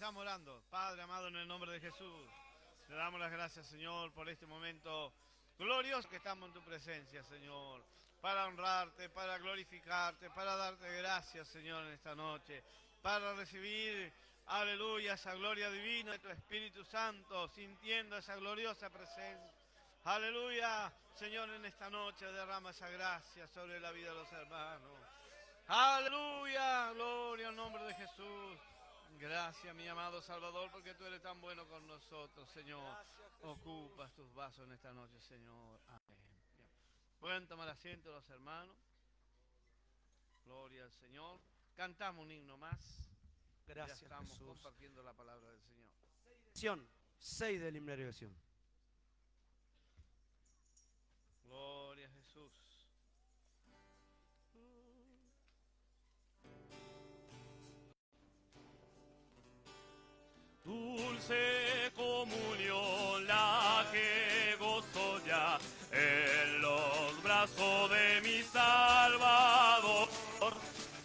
Estamos orando. Padre amado, en el nombre de Jesús, le damos las gracias, Señor, por este momento glorioso que estamos en tu presencia, Señor, para honrarte, para glorificarte, para darte gracias, Señor, en esta noche, para recibir, aleluya, esa gloria divina de tu Espíritu Santo, sintiendo esa gloriosa presencia. Aleluya, Señor, en esta noche derrama esa gracia sobre la vida de los hermanos. Aleluya, gloria al nombre de Jesús. Gracias, mi amado Salvador, porque tú eres tan bueno con nosotros, Señor. Ocupas tus vasos en esta noche, Señor. Amén. Bien. Pueden tomar asiento los hermanos. Gloria al Señor. Cantamos un himno más. Ya Gracias, estamos Jesús. compartiendo la palabra del Señor. 6 del himno de oración. Gloria a Jesús. Dulce comunión la que gozo ya en los brazos de mi Salvador.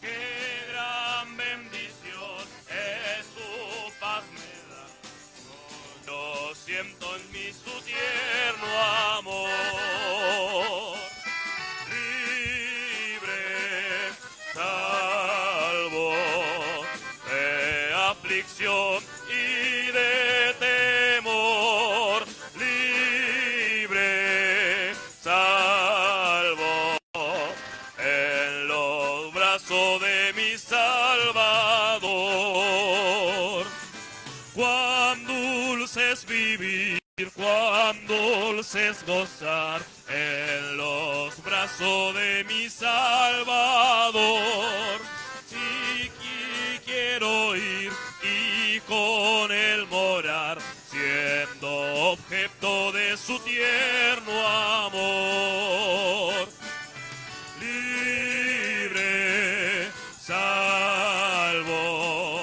Qué gran bendición es su paz me da. Yo siento en mí su tierno amor. Libre, salvo de aflicción y de temor, libre, salvo en los brazos de mi Salvador. Cuán dulce es vivir, cuán dulce es gozar en los brazos de mi Salvador. Si quiero ir y con él morar, siendo objeto de su tierno amor. Libre, salvo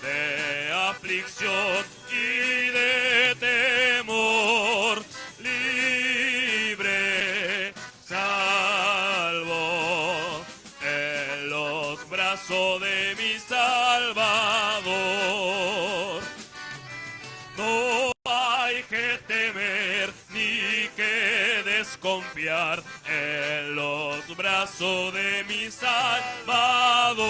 de aflicción y de temor. Libre, salvo en los brazos de mi Salvador. No hay que temer ni que desconfiar en los brazos de mi Salvador.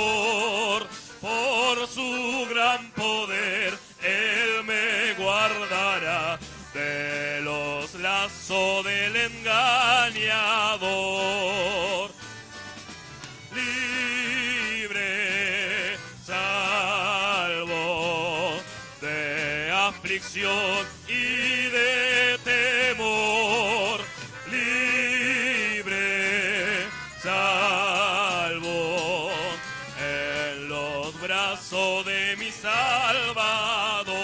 Por su gran poder Él me guardará de los lazos del engañador. Libre, salvo de aflicción y de temor. Libre, salvo en los brazos de mi Salvador.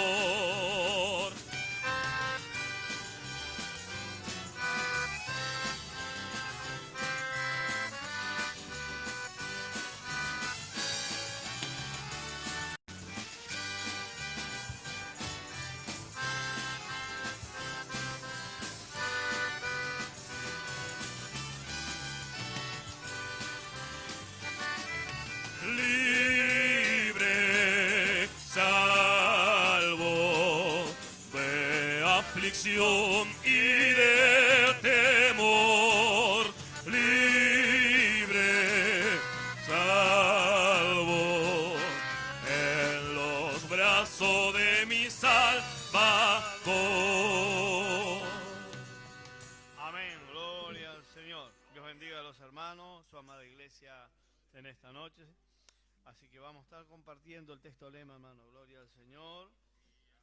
Libre, salvo de aflicción y de temor. Libre, salvo en los brazos de mi Salvador. Amén, gloria al Señor. Dios bendiga a los hermanos, su amada iglesia en esta noche. Así que vamos a estar compartiendo el texto lema, hermano. Gloria al Señor.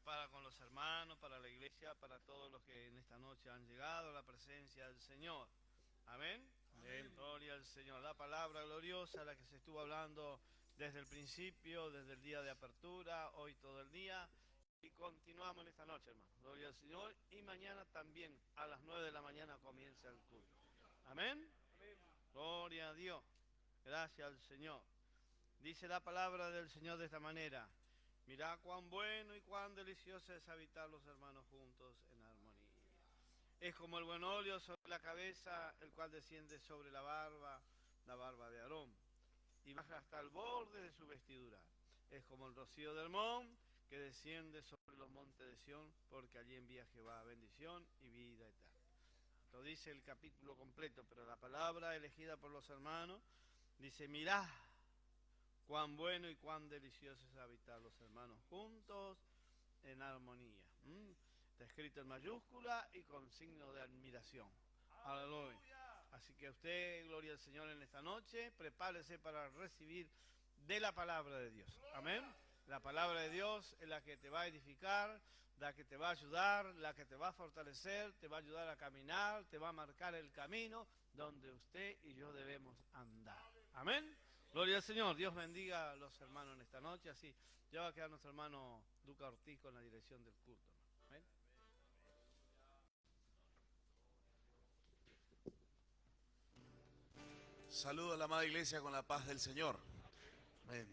Para con los hermanos, para la iglesia, para todos los que en esta noche han llegado a la presencia del Señor. Amén. Amén. Gloria al Señor. La palabra gloriosa, la que se estuvo hablando desde el principio, desde el día de apertura, hoy todo el día. Y continuamos en esta noche, hermano. Gloria al Señor. Y mañana también a las 9 de la mañana comienza el culto. Amén. Gloria a Dios. Gracias al Señor. Dice la palabra del Señor de esta manera. Mirá cuán bueno y cuán delicioso es habitar los hermanos juntos en armonía. Es como el buen óleo sobre la cabeza, el cual desciende sobre la barba de Aarón, y baja hasta el borde de su vestidura. Es como el rocío del monte que desciende sobre los montes de Sión, porque allí envía Jehová bendición y vida eterna. Lo dice el capítulo completo, pero la palabra elegida por los hermanos dice: mirad cuán bueno y cuán delicioso es habitar los hermanos juntos en armonía. Está escrito en mayúscula y con signo de admiración. Aleluya. Así que usted, gloria al Señor en esta noche, prepárese para recibir de la palabra de Dios. Amén. La palabra de Dios es la que te va a edificar, la que te va a ayudar, la que te va a fortalecer, te va a ayudar a caminar, te va a marcar el camino donde usted y yo debemos andar. Amén. Gloria al Señor. Dios bendiga a los hermanos en esta noche. Así, ya va a quedar nuestro hermano Duca Ortiz con la dirección del culto. Amén. Saludo a la amada iglesia con la paz del Señor.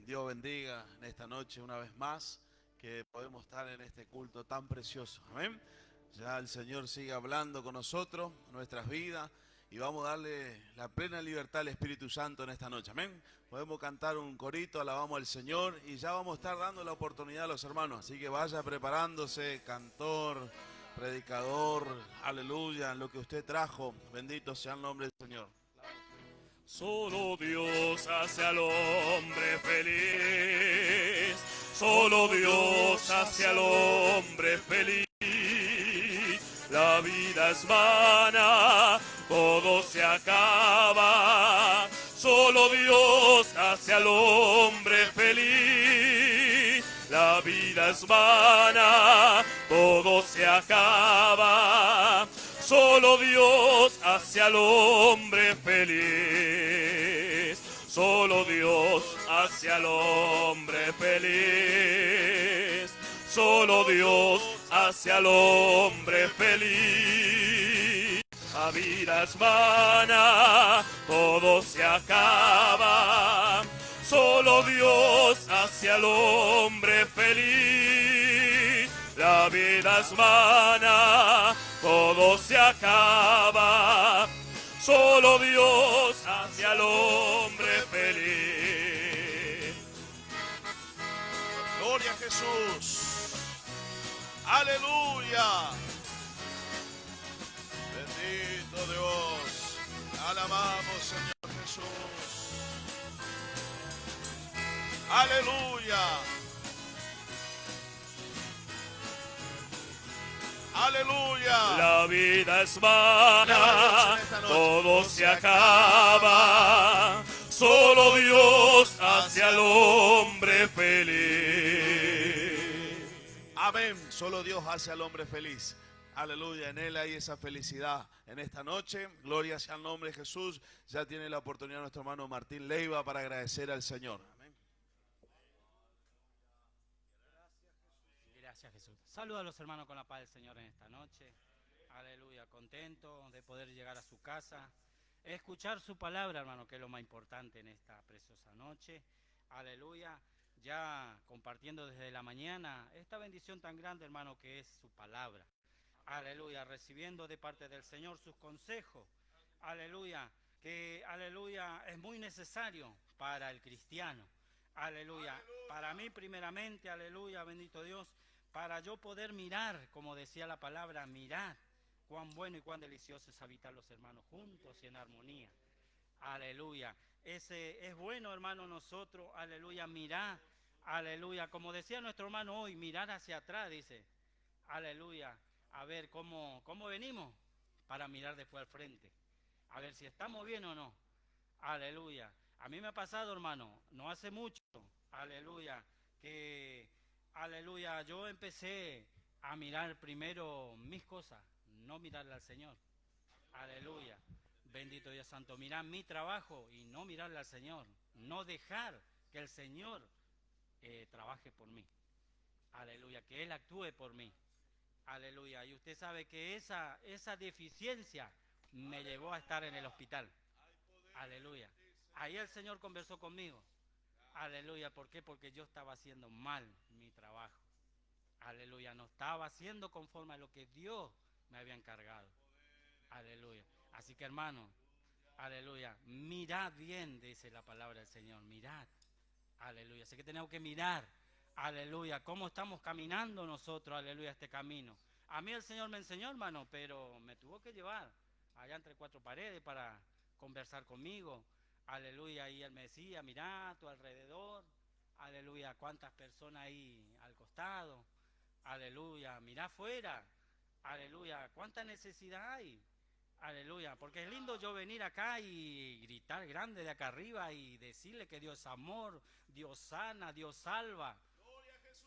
Dios bendiga en esta noche una vez más que podemos estar en este culto tan precioso. Amén. Ya el Señor sigue hablando con nosotros, nuestras vidas, y vamos a darle la plena libertad al Espíritu Santo en esta noche. Amén. Podemos cantar un corito, alabamos al Señor, y ya vamos a estar dando la oportunidad a los hermanos. Así que vaya preparándose, cantor, predicador, aleluya, lo que usted trajo. Bendito sea el nombre del Señor. Solo Dios hace al hombre feliz, solo Dios hace al hombre feliz. La vida es vana, todo se acaba, solo Dios hace al hombre feliz. La vida es vana, todo se acaba, solo Dios hace al hombre feliz. Solo Dios hace al hombre feliz. Solo Dios hace al hombre feliz. La vida es vana, todo se acaba. Solo Dios hace al hombre feliz. La vida es vana, todo se acaba. Solo Dios hace al hombre feliz. Gloria a Jesús. Aleluya. Bendito Dios. Alabamos, Señor Jesús. Aleluya. Aleluya. La vida es vana, todo se acaba. Solo Dios hace al hombre feliz. Amén. Solo Dios hace al hombre feliz. Aleluya. En Él hay esa felicidad. En esta noche, gloria sea al nombre de Jesús. Ya tiene la oportunidad nuestro hermano Martín Leiva para agradecer al Señor. Amén. Gracias, Jesús. Saludos a los hermanos con la paz del Señor en esta noche. Aleluya, contento de poder llegar a su casa, escuchar su palabra, hermano, que es lo más importante en esta preciosa noche. Aleluya, ya compartiendo desde la mañana esta bendición tan grande, hermano, que es su palabra. Aleluya, recibiendo de parte del Señor sus consejos. Aleluya, que aleluya es muy necesario para el cristiano. Aleluya, para mí primeramente, aleluya, bendito Dios, para yo poder mirar, como decía la palabra, mirar cuán bueno y cuán delicioso es habitar los hermanos juntos y en armonía. Aleluya, es bueno, hermano, nosotros, aleluya, mirar, aleluya, como decía nuestro hermano hoy, mirar hacia atrás, dice, aleluya, a ver cómo venimos, para mirar después al frente, a ver si estamos bien o no. Aleluya. A mí me ha pasado, hermano, no hace mucho, aleluya, que, aleluya, yo empecé a mirar primero mis cosas, no mirarle al Señor. Aleluya. Bendito Dios Santo. Mirar mi trabajo y no mirarle al Señor. No dejar que el Señor trabaje por mí. Aleluya. Que Él actúe por mí. Aleluya. Y usted sabe que esa deficiencia me llevó a estar en el hospital. Aleluya. Ahí el Señor conversó conmigo. Aleluya. ¿Por qué? Porque yo estaba haciendo mal mi trabajo. Aleluya. No estaba haciendo conforme a lo que Dios me había encargado. Aleluya. Así que, hermano, aleluya, mirad bien, dice la palabra del Señor. Mirad. Aleluya. Así que tenemos que mirar Aleluya, cómo estamos caminando nosotros, aleluya, este camino. A mí el Señor me enseñó, hermano, pero me tuvo que llevar allá entre cuatro paredes para conversar conmigo. Aleluya, y Él me decía, mira a tu alrededor, aleluya, cuántas personas hay al costado, aleluya, mira afuera, aleluya, cuánta necesidad hay, aleluya, porque es lindo yo venir acá y gritar grande de acá arriba y decirle que Dios es amor, Dios sana, Dios salva,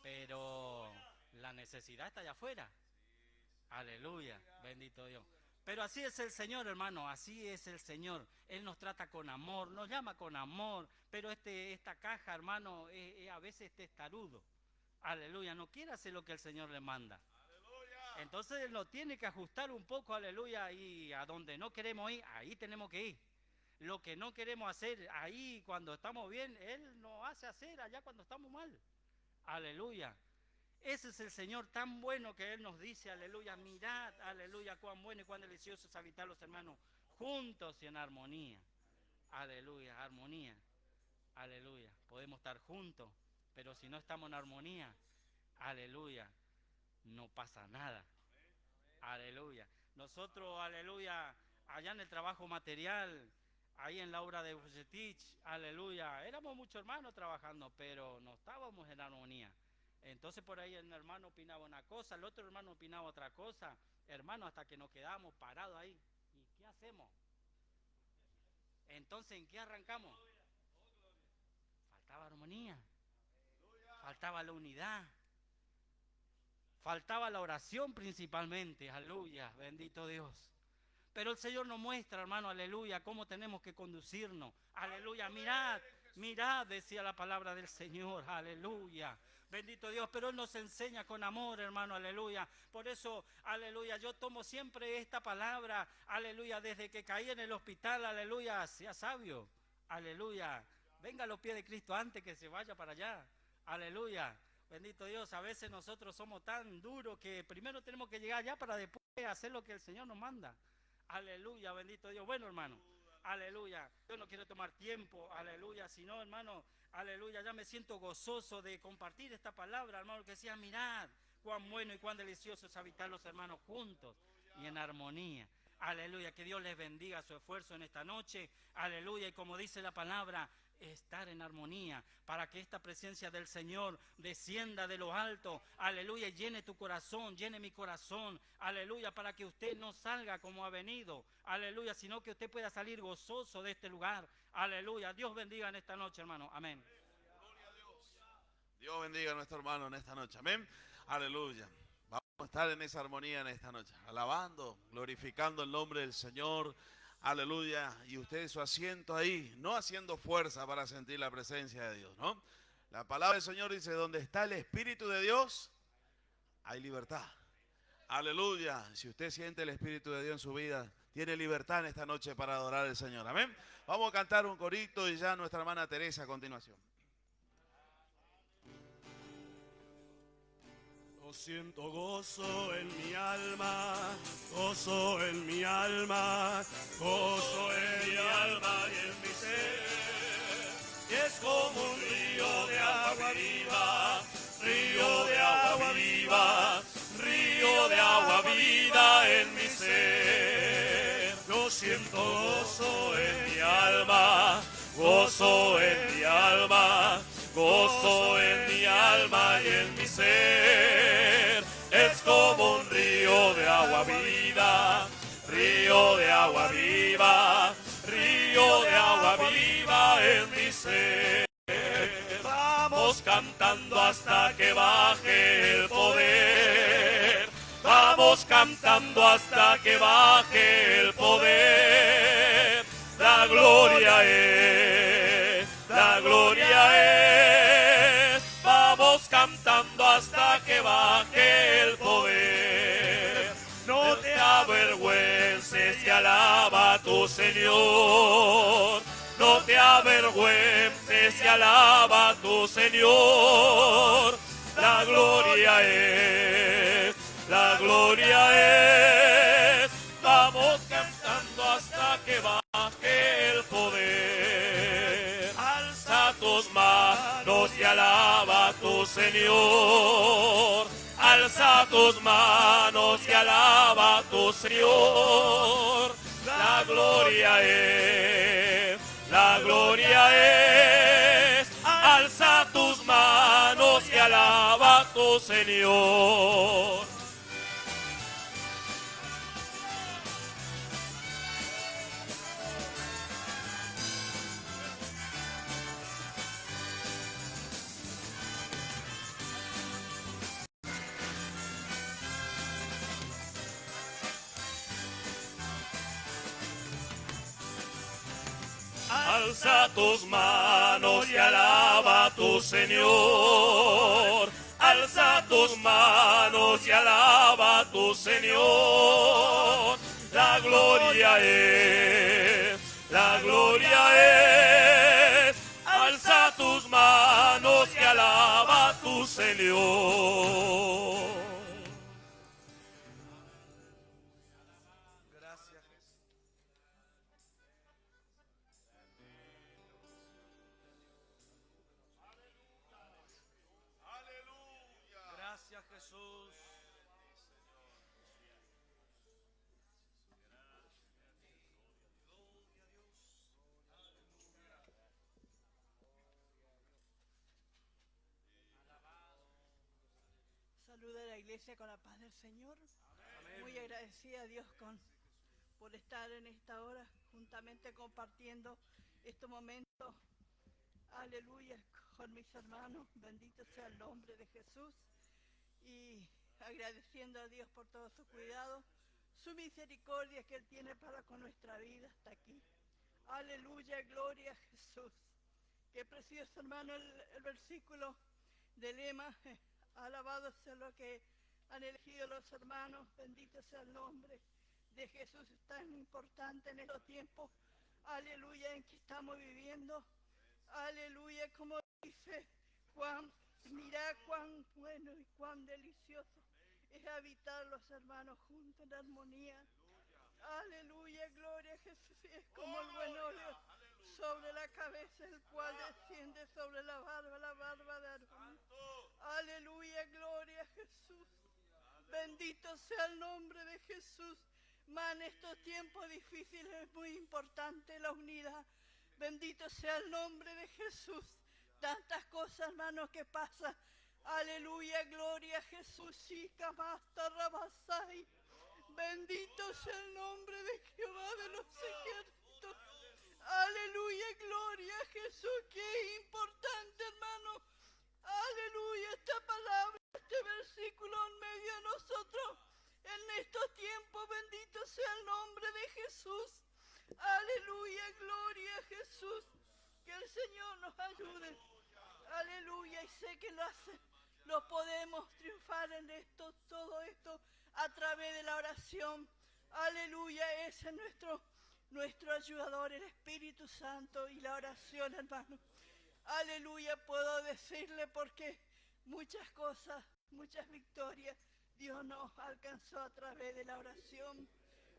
pero la necesidad está allá afuera, aleluya, bendito Dios. Pero así es el Señor, hermano, así es el Señor. Él nos trata con amor, nos llama con amor, pero esta caja, hermano, a veces testarudo. Aleluya, no quiere hacer lo que el Señor le manda. Aleluya. Entonces Él nos tiene que ajustar un poco, aleluya, y a donde no queremos ir, ahí tenemos que ir. Lo que no queremos hacer ahí cuando estamos bien, Él nos hace hacer allá cuando estamos mal. Aleluya. Ese es el Señor tan bueno que Él nos dice, aleluya, mirad, aleluya, cuán bueno y cuán delicioso es habitar los hermanos juntos y en armonía. Aleluya, armonía, aleluya. Podemos estar juntos, pero si no estamos en armonía, aleluya, no pasa nada. Aleluya. Nosotros, aleluya, allá en el trabajo material, ahí en la obra de Bucetich, aleluya, éramos muchos hermanos trabajando, pero no estábamos en armonía. Entonces por ahí el hermano opinaba una cosa, el otro hermano opinaba otra cosa, hermano, hasta que nos quedábamos parados ahí. ¿Y qué hacemos? Entonces, ¿en qué arrancamos? Faltaba armonía, faltaba la unidad, faltaba la oración principalmente, aleluya, bendito Dios. Pero el Señor nos muestra, hermano, aleluya, cómo tenemos que conducirnos, aleluya, mirad, mirad, decía la palabra del Señor, aleluya. Bendito Dios, pero Él nos enseña con amor, hermano, aleluya. Por eso, aleluya, yo tomo siempre esta palabra, aleluya, desde que caí en el hospital, aleluya, sea sabio, aleluya. Venga a los pies de Cristo antes que se vaya para allá, aleluya. Bendito Dios, a veces nosotros somos tan duros que primero tenemos que llegar allá para después hacer lo que el Señor nos manda. Aleluya, bendito Dios. Bueno, hermano, aleluya. Yo no quiero tomar tiempo, aleluya, sino, hermano, aleluya, ya me siento gozoso de compartir esta palabra, hermano, que decía, mirad cuán bueno y cuán delicioso es habitar los hermanos juntos y en armonía. Aleluya, que Dios les bendiga su esfuerzo en esta noche, aleluya, y como dice la palabra, estar en armonía, para que esta presencia del Señor descienda de lo alto, aleluya, y llene tu corazón, llene mi corazón, aleluya, para que usted no salga como ha venido, aleluya, sino que usted pueda salir gozoso de este lugar, aleluya. Dios bendiga en esta noche, hermano, amén. Gloria a Dios. Dios bendiga a nuestro hermano en esta noche, amén, aleluya. Vamos a estar en esa armonía en esta noche, alabando, glorificando el nombre del Señor. Aleluya, y usted su asiento ahí, no haciendo fuerza para sentir la presencia de Dios, ¿no? La palabra del Señor dice, donde está el Espíritu de Dios, hay libertad. Aleluya, si usted siente el Espíritu de Dios en su vida, tiene libertad en esta noche para adorar al Señor, amén. Vamos a cantar un corito y ya nuestra hermana Teresa a continuación. Yo siento gozo en mi alma, gozo en mi alma, gozo en mi alma y en mi ser. Y es como un río de agua viva, río de agua viva, río de agua viva en mi ser. Yo siento gozo en mi alma, gozo en mi alma, gozo en mi alma y en mi ser. Es como un río de agua viva, río de agua viva, río de agua viva en mi ser. Vamos cantando hasta que baje el poder. Vamos cantando hasta que baje el poder. La gloria es, la gloria es. Vamos cantando hasta que baje el poder. No te avergüences y alaba a tu Señor. No te avergüences y alaba a tu Señor. La gloria es, la gloria es. Vamos cantando hasta que baje el poder. Alza tus manos y alaba a tu Señor. Alza tus manos y alaba a tu Señor. La gloria es, la gloria es. Alza tus manos y alaba a tu Señor. Alza tus manos y alaba a tu Señor. Alza tus manos y alaba a tu Señor. La gloria es, la gloria es. Alza tus manos y alaba a tu Señor. Gracias, Jesús. Saluda a la iglesia con la paz del Señor. Muy agradecida a Dios por estar en esta hora juntamente compartiendo este momento. Aleluya, con mis hermanos. Bendito sea el nombre de Jesús. Y agradeciendo a Dios por todo su cuidado, su misericordia que Él tiene para con nuestra vida hasta aquí. Aleluya, gloria a Jesús. Qué precioso, hermano, el versículo del lema. Alabado sea lo que han elegido los hermanos. Bendito sea el nombre de Jesús. Es tan importante en estos tiempos. Aleluya, en que estamos viviendo. Aleluya, como dice Juan. Mira cuán bueno y cuán delicioso es habitar los hermanos juntos en armonía. Aleluya, gloria a Jesús. Es como el buen óleo sobre la cabeza, el cual desciende sobre la barba de Aarón. Aleluya, gloria a Jesús. Bendito sea el nombre de Jesús. En estos tiempos difíciles es muy importante la unidad. Bendito sea el nombre de Jesús. Tantas cosas, hermanos, que pasan. Aleluya, gloria a Jesús. Bendito sea el nombre de Jehová de los ejércitos. Aleluya, gloria a Jesús. Qué importante, hermano. Aleluya, esta palabra, este versículo en medio de nosotros. En estos tiempos, bendito sea el nombre de Jesús. Aleluya, gloria a Jesús. Que el Señor nos ayude. Aleluya, y sé que lo podemos triunfar en esto, todo esto, a través de la oración. Aleluya, ese es nuestro ayudador, el Espíritu Santo y la oración, hermano. Aleluya, puedo decirle porque muchas cosas, muchas victorias, Dios nos alcanzó a través de la oración.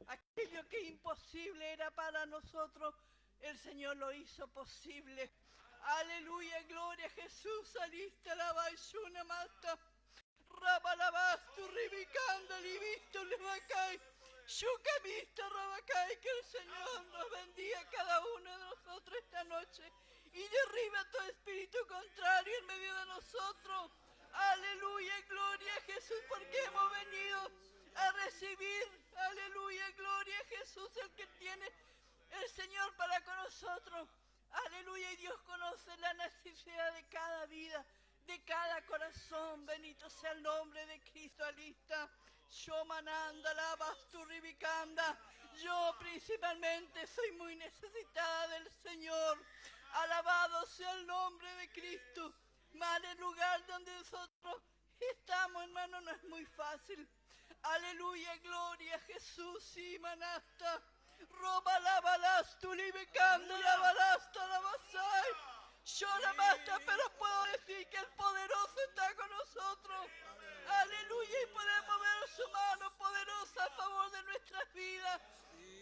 Aquello que imposible era para nosotros, el Señor lo hizo posible. Aleluya, gloria a Jesús. Saliste la baixuna mata. Rabalabastu ribicanda libisto levacay. Yucamista rabacay. Que el Señor nos bendiga a cada uno de nosotros esta noche. Y derriba todo espíritu contrario en medio de nosotros. Aleluya, gloria a Jesús, porque hemos venido a recibir. Aleluya, gloria a Jesús, el que tiene el Señor para con nosotros. Aleluya, y Dios conoce la necesidad de cada vida, de cada corazón. Bendito sea el nombre de Cristo. Alista. Yo mananda la basturribicanda. Yo principalmente soy muy necesitada del Señor. Alabado sea el nombre de Cristo. Mal el lugar donde nosotros estamos, hermano, no es muy fácil. Aleluya, gloria a Jesús. Y manasta. Roba la balastu, libicando la balasta, la basay. Yo la basta, pero puedo decir que el poderoso está con nosotros. Aleluya, y podemos ver su mano poderosa a favor de nuestras vidas,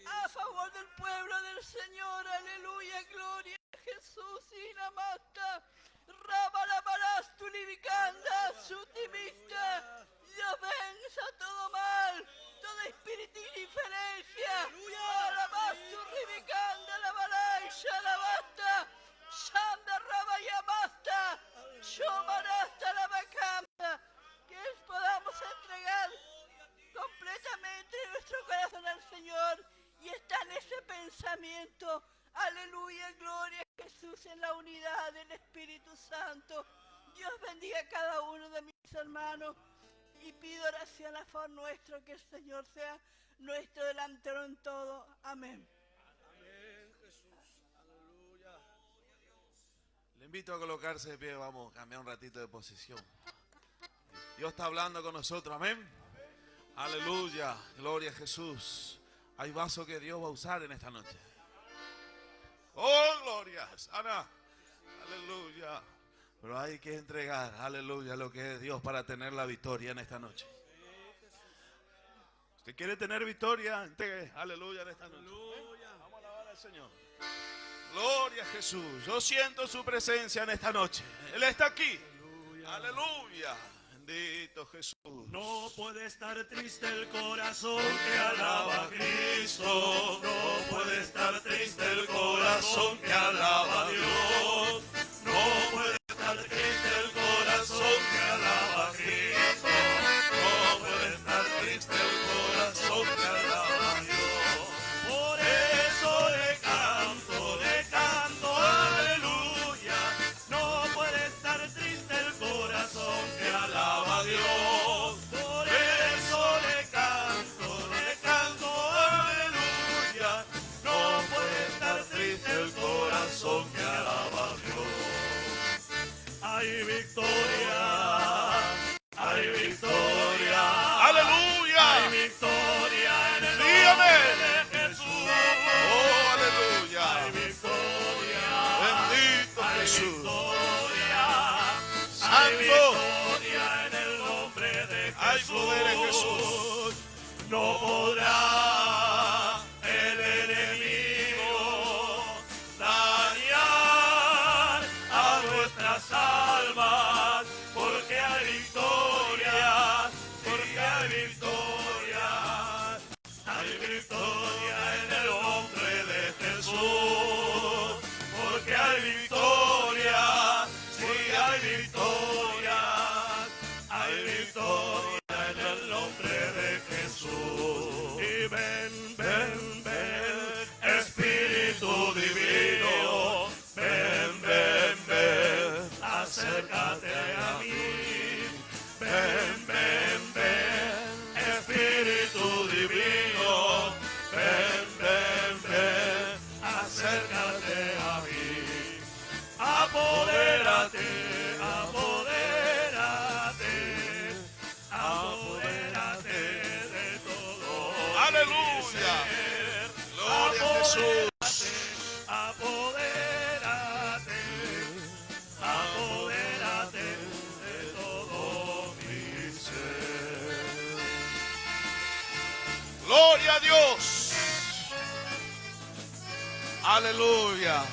a favor del pueblo del Señor. Aleluya, gloria a Jesús. Y la mata. Raba pensamiento. Aleluya, gloria a Jesús, en la unidad del Espíritu Santo. Dios bendiga a cada uno de mis hermanos y pido oración a favor nuestro, que el Señor sea nuestro delantero en todo. Amén. Amén, Jesús. Aleluya. Le invito a colocarse de pie, vamos a cambiar un ratito de posición. Dios está hablando con nosotros, amén. Aleluya, gloria a Jesús. Hay vasos que Dios va a usar en esta noche. Oh, gloria, Ana. Aleluya. Pero hay que entregar, aleluya, lo que es Dios para tener la victoria en esta noche. ¿Usted quiere tener victoria? Entregue, aleluya, en esta noche. Vamos a alabar al Señor. Gloria a Jesús. Yo siento su presencia en esta noche. Él está aquí. Aleluya. Bendito Jesús. No puede estar triste el corazón que alaba a Cristo. No puede estar triste el corazón que alaba a Dios. No puede estar triste el corazón que alaba a Cristo. No puede estar triste el corazón que alaba a Dios. Por eso le canto, aleluya. No puede estar triste el corazón que alaba a Dios. Por eso le canto, aleluya. No puede estar triste el corazón que alaba a Dios. Hay victoria, hay victoria, Aleluya. hay victoria en el Dígame. nombre de Jesús. Oh, aleluya. Hay victoria, Bendito hay Jesús. victoria, Santo. hay victoria en el nombre de Jesús. Hay poder en Jesús. No podrá el enemigo dañar a nuestras almas, porque hay victoria, porque hay victoria, hay victoria en el nombre de Jesús, porque hay victoria, porque hay victoria, hay victoria en el nombre de Jesús. Y ven, ven, ven, Espíritu Divino, ven, ven, ven, acércate a mí. Ven, ven, ven, Espíritu Divino, ven, ven, ven, acércate a mí. Apodérate, apodérate, apodérate de todo. Aleluya. Mi ser. Gloria a Jesús. Apodérate, apodérate de todo mi ser. Gloria a Dios. Aleluya.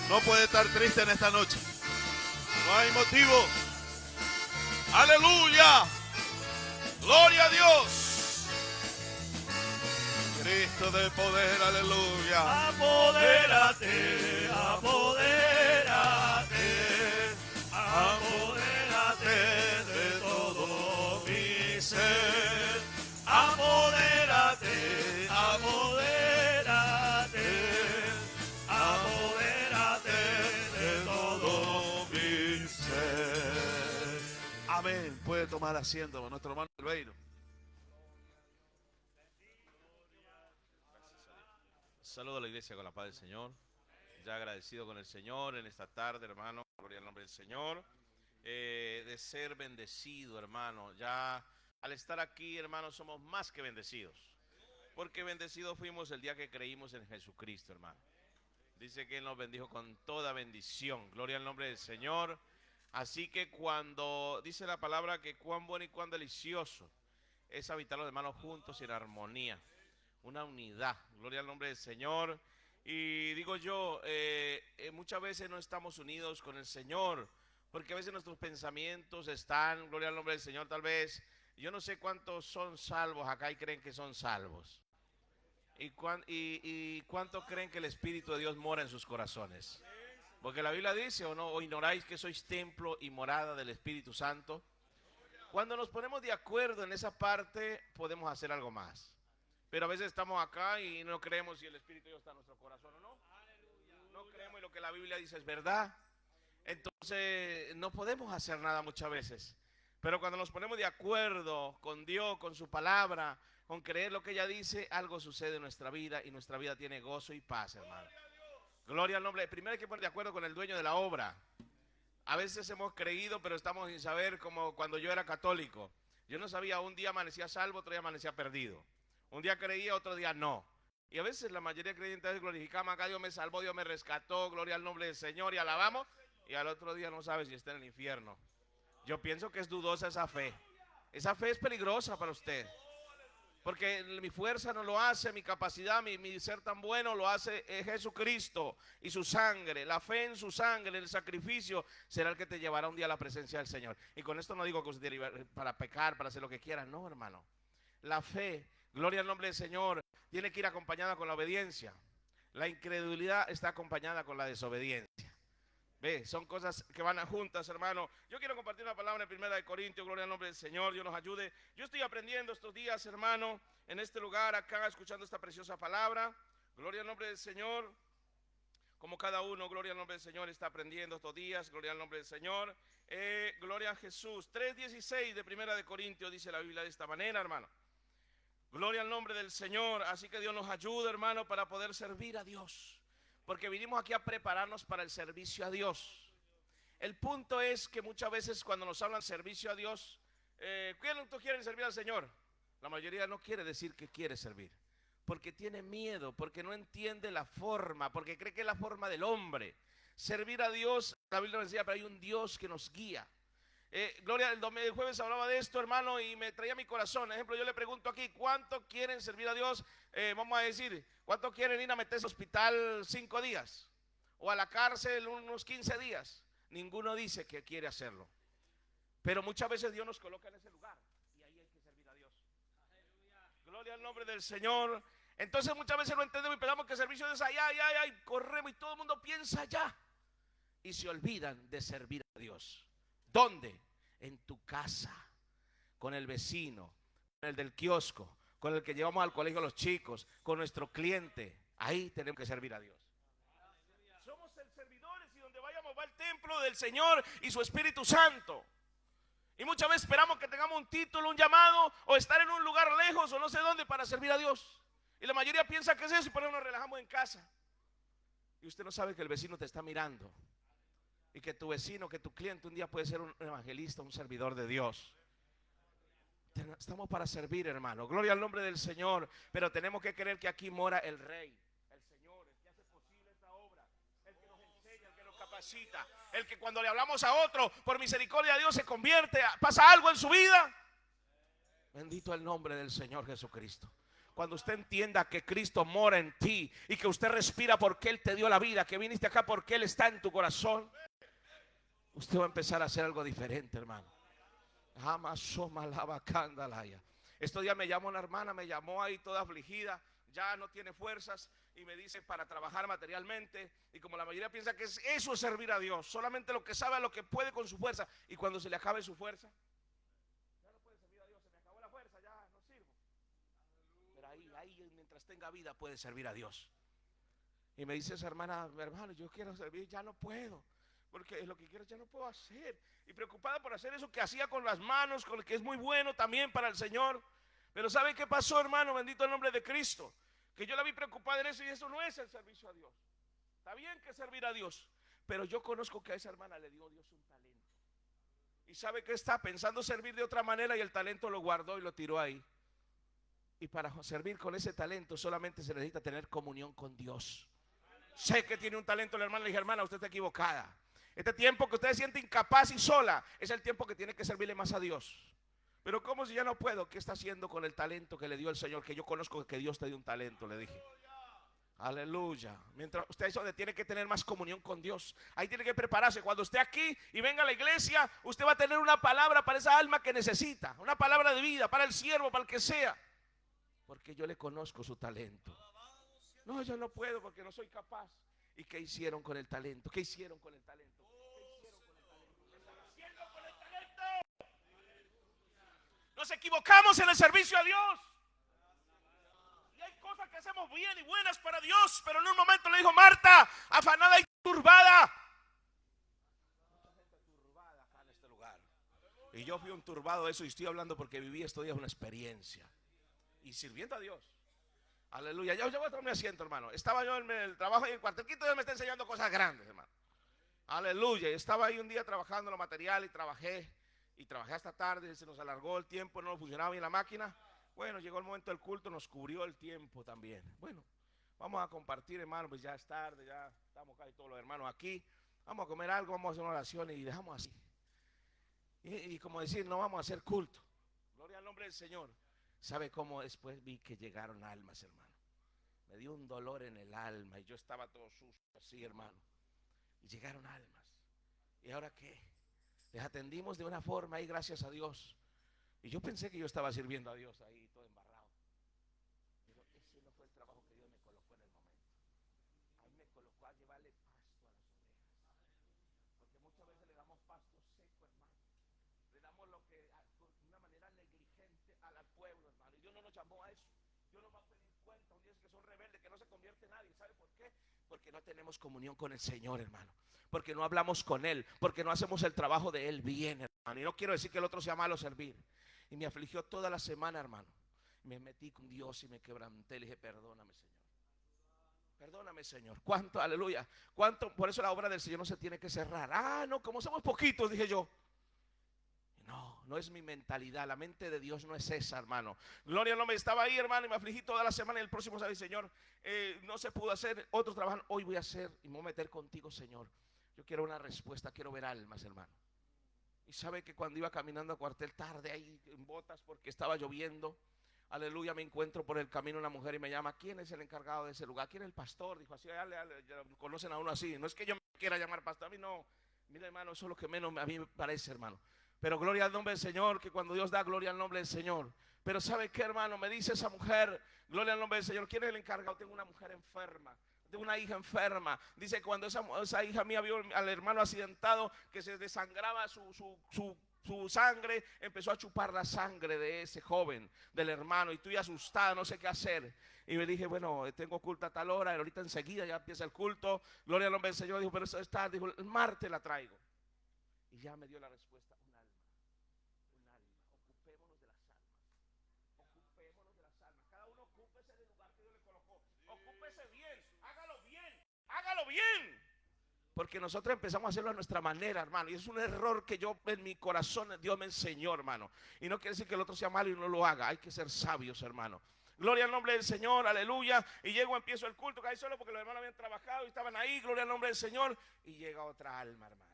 No puede estar triste en esta noche. No hay motivo. Aleluya. Gloria a Dios. Cristo de poder, aleluya. Apodérate, apodérate, apodérate de todo mi ser. Apodérate, apodérate, apodérate de todo mi ser. Amén. Puede tomar asiento nuestro hermano Albeiro. Saludo a la iglesia con la paz del Señor. Ya agradecido con el Señor en esta tarde, hermano. Gloria al nombre del Señor. De ser bendecido, hermano. Ya al estar aquí, hermano, somos más que bendecidos. Porque bendecidos fuimos el día que creímos en Jesucristo, hermano. Dice que Él nos bendijo con toda bendición. Gloria al nombre del Señor. Así que cuando dice la palabra que cuán bueno y cuán delicioso es habitar los hermanos juntos en armonía. Una unidad, gloria al nombre del Señor. Y digo yo, muchas veces no estamos unidos con el Señor, porque a veces nuestros pensamientos están, gloria al nombre del Señor, tal vez, yo no sé cuántos son salvos acá y creen que son salvos. ¿Y cuántos creen que el Espíritu de Dios mora en sus corazones? Porque la Biblia dice, ¿o no? ¿O ignoráis que sois templo y morada del Espíritu Santo? Cuando nos ponemos de acuerdo en esa parte, podemos hacer algo más. Pero a veces estamos acá y no creemos si el Espíritu de Dios está en nuestro corazón o no. No creemos y lo que la Biblia dice es verdad. Entonces no podemos hacer nada muchas veces. Pero cuando nos ponemos de acuerdo con Dios, con su palabra, con creer lo que ella dice, algo sucede en nuestra vida y nuestra vida tiene gozo y paz, hermano. Gloria al nombre. Primero hay que poner de acuerdo con el dueño de la obra. A veces hemos creído, pero estamos sin saber, como cuando yo era católico. Yo no sabía, un día amanecía salvo, otro día amanecía perdido. Un día creía, otro día no. Y a veces la mayoría de creyentes glorificamos acá, Dios me salvó, Dios me rescató, gloria al nombre del Señor, y alabamos. Y al otro día no sabe si está en el infierno. Yo pienso que es dudosa esa fe. Esa fe es peligrosa para usted. Porque mi fuerza no lo hace, mi capacidad, mi ser tan bueno lo hace Jesucristo y su sangre. La fe en su sangre, el sacrificio, será el que te llevará un día a la presencia del Señor. Y con esto no digo que usted debe para pecar, para hacer lo que quiera. No, hermano. La fe, gloria al nombre del Señor, tiene que ir acompañada con la obediencia. La incredulidad está acompañada con la desobediencia. Ve, son cosas que van juntas, hermano. Yo quiero compartir una palabra en 1 Corintios, gloria al nombre del Señor, Dios nos ayude. Yo estoy aprendiendo estos días, hermano, en este lugar, acá, escuchando esta preciosa palabra. Gloria al nombre del Señor. Como cada uno, gloria al nombre del Señor, está aprendiendo estos días, gloria al nombre del Señor. Gloria a Jesús. 3:16 de 1 Corintios dice la Biblia de esta manera, hermano. Gloria al nombre del Señor. Así que Dios nos ayude, hermano, para poder servir a Dios. Porque vinimos aquí a prepararnos para el servicio a Dios. El punto es que muchas veces cuando nos hablan servicio a Dios, ¿cuántos quieren servir al Señor? La mayoría no quiere decir que quiere servir. Porque tiene miedo, porque no entiende la forma, porque cree que es la forma del hombre. Servir a Dios, la Biblia nos decía, pero hay un Dios que nos guía. Gloria, el jueves hablaba de esto, hermano, y me traía a mi corazón. Ejemplo, yo le pregunto aquí, ¿cuántos quieren servir a Dios? Vamos a decir, ¿cuántos quieren ir a meterse al hospital 5 días? O a la cárcel unos 15 días. Ninguno dice que quiere hacerlo. Pero muchas veces Dios nos coloca en ese lugar. Y ahí hay que servir a Dios. Gloria al nombre del Señor. Entonces muchas veces no entendemos y pensamos que el servicio es allá, corremos y todo el mundo piensa allá. Y se olvidan de servir a Dios. ¿Dónde? En tu casa, con el vecino, con el del kiosco, con el que llevamos al colegio a los chicos, con nuestro cliente. Ahí tenemos que servir a Dios. Somos el servidores y donde vayamos va el templo del Señor y su Espíritu Santo. Y muchas veces esperamos que tengamos un título, un llamado, o estar en un lugar lejos o no sé dónde para servir a Dios. Y la mayoría piensa que es eso y por eso nos relajamos en casa. Y usted no sabe que el vecino te está mirando. Y que tu vecino, que tu cliente un día puede ser un evangelista, un servidor de Dios. Estamos para servir, hermano. Gloria al nombre del Señor. Pero tenemos que creer que aquí mora el Rey, el Señor, el que hace posible esta obra, el que nos enseña, el que nos capacita, el que cuando le hablamos a otro, por misericordia de Dios se convierte, pasa algo en su vida. Bendito el nombre del Señor Jesucristo. Cuando usted entienda que Cristo mora en ti y que usted respira porque Él te dio la vida, que viniste acá porque Él está en tu corazón, usted va a empezar a hacer algo diferente, hermano. Estos días me llamó una hermana, me llamó ahí toda afligida, ya no tiene fuerzas y me dice para trabajar materialmente. Y como la mayoría piensa que eso es servir a Dios, solamente lo que sabe, lo que puede con su fuerza. Y cuando se le acabe su fuerza, ya no puede servir a Dios, se me acabó la fuerza, ya no sirvo. Pero ahí mientras tenga vida puede servir a Dios. Y me dice esa hermana, hermano, yo quiero servir, ya no puedo. Porque lo que quiero ya no puedo hacer. Y preocupada por hacer eso que hacía con las manos, con lo que es muy bueno también para el Señor. Pero ¿sabe qué pasó, hermano? Bendito el nombre de Cristo. Que yo la vi preocupada en eso y eso no es el servicio a Dios. Está bien que servir a Dios, pero yo conozco que a esa hermana le dio Dios un talento. Y sabe que está pensando servir de otra manera y el talento lo guardó y lo tiró ahí. Y para servir con ese talento solamente se necesita tener comunión con Dios. Sé que tiene un talento la hermana, le dije, hermana, usted está equivocada. Este tiempo que usted se siente incapaz y sola es el tiempo que tiene que servirle más a Dios. Pero ¿cómo si ya no puedo? ¿Qué está haciendo con el talento que le dio el Señor? Que yo conozco que Dios te dio un talento, le dije. Aleluya. Mientras usted es donde tiene que tener más comunión con Dios. Ahí tiene que prepararse. Cuando esté aquí y venga a la iglesia, usted va a tener una palabra para esa alma que necesita. Una palabra de vida para el siervo, para el que sea. Porque yo le conozco su talento. No, yo no puedo porque no soy capaz. ¿Y qué hicieron con el talento? ¿Qué hicieron con el talento? Nos equivocamos en el servicio a Dios. cosas que hacemos bien y buenas para Dios, pero en un momento le dijo: Marta, afanada y turbada. Mucha gente turbada acá en este lugar. Y yo fui un turbado de eso, y estoy hablando porque viví estos días una experiencia. Y sirviendo a Dios. Aleluya. Yo voy a tomar mi asiento, hermano. Estaba yo en el trabajo y el cuartelquito Dios me está enseñando cosas grandes, hermano. Aleluya. Estaba ahí un día trabajando en lo material y trabajé hasta tarde. Se nos alargó el tiempo, no funcionaba bien la máquina. Bueno, llegó el momento del culto, nos cubrió el tiempo también. Bueno, vamos a compartir, hermano, pues ya es tarde, ya estamos casi todos los hermanos aquí. Vamos a comer algo, vamos a hacer una oración y dejamos así. Y como decir, no vamos a hacer culto. Gloria al nombre del Señor. ¿Sabe cómo después vi que llegaron almas, hermano? Me dio un dolor en el alma y yo estaba todo sucio así, hermano. Y llegaron almas. ¿Y ahora qué? Les atendimos de una forma y gracias a Dios. Y yo pensé que yo estaba sirviendo a Dios ahí, todo embarrado. Pero ese no fue el trabajo que Dios me colocó en el momento. Ahí me colocó a llevarle pasto a las ovejas. Porque muchas veces le damos pasto seco, hermano. Le damos lo que de una manera negligente al pueblo, hermano. Y Dios no nos llamó a eso. Dios nos va a pedir cuenta. Un día que son rebeldes, que no se convierte en nadie. ¿Sabe por qué? Porque no tenemos comunión con el Señor, hermano. Porque no hablamos con Él. Porque no hacemos el trabajo de Él bien, hermano. Y no quiero decir que el otro sea malo servir. Y me afligió toda la semana, hermano. Me metí con Dios y me quebranté. Le dije: perdóname, Señor. Perdóname, Señor. ¿Cuánto? Aleluya. ¿Cuánto? Por eso la obra del Señor no se tiene que cerrar. Ah, no, como somos poquitos, dije yo. No, no es mi mentalidad. La mente de Dios no es esa, hermano. Gloria al nombre. Estaba ahí, hermano, y me afligí toda la semana. Y el próximo día, Señor, no se pudo hacer otro trabajo. Hoy voy a hacer y me voy a meter contigo, Señor. Yo quiero una respuesta, quiero ver almas, hermano. Y sabe que cuando iba caminando a cuartel tarde ahí en botas porque estaba lloviendo, aleluya, me encuentro por el camino una mujer y me llama: ¿quién es el encargado de ese lugar? ¿Quién es el pastor? Dijo así, ya conocen a uno así. No es que yo me quiera llamar pastor, a mí no. Mira, hermano, eso es lo que menos a mí me parece, hermano. Pero gloria al nombre del Señor, que cuando Dios da gloria al nombre del Señor. Pero ¿sabe qué, hermano? Me dice esa mujer, gloria al nombre del Señor, ¿quién es el encargado? Tengo una mujer enferma. De una hija enferma. Dice: cuando esa hija mía vio al hermano accidentado, que se desangraba su sangre, empezó a chupar la sangre de ese joven, del hermano, y estoy asustada, no sé qué hacer. Y me dije: bueno, tengo culto a tal hora, y ahorita enseguida ya empieza el culto. Gloria al nombre del Señor. Dijo: pero eso está, dijo, el martes la traigo. Y ya me dio la respuesta: un alma. Ocupémonos de las almas. Ocupémonos de las almas. Cada uno ocúpese del lugar que Dios le colocó. Ocúpese bien, hágalo bien, hágalo bien. Porque nosotros empezamos a hacerlo a nuestra manera, hermano. Y es un error que yo en mi corazón Dios me enseñó, hermano. Y no quiere decir que el otro sea malo y no lo haga. Hay que ser sabios, hermano. Gloria al nombre del Señor, aleluya. Y llego, empiezo el culto, caí solo porque los hermanos habían trabajado y estaban ahí. Gloria al nombre del Señor. Y llega otra alma, hermano.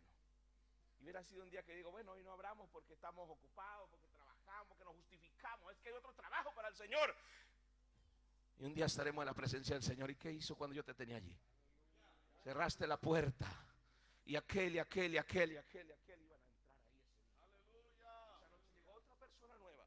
Y hubiera sido un día que digo: bueno, hoy no hablamos porque estamos ocupados, porque trabajamos, porque nos justificamos. Es que hay otro trabajo para el Señor. Y un día estaremos en la presencia del Señor. ¿Y qué hizo cuando yo te tenía allí? Cerraste la puerta. Y aquel iban a entrar ahí. Esa noche llegó otra persona nueva.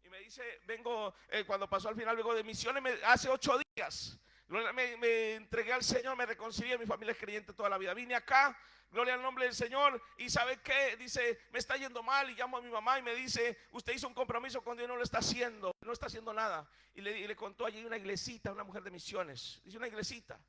Y me dice: vengo, cuando pasó al final, vengo de misiones, hace 8 días. Me entregué al Señor, me reconcilié, mi familia es creyente toda la vida. Vine acá, gloria al nombre del Señor. Y ¿sabe qué? Dice: me está yendo mal. Y llamo a mi mamá y me dice: usted hizo un compromiso con Dios y no lo está haciendo. No está haciendo nada. Y le contó allí una iglesita, una mujer de misiones. Dice: una iglesita.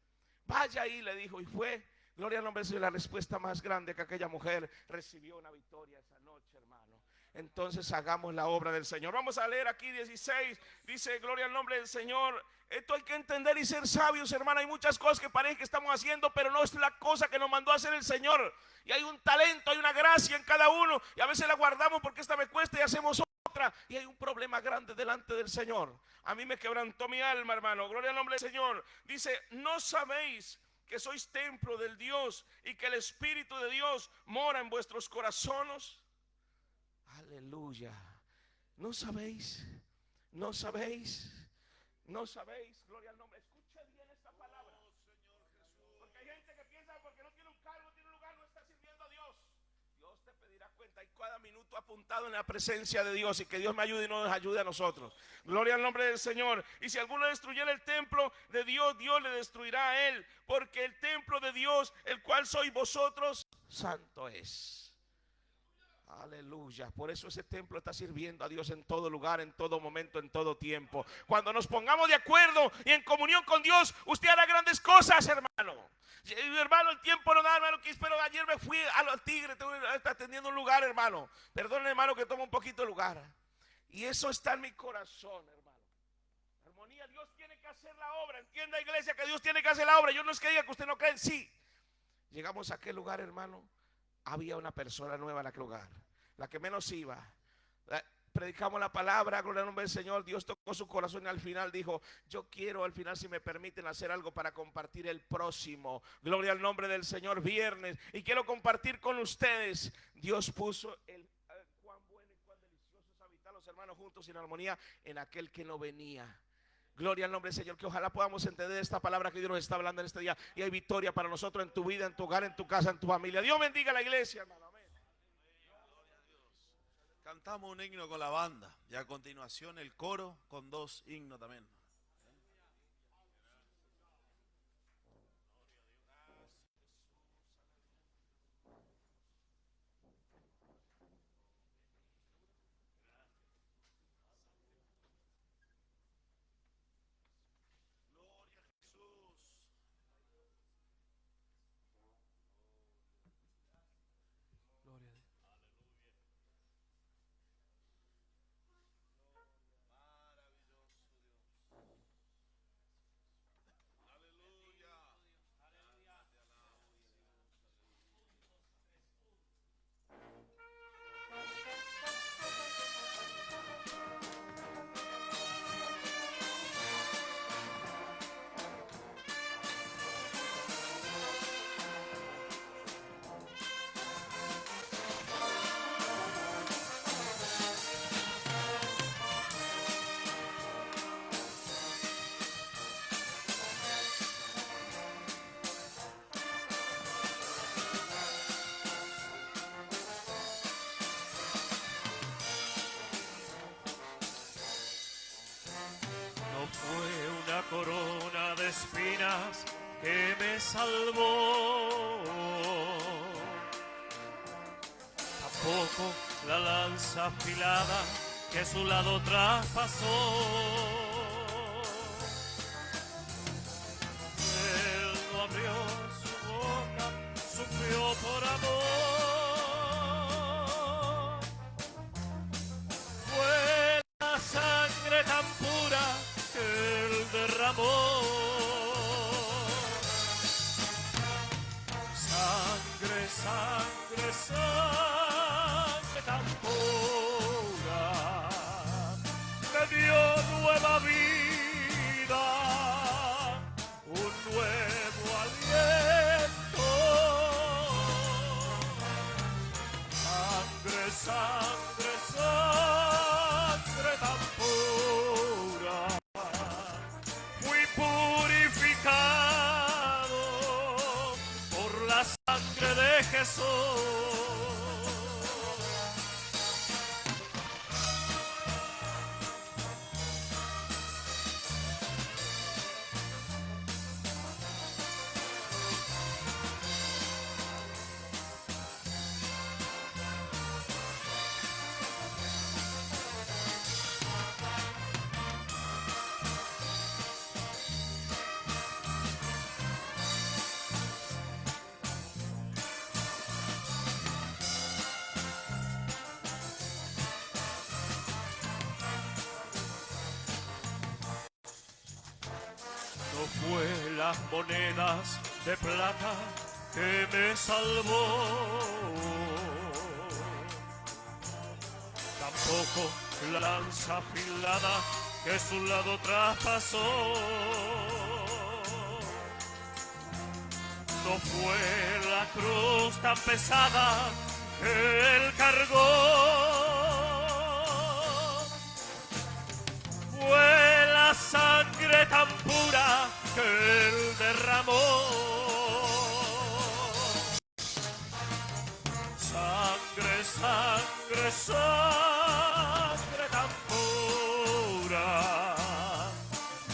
Vaya ahí, le dijo. Y fue, gloria al nombre del Señor, la respuesta más grande que aquella mujer recibió una victoria esa noche, hermano. Entonces hagamos la obra del Señor. Vamos a leer aquí 16. Dice: gloria al nombre del Señor. Esto hay que entender y ser sabios, hermano. Hay muchas cosas que parece que estamos haciendo, pero no es la cosa que nos mandó a hacer el Señor. Y hay un talento, hay una gracia en cada uno. Y a veces la guardamos porque esta me cuesta y hacemos otra. Y hay un problema grande delante del Señor. A mí me quebrantó mi alma, hermano. Gloria al nombre del Señor. Dice: ¿no sabéis que sois templo del Dios y que el Espíritu de Dios mora en vuestros corazones? Aleluya. ¿No sabéis? ¿No sabéis? ¿No sabéis? Gloria al nombre. Escuche bien esta palabra. Porque hay gente que piensa porque no tiene un cargo, tiene un lugar, no está sirviendo a Dios. Dios te pedirá cuenta. Y cada minuto apuntado en la presencia de Dios. Y que Dios me ayude y nos ayude a nosotros. Gloria al nombre del Señor. Y si alguno destruyera el templo de Dios, Dios le destruirá a él. Porque el templo de Dios, el cual sois vosotros, santo es. Aleluya. Por eso ese templo está sirviendo a Dios en todo lugar, en todo momento, en todo tiempo. Cuando nos pongamos de acuerdo y en comunión con Dios, usted hará grandes cosas, hermano. Hermano, el tiempo no da, hermano, pero ayer me fui a los Tigres, está atendiendo un lugar, hermano. Perdón, hermano, que toma un poquito de lugar. Y eso está en mi corazón, hermano. Armonía, Dios tiene que hacer la obra. Entienda, iglesia, que Dios tiene que hacer la obra. Yo no es que diga que usted no cree en sí. Llegamos a aquel lugar, hermano. Había una persona nueva en aquel lugar, la que menos iba. Predicamos la palabra, gloria al nombre del Señor. Dios tocó su corazón y al final dijo: yo quiero al final, si me permiten, hacer algo para compartir el próximo, gloria al nombre del Señor, viernes, y quiero compartir con ustedes. Dios puso el cuán bueno y cuán delicioso es habitar los hermanos juntos en armonía en aquel que no venía. Gloria al nombre del Señor, que ojalá podamos entender esta palabra que Dios nos está hablando en este día. Y hay victoria para nosotros en tu vida, en tu hogar, en tu casa, en tu familia. Dios bendiga a la iglesia, hermano. Amén. Cantamos un himno con la banda y a continuación el coro con 2 himnos también. Fue una corona de espinas que me salvó, tampoco la lanza afilada que su lado traspasó. Él no abrió su boca, sufrió por amor. Fue la sangre tan pura que él derramó. Sangre, sangre, sangre tan pura me dio nueva vida, un nuevo aliento. Sangre, sangre, sangre tan pura, fui purificado por la sangre de Jesús. No fue las monedas de plata que me salvó, tampoco la lanza afilada que su lado traspasó. No fue la cruz tan pesada que él cargó, fue la sangre tan pura que él derramó. Sangre, sangre, sangre tan pura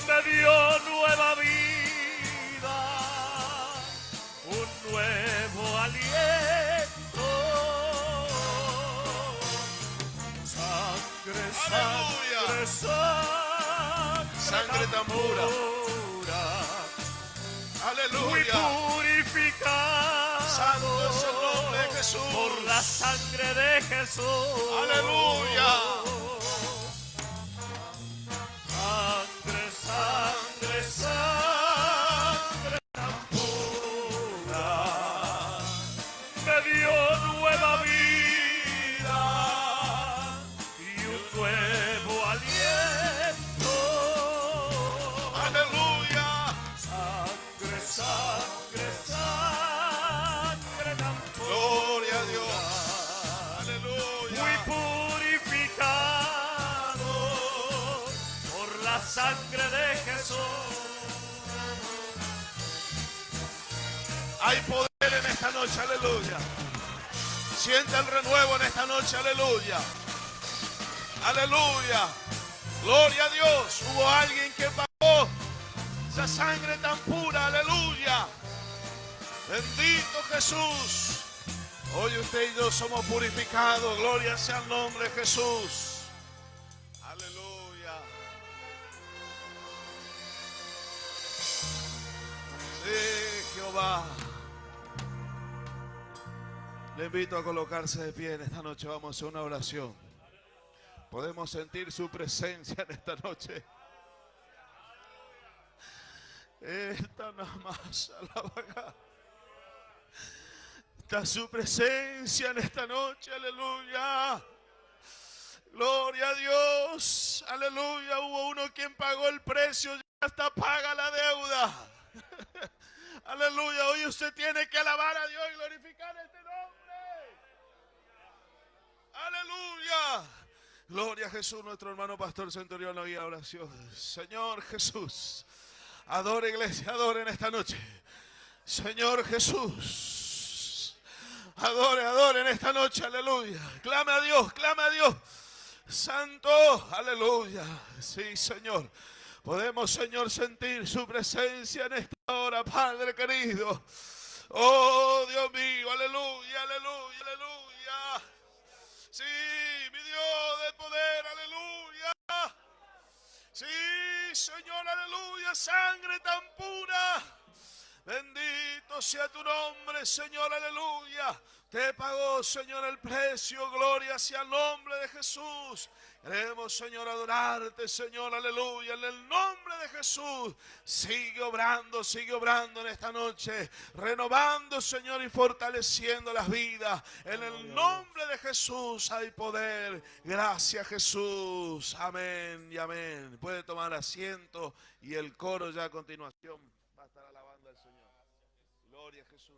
me dio nueva vida, un nuevo aliento. Sangre tan pura. Muy Aleluya. purificado. Santo es el nombre de Jesús. Por la sangre de Jesús. Aleluya. Sangre, sangre, sangre tan pura. Me dio nueva vida y un nuevo aliento. Aleluya. Sangre, sangre, sangre tan pura. Gloria a Dios. Aleluya. Muy purificado por la sangre de Jesús. Hay poder en esta noche, aleluya. Siente el renuevo en esta noche, aleluya. Aleluya. Gloria a Dios. Hubo alguien que pagó esa sangre tan pura, aleluya. Bendito Jesús. Hoy usted y yo somos purificados. Gloria sea el nombre de Jesús. Aleluya. Sí, Jehová. Le invito a colocarse de pie en esta noche. Vamos a hacer una oración. Podemos sentir su presencia en esta noche. Esta nada más alabaga. Está su presencia en esta noche. Aleluya. Gloria a Dios. Aleluya. Hubo uno quien pagó el precio. Ya está paga la deuda. Aleluya. Hoy usted tiene que alabar a Dios y glorificar este nombre. Aleluya. Gloria a Jesús. Nuestro hermano pastor Centurión oía oración. Señor Jesús. Adore, iglesia. Adore en esta noche. Señor Jesús. Adore, adore en esta noche. Aleluya. Clame a Dios. Clame a Dios. Santo. Aleluya. Sí, Señor. Podemos, Señor, sentir su presencia en esta hora, Padre querido. Oh, Dios mío, aleluya, aleluya, aleluya. Sí, mi Dios del poder, aleluya. Sí, Señor, aleluya, sangre tan pura. Bendito sea tu nombre, Señor, aleluya. Te pagó, Señor, el precio. Gloria sea el nombre de Jesús. Queremos, Señor, adorarte, Señor, aleluya. En el nombre de Jesús, sigue obrando en esta noche. Renovando, Señor, y fortaleciendo las vidas. En el nombre de Jesús hay poder. Gracias, Jesús. Amén y amén. Puede tomar asiento y el coro ya a continuación va a estar alabando al Señor. Gloria a Jesús.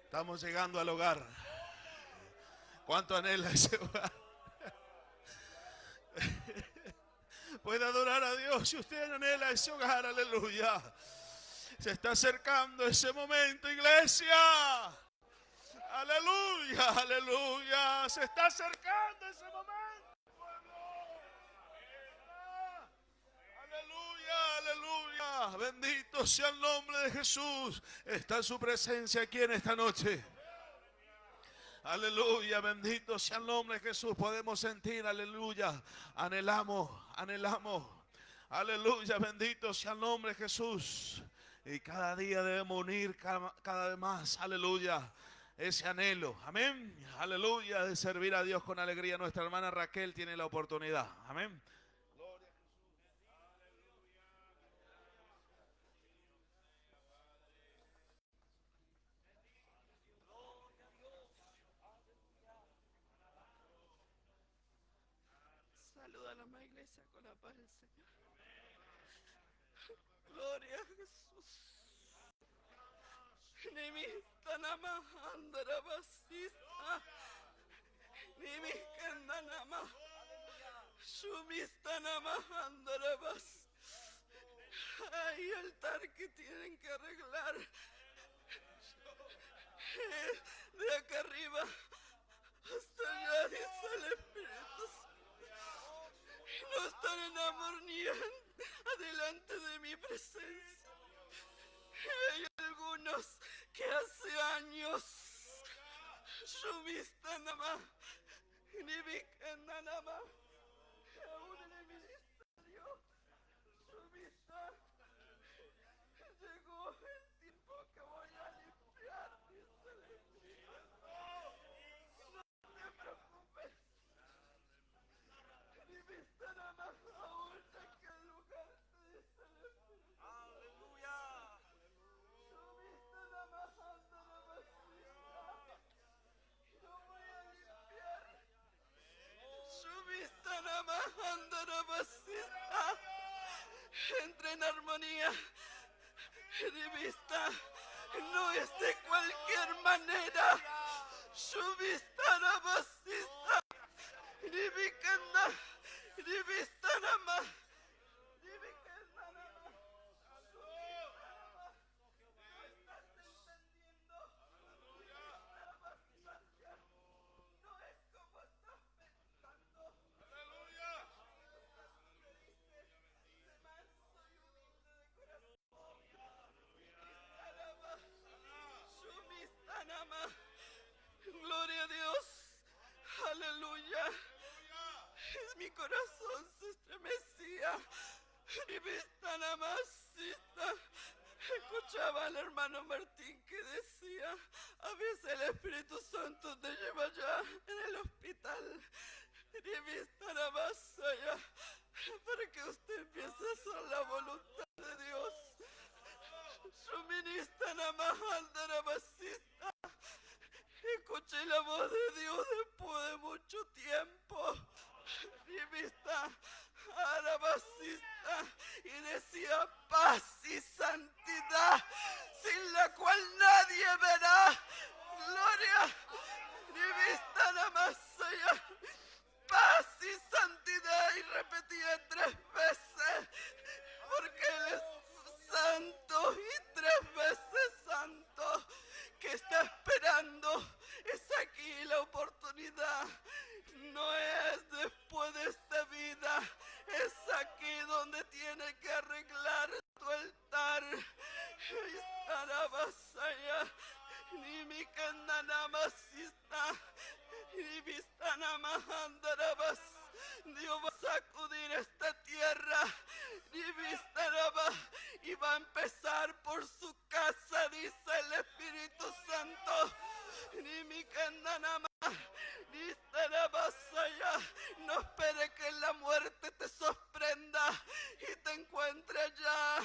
Estamos llegando al hogar. ¿Cuánto anhela ese hogar? Puede adorar a Dios si usted anhela ese hogar, aleluya. Se está acercando ese momento, iglesia. Aleluya, aleluya. Se está acercando ese momento, pueblo. Aleluya, aleluya. Bendito sea el nombre de Jesús. Está su presencia aquí en esta noche. Aleluya, bendito sea el nombre de Jesús. Podemos sentir, aleluya. Anhelamos, anhelamos. Aleluya, bendito sea el nombre de Jesús. Y cada día debemos unir cada vez más, aleluya, ese anhelo, amén, aleluya, de servir a Dios con alegría. Nuestra hermana Raquel tiene la oportunidad, amén. Saluda a la amada iglesia con la paz del Señor. Gloria a Jesús. Nimistanama andarabasista. Nimikandanama. Shumistanama andarabas. Hay altar que tienen que arreglar. De acá arriba hasta allá, dice el Espíritu. No están en armonía adelante de mi presencia. Hay algunos que hace años Shumistanama, Nibikandanama, aún en el ministerio Shumista, llegó el tiempo que voy a limpiar, dice el Espíritu. No te preocupes. Nibistanama, aún te queda el lugar, te dice el Espíritu. Aleluya. Shumistanama, andarabasista. Yo voy a limpiar. Shumistanama, andarabasista. Entra en armonía. Nibista, no es de cualquier manera. Shumistanabasista. Nibikanda, Nibistanama, Nibikandanama, Shumistanama. No estás entendiendo. Nibistanabasaya. No es como estás pensando. Aleluya. Dice, sé manso y humilde de corazón. Nibistanama, Shumistanama. Gloria a Dios. Aleluya. Mi corazón se estremecía. Nibistanamacista. Escuchaba al hermano Martín que decía: a veces el Espíritu Santo te lleva allá en el hospital. Nibistanamacaya, para que usted empiece a hacer la voluntad de Dios. Suministanamacista. Escuché la voz de Dios después de mucho tiempo. Rivista, arabasista, y decía: paz y santidad, sin la cual nadie verá. Gloria. Rivista, namasaya. Paz y santidad, y repetía 3 veces, porque Él es santo y 3 veces santo. Que está esperando es aquí la oportunidad. No es después de esta vida, es aquí donde tiene que arreglar tu altar. Arabasaya, ni mi cananamasista, ni vistanamahandarabas. Dios va a sacudir esta tierra. Y va a empezar por su casa, dice el Espíritu Santo. No espere que la muerte te sorprenda y te encuentre allá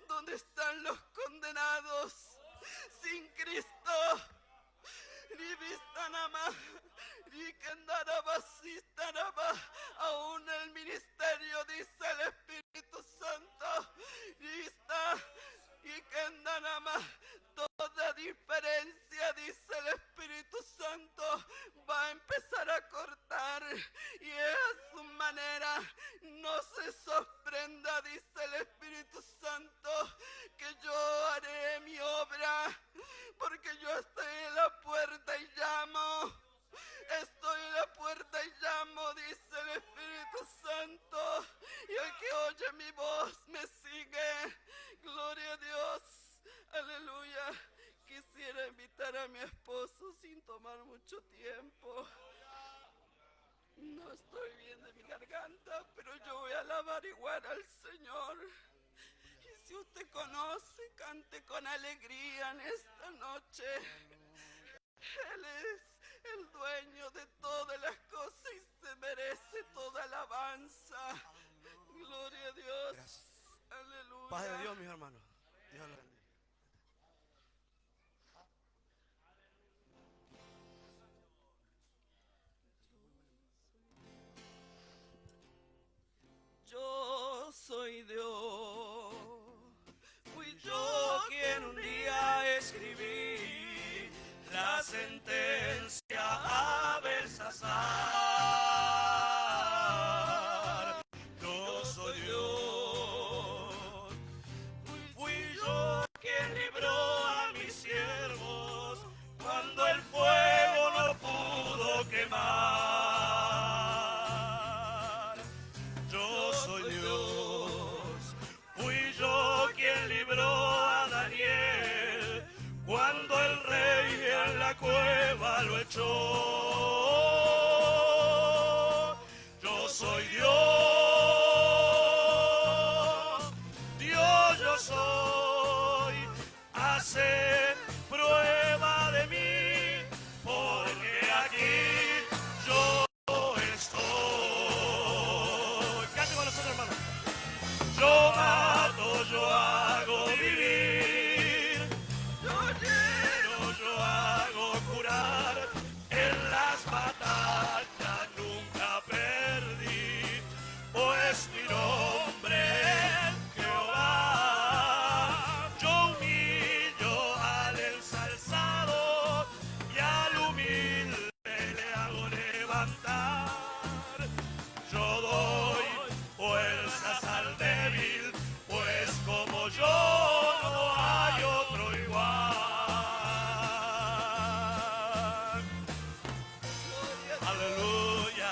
donde están los condenados sin Cristo. Aún el ministerio, dice el Espíritu Santo, toda diferencia, dice el Espíritu Santo, va a empezar a cortar y es a su manera. No se sorprenda, dice el Espíritu Santo, que yo haré mi obra, porque yo estoy en la puerta y llamo. Estoy en la puerta y llamo, dice el Espíritu Santo, y el que oye mi voz me sigue. Gloria a Dios, aleluya. Quisiera invitar a mi esposo sin tomar mucho tiempo. No estoy bien de mi garganta, pero yo voy a alabar igual al Señor. Y si usted conoce, cante con alegría en esta noche. Él es el dueño de todas las cosas y se merece toda alabanza. Gloria a Dios. Gracias. Aleluya. Paz de Dios, mis hermanos. Dios los bendiga. Yo soy Dios. Fui yo quien un día escribí la sentencia a Belsasar. Yo soy Dios. Fui yo quien libró a mis siervos cuando el fuego no pudo quemar. Yo soy Dios. Fui yo quien libró a Daniel cuando el rey en la cueva lo echó. Yo soy Dios, Dios yo soy, hace prueba de mí, porque aquí yo estoy. Cante con nosotros, hermano. Yo mato, yo hago vivir, yo hago curar, en las batallas nunca perdí, pues mi nombre es Jehová. Yo humillo al ensalzado y al humilde le hago levantar. Yo doy fuerzas al débil, pues como yo no hay otro igual. Aleluya,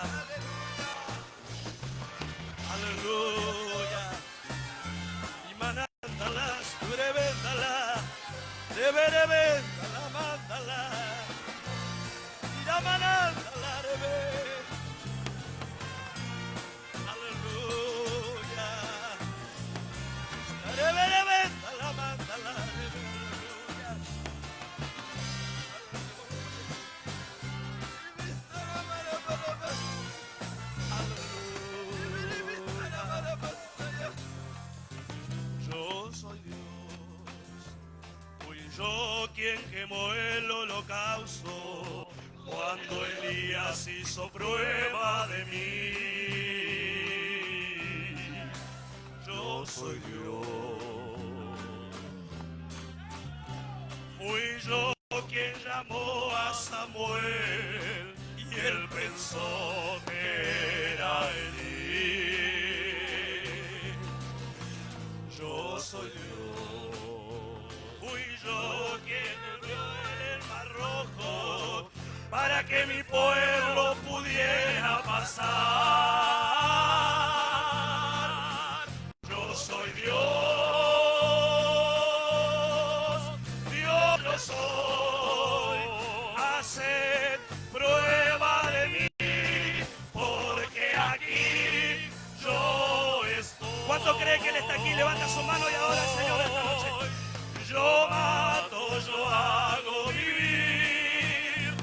aleluya. Y manándalas, turevéndala, reverevéndala, mándala. Y la manándala, reve. Aleluya. Reverevéndala, mándala, aleluya. Yo soy Dios, fui yo quien quemó el holocausto cuando Elías hizo prueba de mí. Yo soy Dios, fui yo quien llamó a Samuel y él pensó que era Elí. Yo soy Dios, fui yo quien abrió el mar rojo para que mi pueblo pudiera pasar. Yo soy Dios, Dios yo soy, haced prueba de mí, porque aquí yo estoy. ¿Cuánto cree que Él está aquí? Levanta su mano y adora al Señor esta noche. Yo mato, yo hago vivir,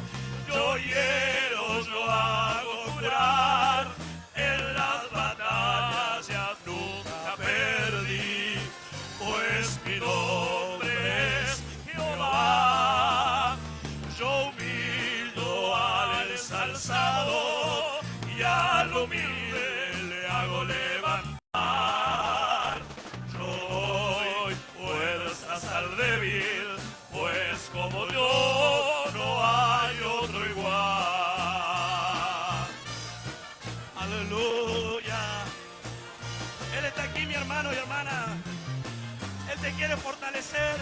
yo hiero, yo hago curar, en las batallas ya nunca perdí, pues mi nombre es Jehová. Yo humillo al ensalzado y al humilde le hago levantar. Yo doy fuerzas al débil, pues quiere fortalecer.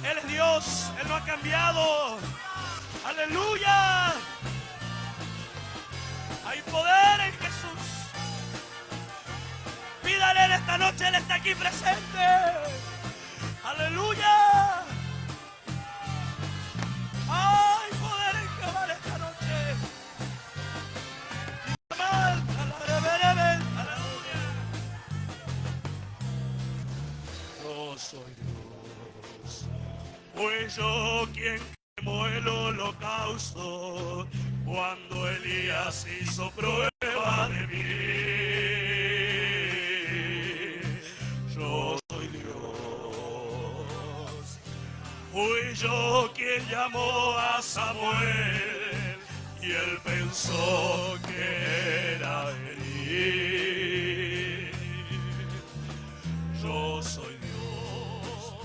Él es Dios, Él no ha cambiado. ¡Aleluya! Hay poder en Jesús. Pídale en esta noche, Él está aquí presente. ¡Aleluya! ¡Hay poder en Jehová esta noche! ¡Aleluya! Yo soy Dios. Fui yo quien quemó el holocausto cuando Elías hizo prueba de mí. Yo soy Dios. Fui yo quien llamó a Samuel y él pensó que era Elí. Yo soy Dios.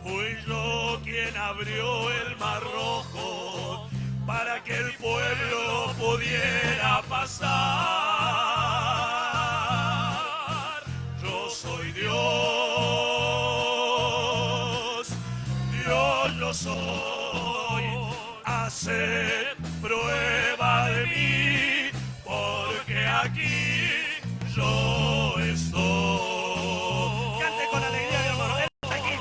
Fui yo quien abrió el mar rojo para que el pueblo pudiera pasar. Yo soy Dios, Dios yo soy. Haced prueba de mí, porque aquí yo estoy. Cante con alegría, mi hermano. Él está aquí.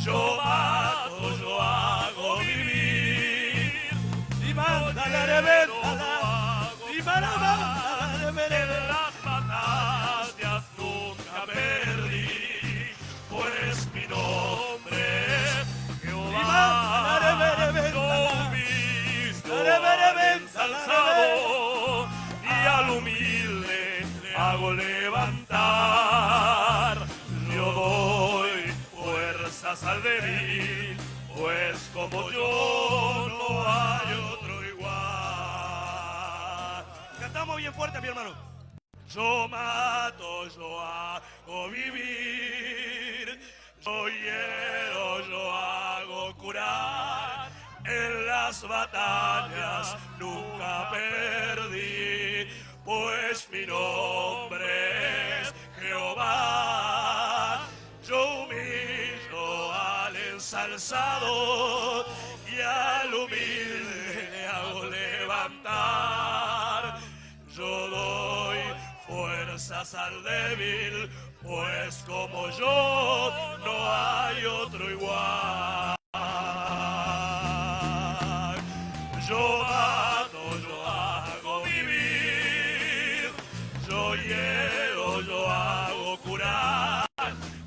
Yo mato, yo hago vivir. Y mándale, revéntala. Y mándale, en las batallas nunca perdí, pues mi nombre es Jehová. Yo visto ensalzado y al humilde hago levantar. Yo doy fuerzas al débil, pues como yo no hay otro igual. Cantamos bien fuerte, mi hermano. Yo mato, yo hago vivir, yo hiero, yo hago curar. En las batallas nunca perdí, pues mi nombre es Jehová. Yo humillo al ensalzado y al humilde le hago levantar. Yo doy fuerzas al débil, pues como yo no hay otro igual. Yo mato, yo hago vivir, yo hiero, yo hago curar.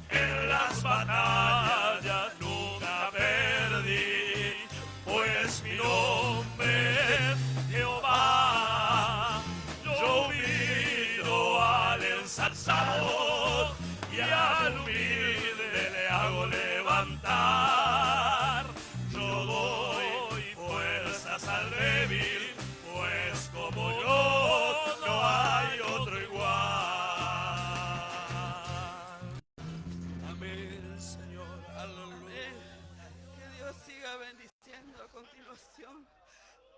En las batallas nunca perdí, pues mi nombre es Jehová. Yo humillo al ensalzado y al humilde le hago levantar. Yo doy fuerzas al débil, pues como yo no hay otro igual. Amén, Señor. Aleluya. Que Dios siga bendiciendo a continuación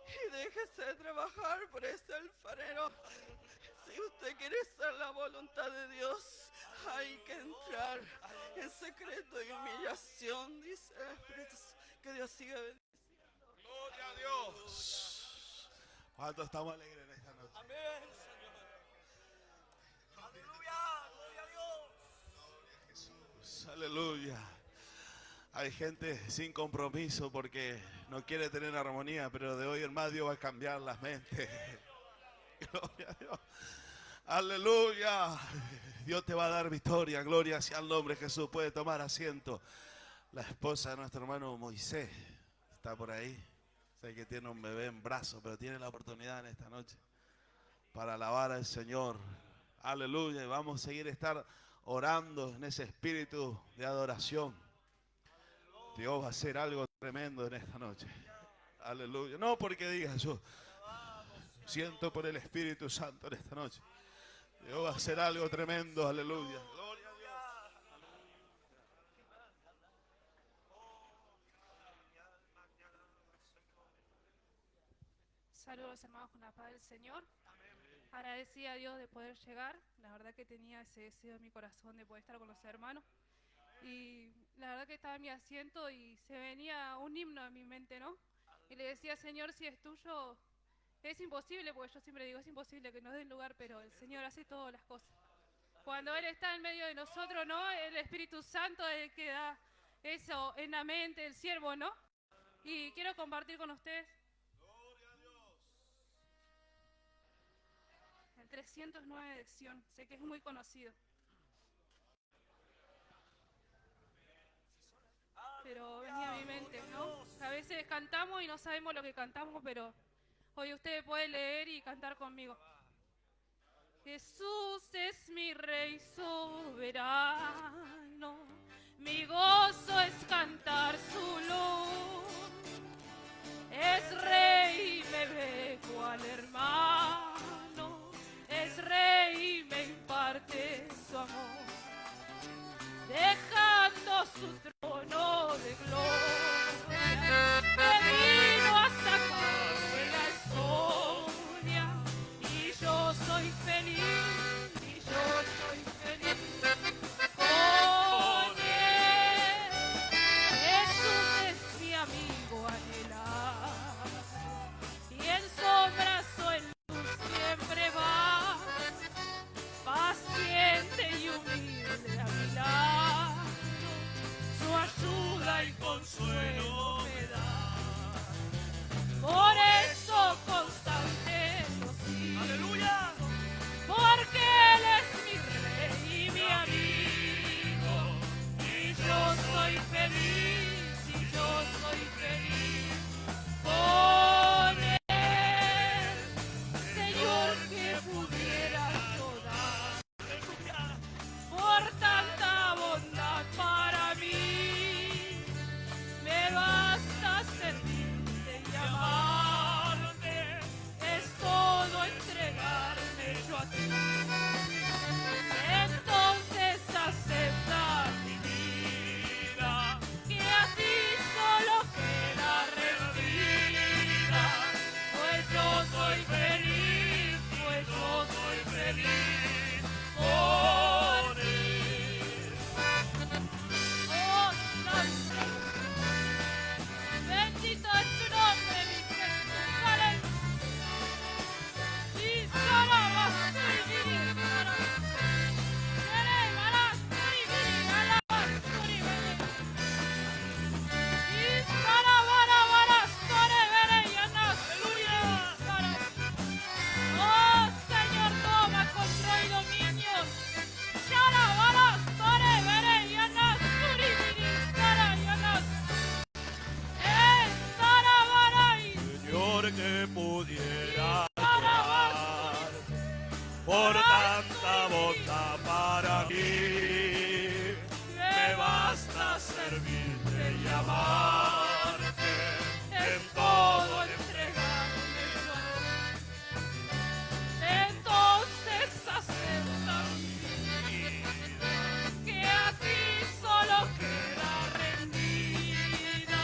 y déjese de trabajar por este alfarero. Si usted quiere hacer la voluntad de Dios, hay que entrar en secreto y humillación, dice el Espíritu. Que Dios siga bendiciendo. Gloria a Dios. ¿Cuántos estamos alegres en esta noche? Amén, Señor. Aleluya. Gloria a Dios. Jesús, aleluya. Hay gente sin compromiso porque no quiere tener armonía, pero de hoy en más Dios va a cambiar las mentes. Gloria a Dios. Aleluya. Dios te va a dar victoria. Gloria sea el nombre de Jesús. Puede tomar asiento. La esposa de nuestro hermano Moisés está por ahí. Sé que tiene un bebé en brazos, pero tiene la oportunidad en esta noche para alabar al Señor. Aleluya. Y vamos a seguir estar orando en ese espíritu de adoración. Dios va a hacer algo tremendo en esta noche. Aleluya. No porque digas yo siento por el Espíritu Santo en esta noche. Dios va a hacer algo tremendo. Aleluya. Gloria a Dios. Saludos hermanos con la paz del Señor. Agradecida a Dios de poder llegar. La verdad que tenía ese deseo en mi corazón de poder estar con los hermanos. Y la verdad que estaba en mi asiento y se venía un himno a mi mente, ¿no? Y le decía, Señor, si es tuyo, es imposible, porque yo siempre digo, es imposible que nos den lugar, pero el Señor hace todas las cosas. Cuando Él está en medio de nosotros, ¿no? El Espíritu Santo es el que da eso en la mente del siervo, ¿no? Y quiero compartir con ustedes el 309 de Sion, sé que es muy conocido. Pero venía a mi mente, ¿no? A veces cantamos y no sabemos lo que cantamos, pero hoy usted puede leer y cantar conmigo. Jesús es mi Rey soberano, mi gozo es cantar su luz. Es Rey y me ve cual hermano, es Rey y me imparte su amor, dejando su trono de gloria, me vino a sacar de la escoria, y yo soy feliz, y yo soy feliz con él. Jesús es mi amigo anhelado, y en sombras o en luz siempre va, paciente y humilde a mi lado, su ayuda y consuelo me da. Por eso constante lo sigo, aleluya, porque Él es mi Rey y mi amigo, y yo soy feliz, y yo soy feliz con Él. Señor, que pudiera yo dar por tanta bondad para mí, me basta servirte y amarte, es todo entregarme yo a ti. Entonces acepta mi vida, que a ti solo queda rendida, pues yo soy feliz, pues yo soy feliz con Él. Oh, Santo, bendito es tu nombre, mi Jesús, aleluya. Y solo vas tú y vivir, oh Señor, toma control y dominio. Señor, que pudiera llorar por tanta bondad para mí, me basta servirte y amarte, en todo entregarme yo a ti. Entonces acepta mi vida, que a ti solo queda rendida,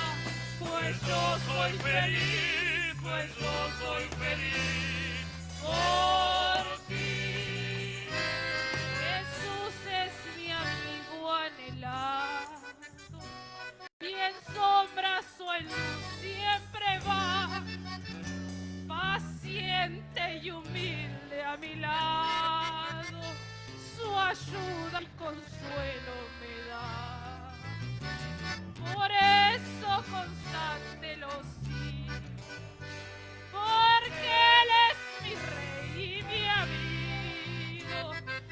pues yo soy feliz, pues yo soy feliz por ti. Jesús es mi amigo anhelado, y en sombras o en luz siempre va, paciente y humilde a mi lado, su ayuda y consuelo me da. Por eso constante lo sigo, porque Él es mi Rey y mi amigo,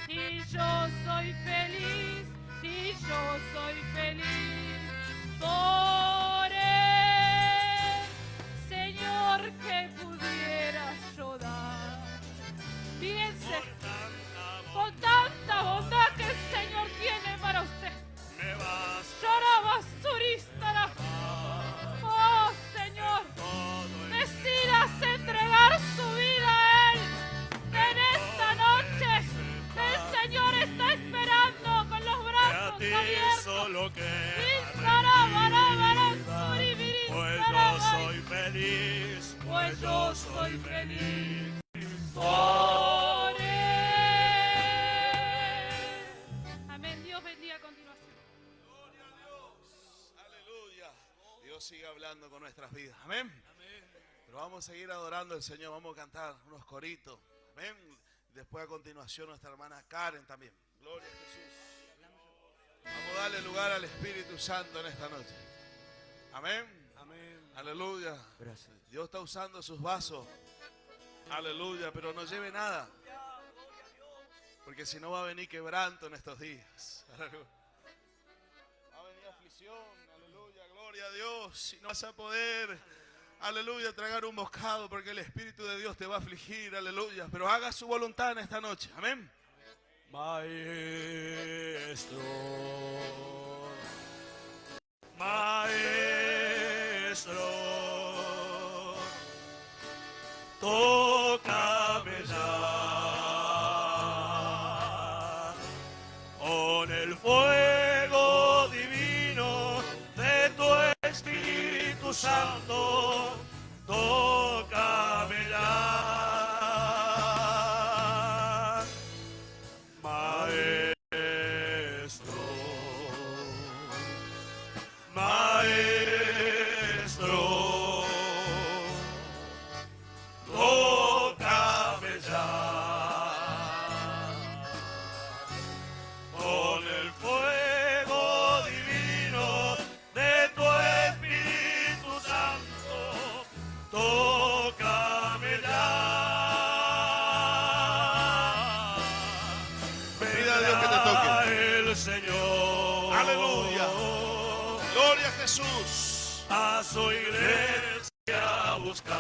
y yo soy feliz, y yo soy feliz por Él. Señor, que pudiera yo dar, piense con tanta bondad que el Señor tiene para usted. Me vas Llorabas turista, oh Señor, decidas entregar su vida a Él en esta noche. El Señor está esperando con los a brazos ti abiertos. solo que Pues yo soy feliz, pues yo soy feliz. por Él. Amén. Dios bendiga a continuación. Dios siga hablando con nuestras vidas. Amén. Pero vamos a seguir adorando al Señor. Vamos a cantar unos coritos. Amén. Después a continuación nuestra hermana Karen también. Gloria a Jesús. Vamos a darle lugar al Espíritu Santo en esta noche. Amén. Amén. Aleluya. Gracias. Dios está usando sus vasos. Aleluya. Pero no lleve nada. Porque si no va a venir quebranto en estos días. Aleluya. Va a venir aflicción. Aleluya. Gloria a Dios. Y no vas a poder, aleluya, tragar un bocado porque el Espíritu de Dios te va a afligir. Aleluya. Pero haga su voluntad en esta noche. Amén. Maestro, Maestro, tócame ya con el fuego divino de tu Espíritu Santo, tócame ya. Jesús a su iglesia buscar.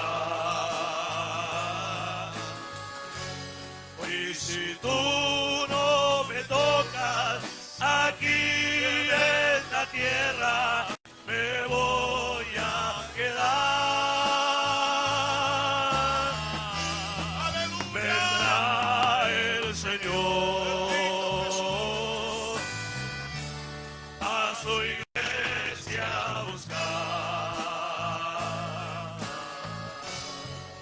Y si tú no me tocas aquí en esta tierra, me voy a quedar. aleluya. Vendrá el Señor a su iglesia a buscar.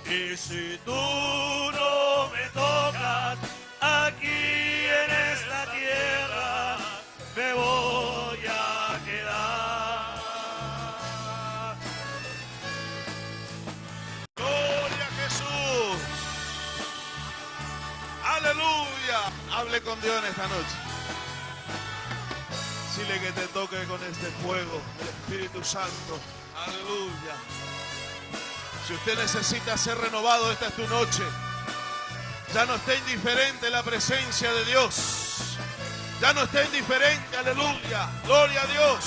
Y si tú no me tocas aquí en esta tierra, me voy a quedar. Gloria a Jesús. Aleluya. Hable con Dios en esta noche. Dile que te toque con este fuego del Espíritu Santo. Aleluya. Si usted necesita ser renovado, esta es tu noche. Ya no esté indiferente la presencia de Dios. Ya no esté indiferente, aleluya. Gloria a Dios.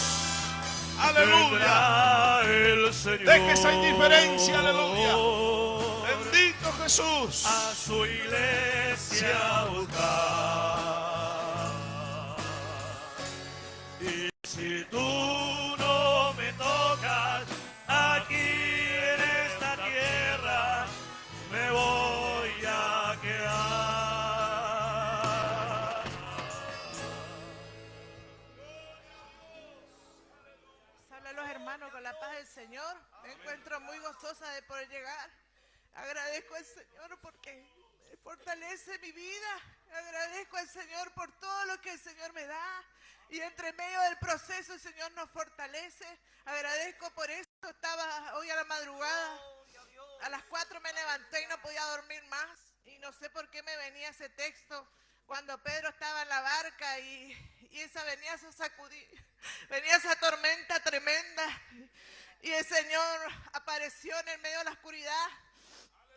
Aleluya. El Señor deje esa indiferencia, aleluya. Bendito Jesús. A su iglesia a buscar. Y si tú no me tocas aquí en esta tierra, me voy a quedar. Salve a los hermanos con la paz del Señor. Me encuentro muy gozosa de poder llegar. Agradezco al Señor porque fortalece mi vida. Agradezco al Señor por todo lo que el Señor me da. Y entre medio del proceso el Señor nos fortalece. Agradezco por eso. Estaba hoy a la madrugada. A las 4 me levanté y no podía dormir más. Y no sé por qué me venía ese texto. Cuando Pedro estaba en la barca y venía esa sacudir. Venía esa tormenta tremenda. Y el Señor apareció en el medio de la oscuridad.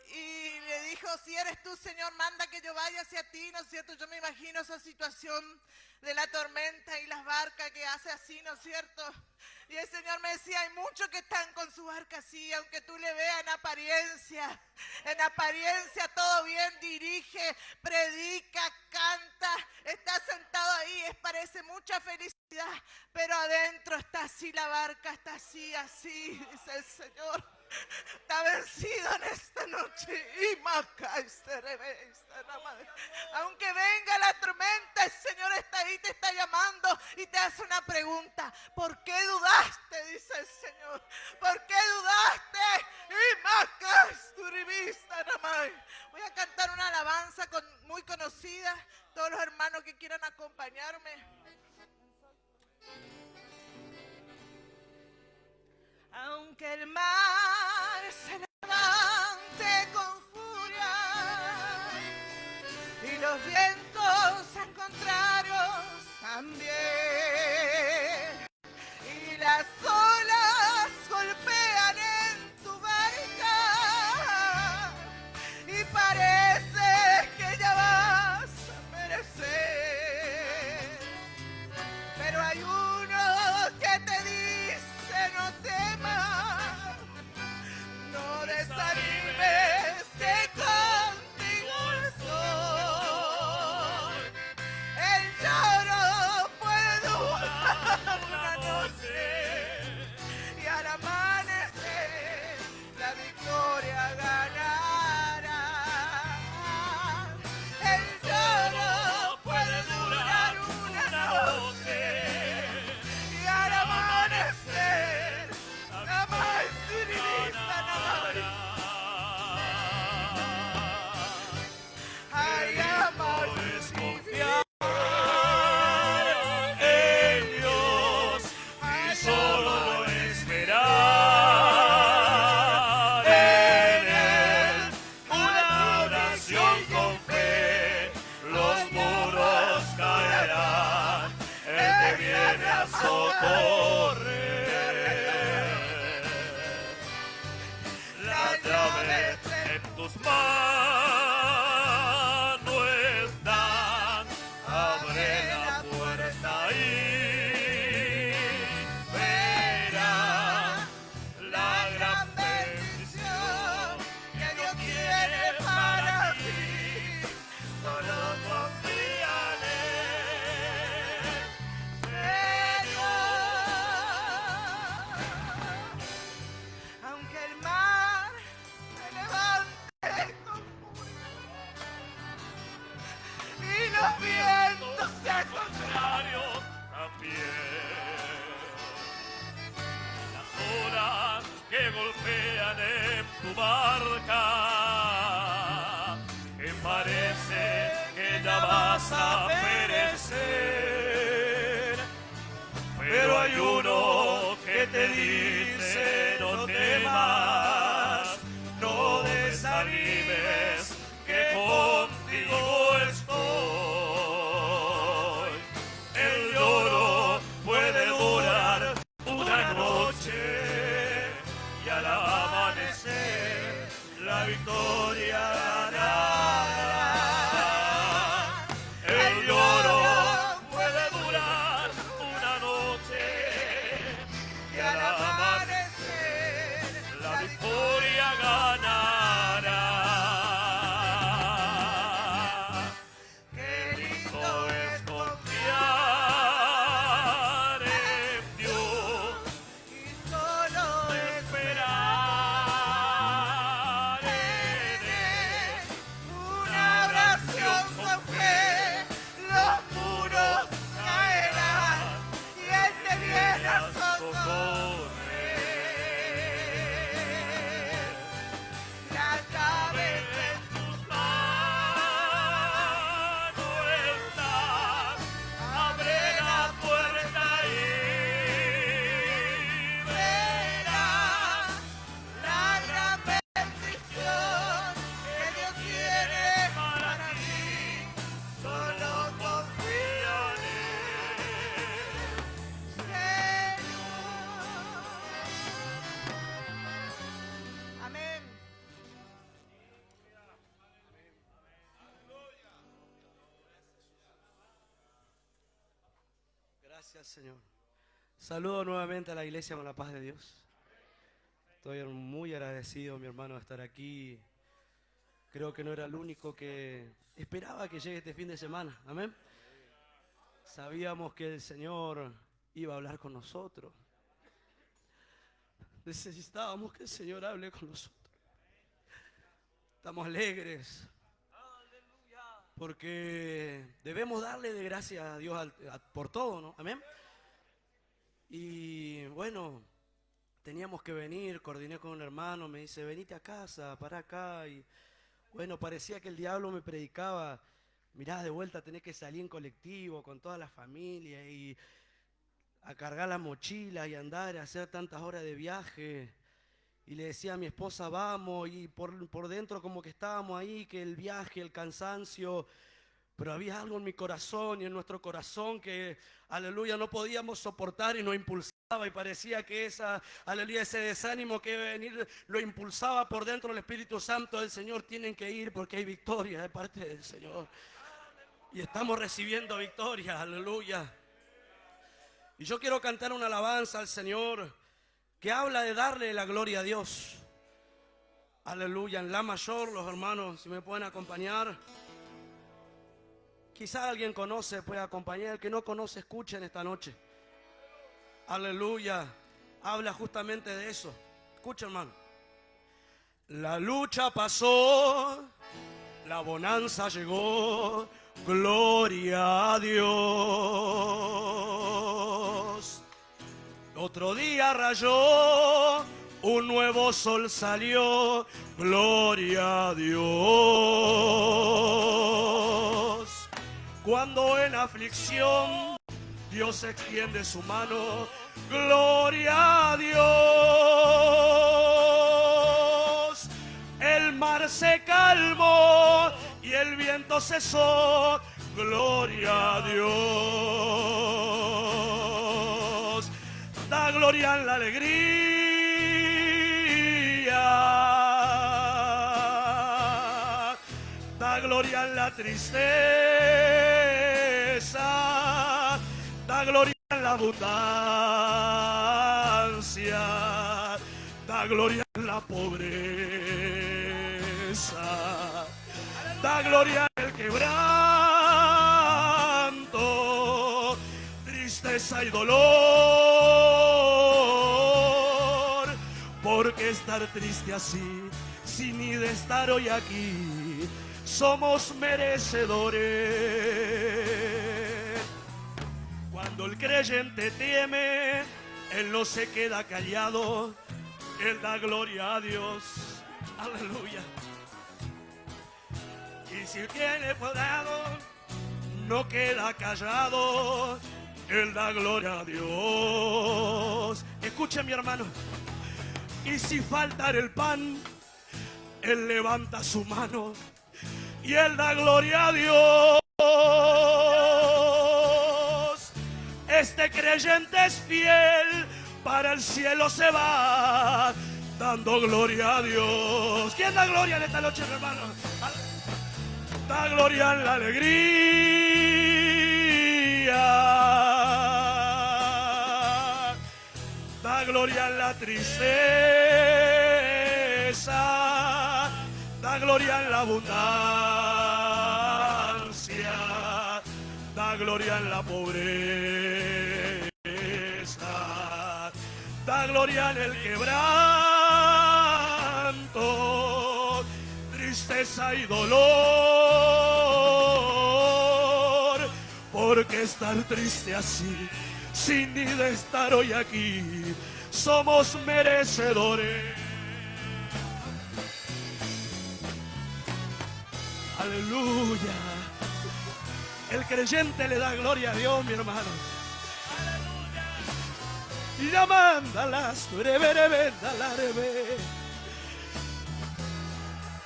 Y le dijo, si eres tú, Señor, manda que yo vaya hacia ti, ¿no es cierto? Yo me imagino esa situación de la tormenta y las barcas que hace así, ¿no es cierto? Y el Señor me decía, hay muchos que están con su barca así, aunque tú le veas en apariencia todo bien, dirige, predica, canta, está sentado ahí, parece mucha felicidad, pero adentro está así la barca, está así, dice el Señor. Está vencido en esta noche. Y aunque venga la tormenta, el Señor está ahí, te está llamando y te hace una pregunta. ¿Por qué dudaste? Dice el Señor. ¿Por qué dudaste? Voy a cantar una alabanza muy conocida. Todos los hermanos que quieran acompañarme. el mar se levante con furia y los vientos en contrarios también, y las olas golpean en tu barca y parece que ya vas a perecer, pero hay uno que te dice no temas, no desanimes, que contigo estoy. El lloro puede durar una noche y al amanecer la victoria ganará. El lloro puede durar una noche y al amanecer la maestría ganará. Hay amor Confiar en Dios y solo esperar en Él. Una oración con fe, los muros caerán. Él te viene a socorrer. La llave en tus manos están. Abre la puerta y verás la gran bendición que Dios tiene para ti. Solo confía en Él, Señor. Aunque el mar se levante con furia y los vientos se contrario también. Las olas que golpean en tu barca, que parece que ya vas a perecer, pero hay uno que te dice no temas, no desanimes, que contigo estoy. El lloro puede durar una noche y al amanecer la victoria ganará. El lloro puede durar una noche y al amanecer la victoria ganará. Qué lindo es confiar en Dios y solo esperar en Él. una oración con fe, los muros caerán y Él te viene a socorrer. La llave en tus manos está. Abre la puerta y verás la gran bendición que Dios tiene para ti. Solo confía en Él, Señor. Amén. Gracias, Señor. Saludo nuevamente a la iglesia con la paz de Dios. Estoy muy agradecido, mi hermano, de estar aquí. Creo que no era el único que esperaba que llegue este fin de semana. Amén. Sabíamos que el Señor iba a hablar con nosotros. Necesitábamos que el Señor hable con nosotros. Estamos alegres porque debemos darle de gracias a Dios por todo, ¿no? Amén. Y bueno, teníamos que venir, coordiné con un hermano, me dice, venite a casa, para acá. Y bueno, parecía que el diablo me predicaba, mirá, de vuelta tenés que salir en colectivo con toda la familia y a cargar la mochila y andar a hacer tantas horas de viaje. Y le decía a mi esposa, vamos, y por dentro como que estábamos ahí, que el viaje, el cansancio, pero había algo en mi corazón y en nuestro corazón que, aleluya, no podíamos soportar y nos impulsaba y parecía que aleluya, ese desánimo que iba a venir lo impulsaba por dentro el Espíritu Santo del Señor. Tienen que ir porque hay victoria de parte del Señor. Y estamos recibiendo victoria, aleluya. Y yo quiero cantar una alabanza al Señor que habla de darle la gloria a Dios. Aleluya, en la mayor, los hermanos, si me pueden acompañar. Quizá alguien conoce, puede acompañar. El que no conoce, escuchen esta noche. Aleluya, habla justamente de eso. Escuchen, hermano. La lucha pasó, la bonanza llegó, gloria a Dios. Otro día rayó, un nuevo sol salió, gloria a Dios. Cuando en aflicción Dios extiende su mano, gloria a Dios. El mar se calmó y el viento cesó, gloria a Dios. Da gloria en la alegría, da gloria en la tristeza, da gloria en la abundancia, da gloria en la pobreza, da gloria en el quebranto, tristeza y dolor. Porque estar triste así, sin ni de estar hoy aquí, somos merecedores. Cuando el creyente teme, él no se queda callado, él da gloria a Dios. Aleluya. Y si tiene cuidado, no queda callado, él da gloria a Dios. Escuchen, mi hermano. Y si falta el pan, él levanta su mano y él da gloria a Dios. Este creyente es fiel, para el cielo se va, dando gloria a Dios. ¿Quién da gloria en esta noche, hermano? Da gloria en la alegría, da gloria en la tristeza, da gloria en la abundancia, da gloria en la pobreza, da gloria en el quebranto, tristeza y dolor. Porque estar triste así, sin ni de estar hoy aquí, somos merecedores. Aleluya. El creyente le da gloria a Dios, mi hermano. Y ya mándalas,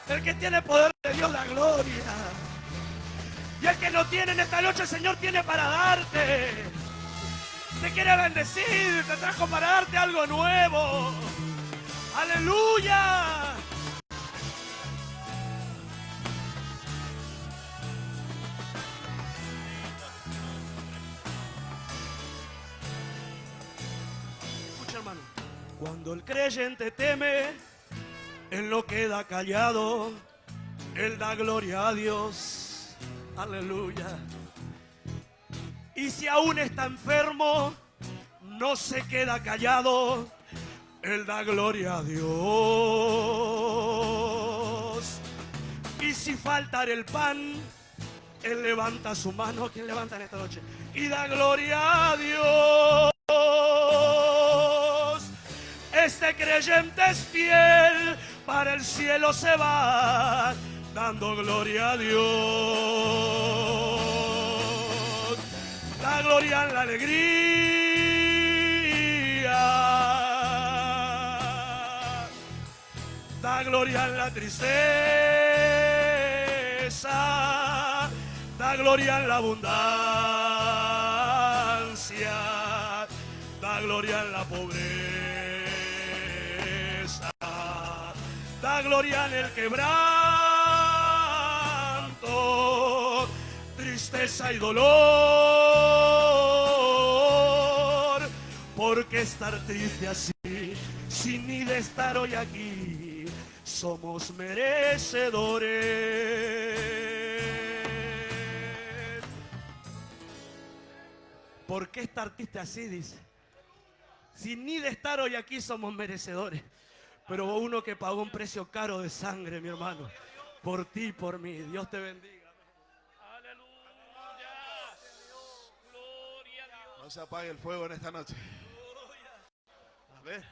el que tiene poder de Dios da gloria. Y el que no tiene en esta noche, el Señor tiene para darte. Te quiere bendecir, te trajo para darte algo nuevo. ¡Aleluya! Escucha, hermano. Cuando el creyente teme, él no queda callado, él da gloria a Dios. Aleluya. Y si aún está enfermo, no se queda callado, él da gloria a Dios. Y si falta el pan, él levanta su mano. ¿Quién levanta en esta noche? Y da gloria a Dios. Este creyente es fiel, para el cielo se va, dando gloria a Dios. Da gloria en la alegría, da gloria en la tristeza, da gloria en la abundancia, da gloria en la pobreza, da gloria en el quebranto, tristeza y dolor. Porque estar triste así, sin ni de estar hoy aquí, somos merecedores. ¿Por qué estar triste así? Dice. Sin ni de estar hoy aquí somos merecedores. Pero hubo uno que pagó un precio caro de sangre, mi hermano. Por ti y por mí. Dios te bendiga. Aleluya. Gloria a Dios. No se apague el fuego en esta noche. Amén.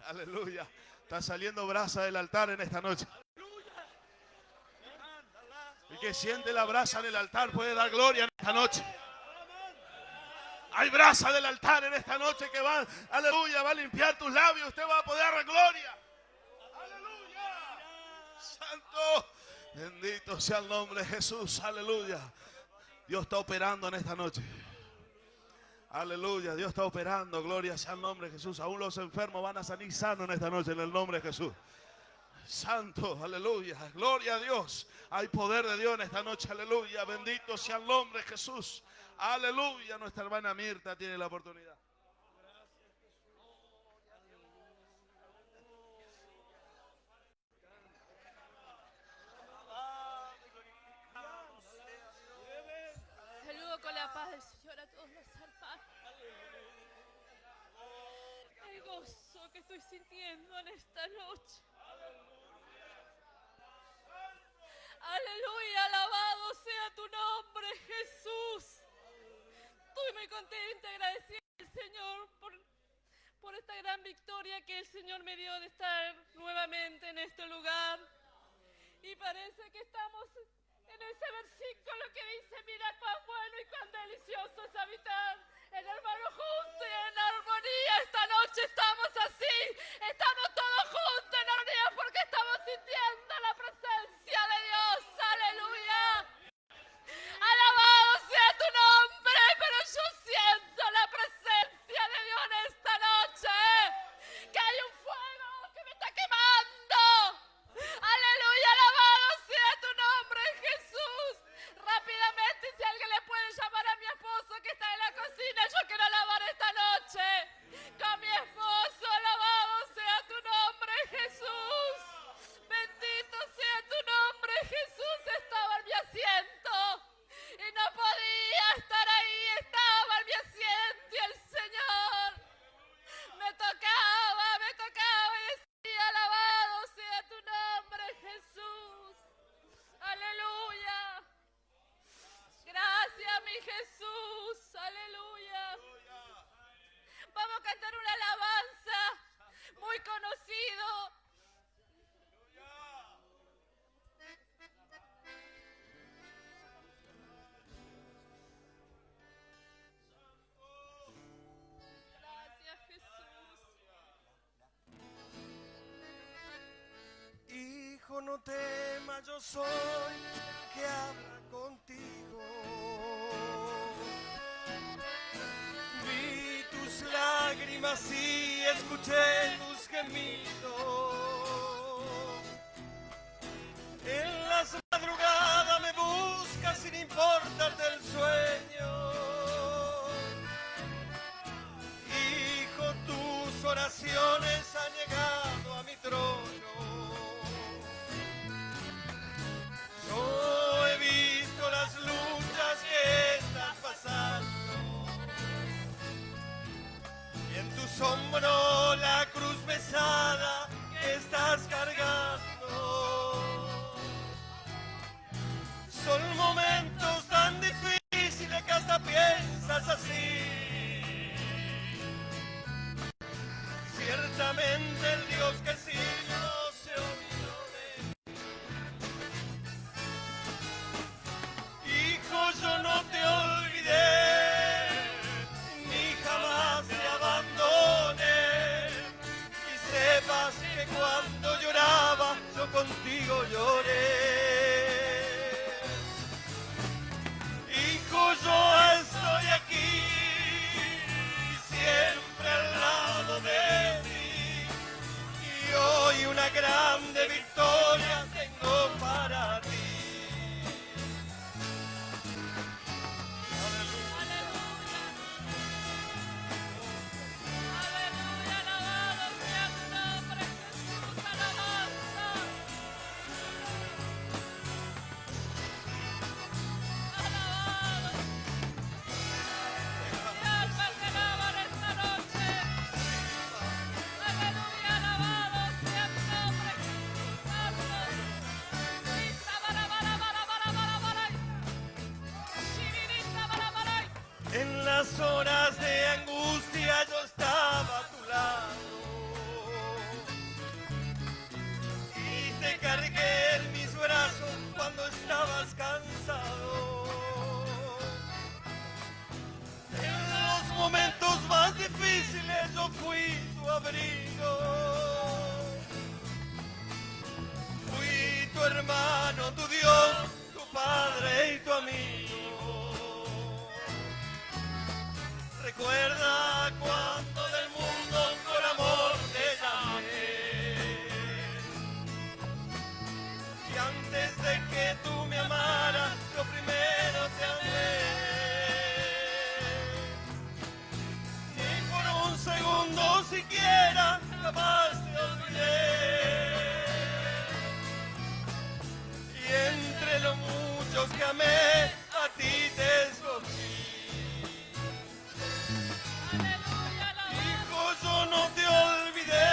Aleluya. Está saliendo brasa del altar en esta noche. El que siente la brasa en el altar puede dar gloria en esta noche. Hay brasa del altar en esta noche que va, aleluya, va a limpiar tus labios. Usted va a poder dar gloria. Aleluya. Santo. Bendito sea el nombre de Jesús. Aleluya. Dios está operando en esta noche. Aleluya, Dios está operando, gloria sea el nombre de Jesús. Aún los enfermos van a salir sanos en esta noche en el nombre de Jesús. Santo, aleluya, gloria a Dios. Hay poder de Dios en esta noche, aleluya. Bendito sea el nombre de Jesús. Aleluya, nuestra hermana Mirta tiene la oportunidad. Saludo con la paz del Señor a todos los hermanos. El gozo que estoy sintiendo en esta noche. Aleluya, alabado sea tu nombre, Jesús. Estoy muy contenta, agradecida al Señor por esta gran victoria que el Señor me dio de estar nuevamente en este lugar. Y parece que estamos en ese versículo que dice, mira cuán bueno y cuán delicioso es habitar en hermano juntos y en armonía. Esta noche estamos así, estamos todos juntos en armonía porque estamos sintiendo la presencia de Dios. Aleluya. Alabado sea tu nombre, pero yo siento la presencia de Dios en esta noche. Que hay un fuego que me está quemando. Aleluya, alabado sea tu nombre, Jesús. Rápidamente, si alguien le puede llamar a mi esposo que está en la cocina, yo quiero alabar esta noche con mi esposo. Alabado sea tu nombre, Jesús. Bendito sea tu nombre, Jesús. Estaba en mi asiento y no podía estar ahí. Estaba en mi asiento y el Señor me tocaba y decía, alabado sea tu nombre, Jesús. Aleluya. Gracias, mi Jesús. Aleluya. Vamos a cantar una alabanza muy conocido. Gracias, Jesús. Hijo, no temas, yo soy que habla contigo. Vi tus lágrimas y escuché tus gemidos. En las madrugadas me buscas sin importarte el sueño. Hijo, tus oraciones han llegado a mi trono. Yo he visto las luchas que estás pasando y en tu hombro la cruz pesada que estás cargando. Son momentos tan difíciles que hasta piensas así. Ciertamente el Dios que sirve no se olvidó de mí. Hijo, yo no te olvidé, ni jamás te abandoné. Y sepas que cuando lloraba contigo lloré. Hijo, yo estoy aquí, siempre al lado de ti, y hoy una grande victoria tengo para ti. En las horas de angustia yo estaba a tu lado y te cargué en mis brazos cuando estabas cansado. En los momentos más difíciles yo fui tu abrigo, fui tu hermano, tu Dios, tu Padre y tu amigo. Recuerda cuando del mundo por amor te llamé, y antes de que tú me amaras, yo primero te amé. Ni por un segundo siquiera jamás te olvidé, y entre los muchos que amé, a ti te escogí. Yo no te olvidé,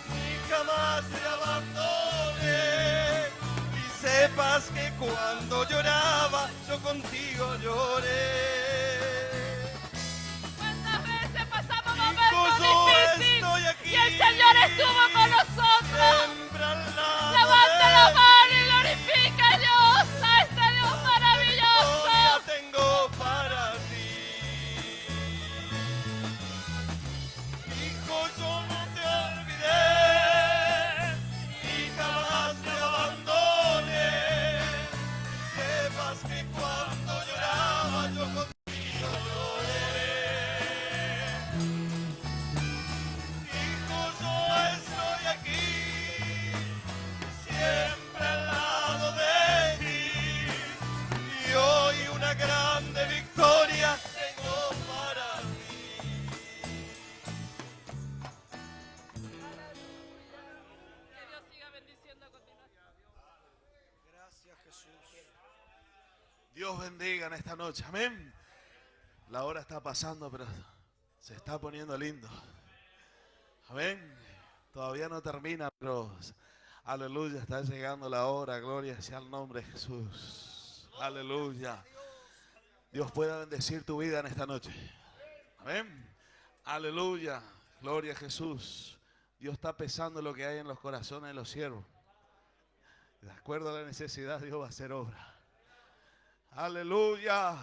ni jamás te abandoné, y sepas que cuando lloraba, yo contigo lloré. ¿Cuántas veces pasamos Hijo, momentos yo difíciles estoy aquí, y el Señor estuvo con nosotros? siempre al lado Levante de la ti. mano y glorifica a Dios, a este Dios maravilloso. Victoria tengo para ti. Hijo, yo no te olvidé, y jamás te abandoné. Sepas que cuando lloraba yo contigo lloré. Hijo, yo estoy aquí, siempre al lado de ti, y hoy una grande victoria tengo para ti. Que Dios siga bendiciendo a continuación. Gracias, Jesús. Dios bendiga en esta noche, amén. La hora está pasando, pero se está poniendo lindo. Amén. Todavía no termina, pero aleluya, está llegando la hora. Gloria sea el nombre de Jesús. Aleluya. Dios pueda bendecir tu vida en esta noche. Amén. Aleluya. Gloria a Jesús. Dios está pesando lo que hay en los corazones de los siervos. De acuerdo a la necesidad, Dios va a hacer obra. Aleluya.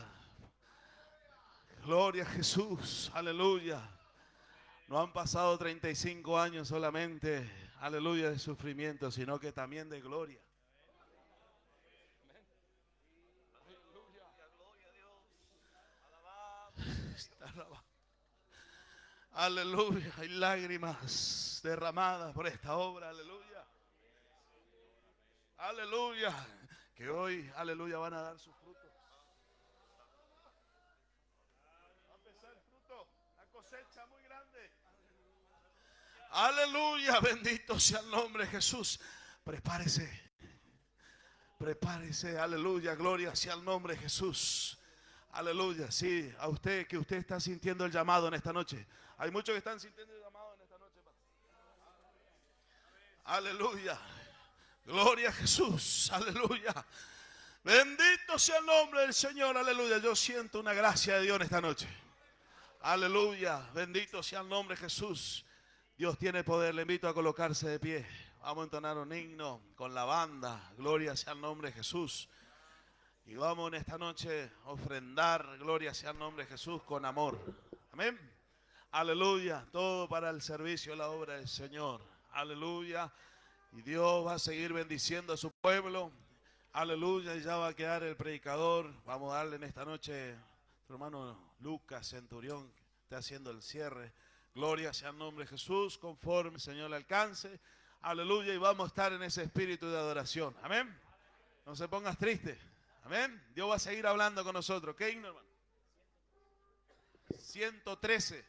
Gloria a Jesús. Aleluya. No han pasado 35 años solamente, aleluya, de sufrimiento, sino que también de gloria. Aleluya. Hay lágrimas derramadas por esta obra. Aleluya. Aleluya. Que hoy, aleluya, van a dar sus frutos. Va a empezar el fruto, la cosecha muy grande. Aleluya. Bendito sea el nombre de Jesús. Prepárese. Prepárese. Aleluya. Gloria sea el nombre de Jesús. Aleluya. Sí, a usted, que usted está sintiendo el llamado en esta noche. Hay muchos que están sintiendo el llamado en esta noche. Aleluya. Gloria a Jesús. Aleluya. Bendito sea el nombre del Señor. Aleluya. Yo siento una gracia de Dios en esta noche. Aleluya. Bendito sea el nombre de Jesús. Dios tiene poder. Le invito a colocarse de pie. Vamos a entonar un himno con la banda. Gloria sea el nombre de Jesús. Y vamos en esta noche a ofrendar, gloria sea el nombre de Jesús, con amor. Amén. Aleluya. Todo para el servicio de la obra del Señor. Aleluya. Y Dios va a seguir bendiciendo a su pueblo. Aleluya, y ya va a quedar el predicador. Vamos a darle en esta noche, tu hermano Lucas Centurión, está haciendo el cierre. Gloria sea el nombre de Jesús, conforme el Señor le alcance. Aleluya, y vamos a estar en ese espíritu de adoración. Amén. No se pongas triste. Amén. Dios va a seguir hablando con nosotros. ¿Qué himno, hermano? 113.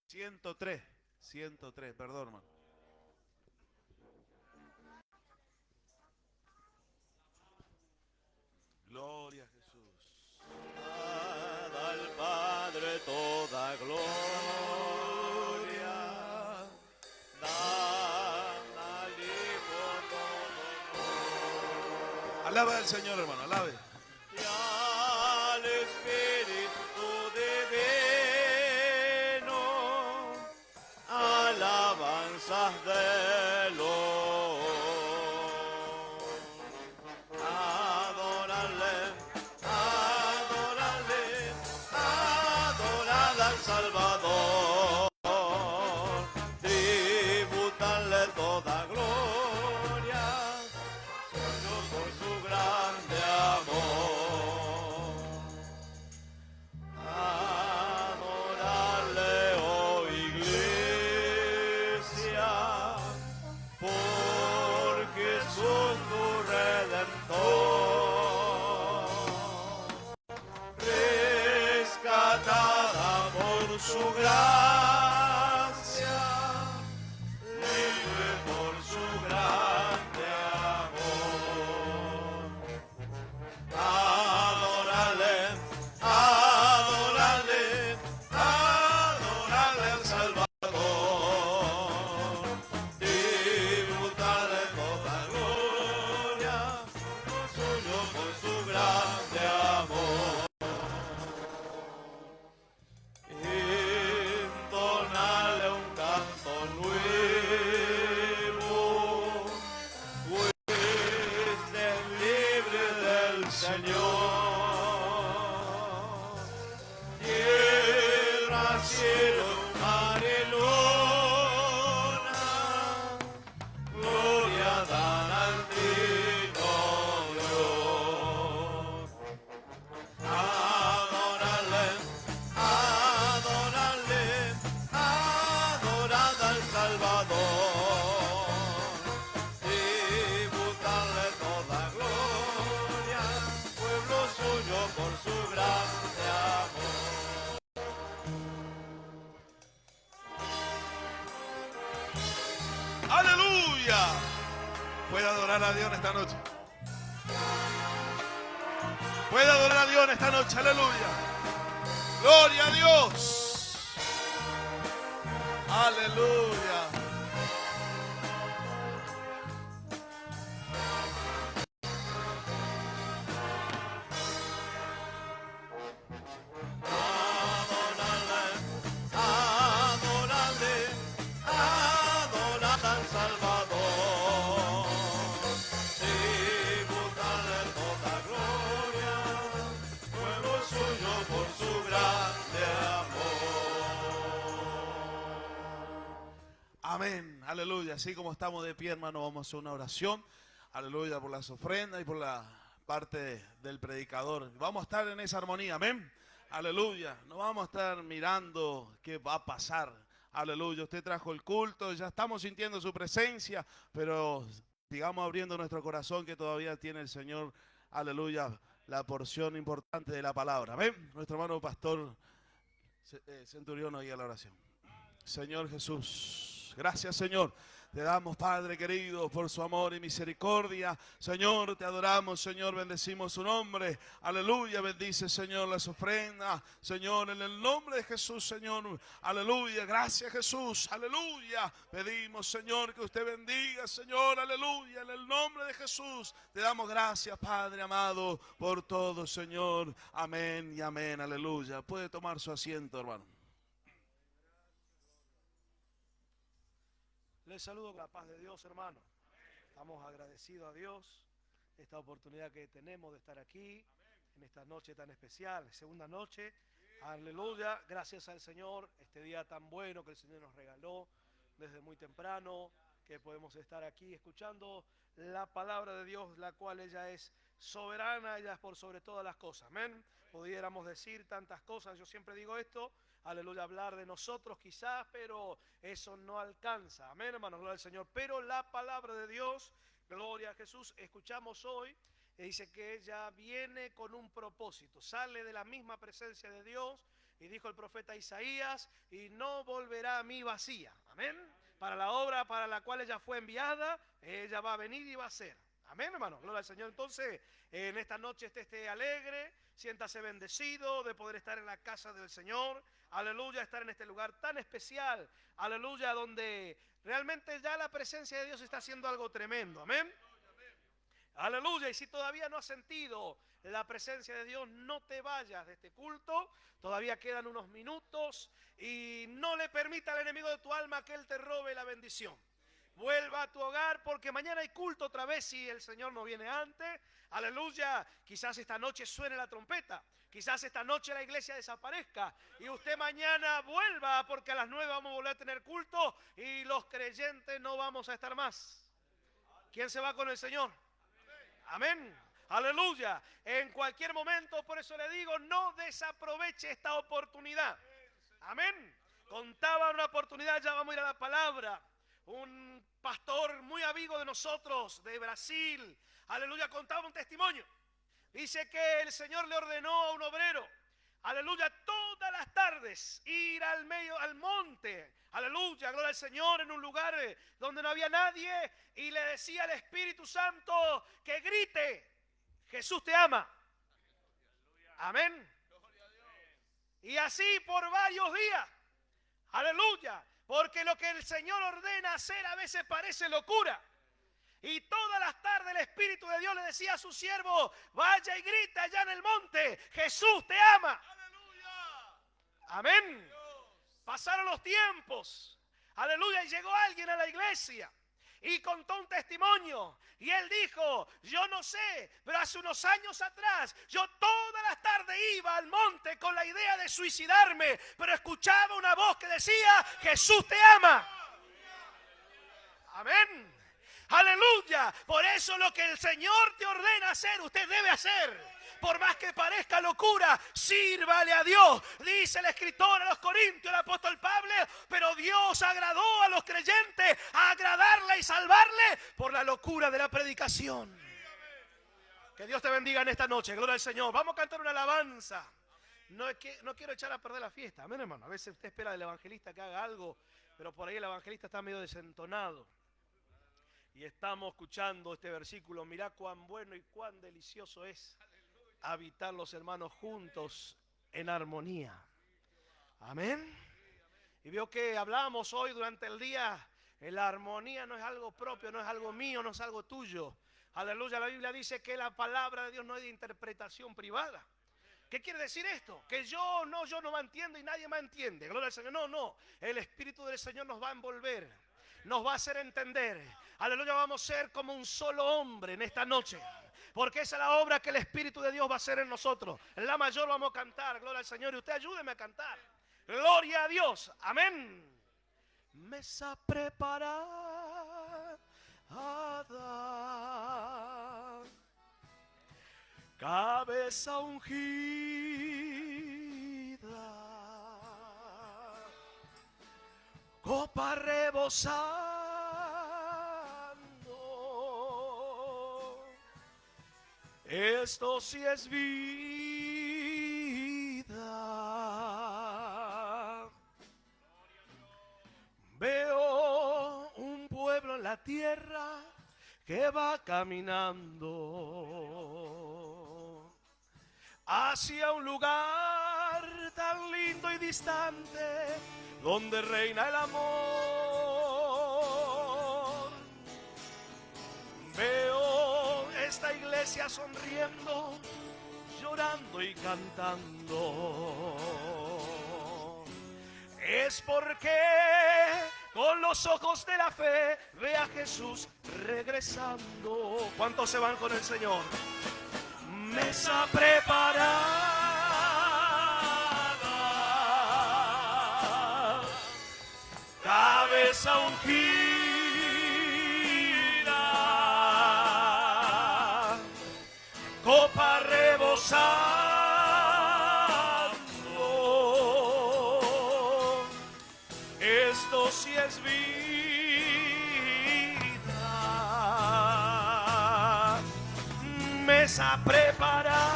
103, perdón, hermano. Gloria a Jesús. Dad al Padre toda gloria, dad al Hijo todo honor. Alaba al Señor, hermano, alabe. Y al Espíritu divino, alabanzas de los. Adorarle, adorarle, adorad al Salvador, tributarle toda gloria, solo por su grande amor. Adorarle, oh iglesia, por Jesús tu Redentor, rescatada por su gracia, libre por su grande amor. Adorarle, adorarle, adorarle al Salvador, tributarle toda gloria, por suyo, por su grande amor. Entonarle un canto nuevo, pues es libre del Señor. Tierra, cielo, mar y luna, gloria dan al Trino Dios. Adorarle, adorarle, adorad al Salvador, tributarle toda gloria, pueblo suyo por su grande amor. Aleluya. Puede adorar a Dios en esta noche. Puede adorar a Dios en esta noche. Aleluya. Gloria a Dios. Aleluya. Adorarle, adorad al Salvador, tributarle toda gloria, pueblo suyo por su grande amor. Amén. Aleluya. Así como estamos de pie, hermano, vamos a hacer una oración. Aleluya, por las ofrendas y por la parte del predicador. Vamos a estar en esa armonía. Amén. Aleluya. No vamos a estar mirando qué va a pasar. Aleluya. Usted trajo el culto, ya estamos sintiendo su presencia, pero sigamos abriendo nuestro corazón que todavía tiene el Señor. Aleluya. La porción importante de la palabra. Amén. Nuestro hermano pastor Centurión oiga la oración. Señor Jesús, gracias, Señor. Te damos, Padre querido, por su amor y misericordia. Señor, te adoramos, Señor, bendecimos su nombre. Aleluya, bendice, Señor, las ofrendas. Señor, en el nombre de Jesús, Señor. Aleluya, gracias, Jesús. Aleluya. Pedimos, Señor, que usted bendiga, Señor. Aleluya, en el nombre de Jesús. Te damos gracias, Padre amado, por todo, Señor. Amén y amén. Aleluya. Puede tomar su asiento, hermano. Les saludo con la paz de Dios, hermano. Estamos agradecidos a Dios esta oportunidad que tenemos de estar aquí en esta noche tan especial, segunda noche. Aleluya, gracias al Señor, este día tan bueno que el Señor nos regaló. desde muy temprano, que podemos estar aquí escuchando la palabra de Dios, la cual ella es soberana, ella es por sobre todas las cosas. Amén. Pudiéramos decir tantas cosas, yo siempre digo esto, aleluya, hablar de nosotros quizás, pero eso no alcanza. Amén, hermanos, gloria al Señor. Pero la palabra de Dios, gloria a Jesús, escuchamos hoy, dice que ella viene con un propósito, sale de la misma presencia de Dios, y dijo el profeta Isaías, y no volverá a mí vacía. Amén. Para la obra para la cual ella fue enviada, ella va a venir y va a ser. Amén, hermano, gloria al Señor. Entonces, en esta noche esté alegre, siéntase bendecido de poder estar en la casa del Señor. Aleluya, estar en este lugar tan especial. Aleluya, donde realmente ya la presencia de Dios está haciendo algo tremendo. Amén. Aleluya, y si todavía no has sentido la presencia de Dios, no te vayas de este culto. Todavía quedan unos minutos y no le permita al enemigo de tu alma que él te robe la bendición. Vuelva a tu hogar porque mañana hay culto otra vez si el Señor no viene antes. Aleluya, quizás esta noche suene la trompeta, quizás esta noche la iglesia desaparezca y usted mañana vuelva porque a las 9 vamos a volver a tener culto y los creyentes no vamos a estar más. ¿Quién se va con el Señor? Amén. Aleluya. En cualquier momento, por eso le digo, no desaproveche esta oportunidad. Amén. Contaba una oportunidad, ya vamos a ir a la palabra. Un pastor muy amigo de nosotros, de Brasil, aleluya, contaba un testimonio. Dice que el Señor le ordenó a un obrero, aleluya, todas las tardes ir al monte, aleluya, gloria al Señor, en un lugar donde no había nadie, y le decía al Espíritu Santo que grite: Jesús te ama. Amén. Y así por varios días, aleluya, porque lo que el Señor ordena hacer a veces parece locura. Y todas las tardes el Espíritu de Dios le decía a su siervo: vaya y grita allá en el monte, Jesús te ama. Amén. Pasaron los tiempos, aleluya, y llegó alguien a la iglesia y contó un testimonio. Y él dijo: yo no sé, pero hace unos años atrás yo todas las tardes iba al monte con la idea de suicidarme, pero escuchaba una voz que decía: Jesús te ama. Amén. Aleluya. Por eso lo que el Señor te ordena hacer, usted debe hacer. Por más que parezca locura, sírvale a Dios. Dice el escritor a los Corintios, el apóstol Pablo, pero Dios agradó a los creyentes a agradarle y salvarle por la locura de la predicación. Que Dios te bendiga en esta noche, gloria al Señor. Vamos a cantar una alabanza. No quiero echar a perder la fiesta. Amén, hermano. A veces usted espera del evangelista que haga algo, pero por ahí el evangelista está medio desentonado. Y estamos escuchando este versículo: mirá cuán bueno y cuán delicioso es habitar los hermanos juntos en armonía. Amén. Y veo que hablamos hoy durante el día, la armonía no es algo propio, no es algo mío, no es algo tuyo. Aleluya, la Biblia dice que la palabra de Dios no es de interpretación privada. ¿Qué quiere decir esto? Que yo no me entiendo y nadie me entiende. Gloria al Señor. No. El Espíritu del Señor nos va a envolver, nos va a hacer entender. Aleluya, vamos a ser como un solo hombre en esta noche. Porque esa es la obra que el Espíritu de Dios va a hacer en nosotros. En la mayor vamos a cantar, gloria al Señor, y usted ayúdeme a cantar. Gloria a Dios, amén. Mesa preparada, cabeza ungida, copa rebosando. Esto sí es vida. Veo un pueblo en la tierra que va caminando hacia un lugar tan lindo y distante donde reina el amor. Veo esta iglesia sonriendo, llorando y cantando. Es porque con los ojos de la fe ve a Jesús regresando. ¿Cuántos se van con el Señor? Mesa preparada, cabeza cabeza ungida, copa rebosando, esto sí es vida, mesa preparada,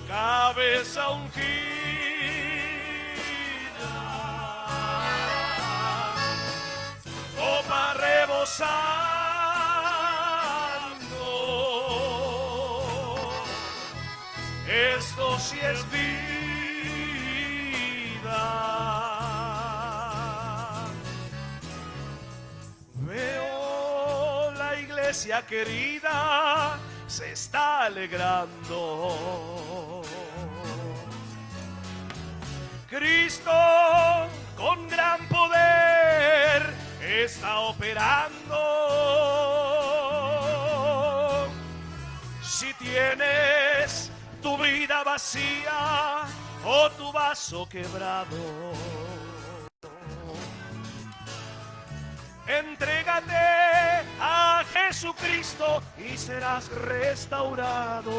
cabeza ungida, copa rebosando, esto sí es vida. Veo la iglesia querida se está alegrando. Cristo con gran poder está operando. Si tienes tu vida vacía o tu vaso quebrado, entrégate a Jesucristo y serás restaurado.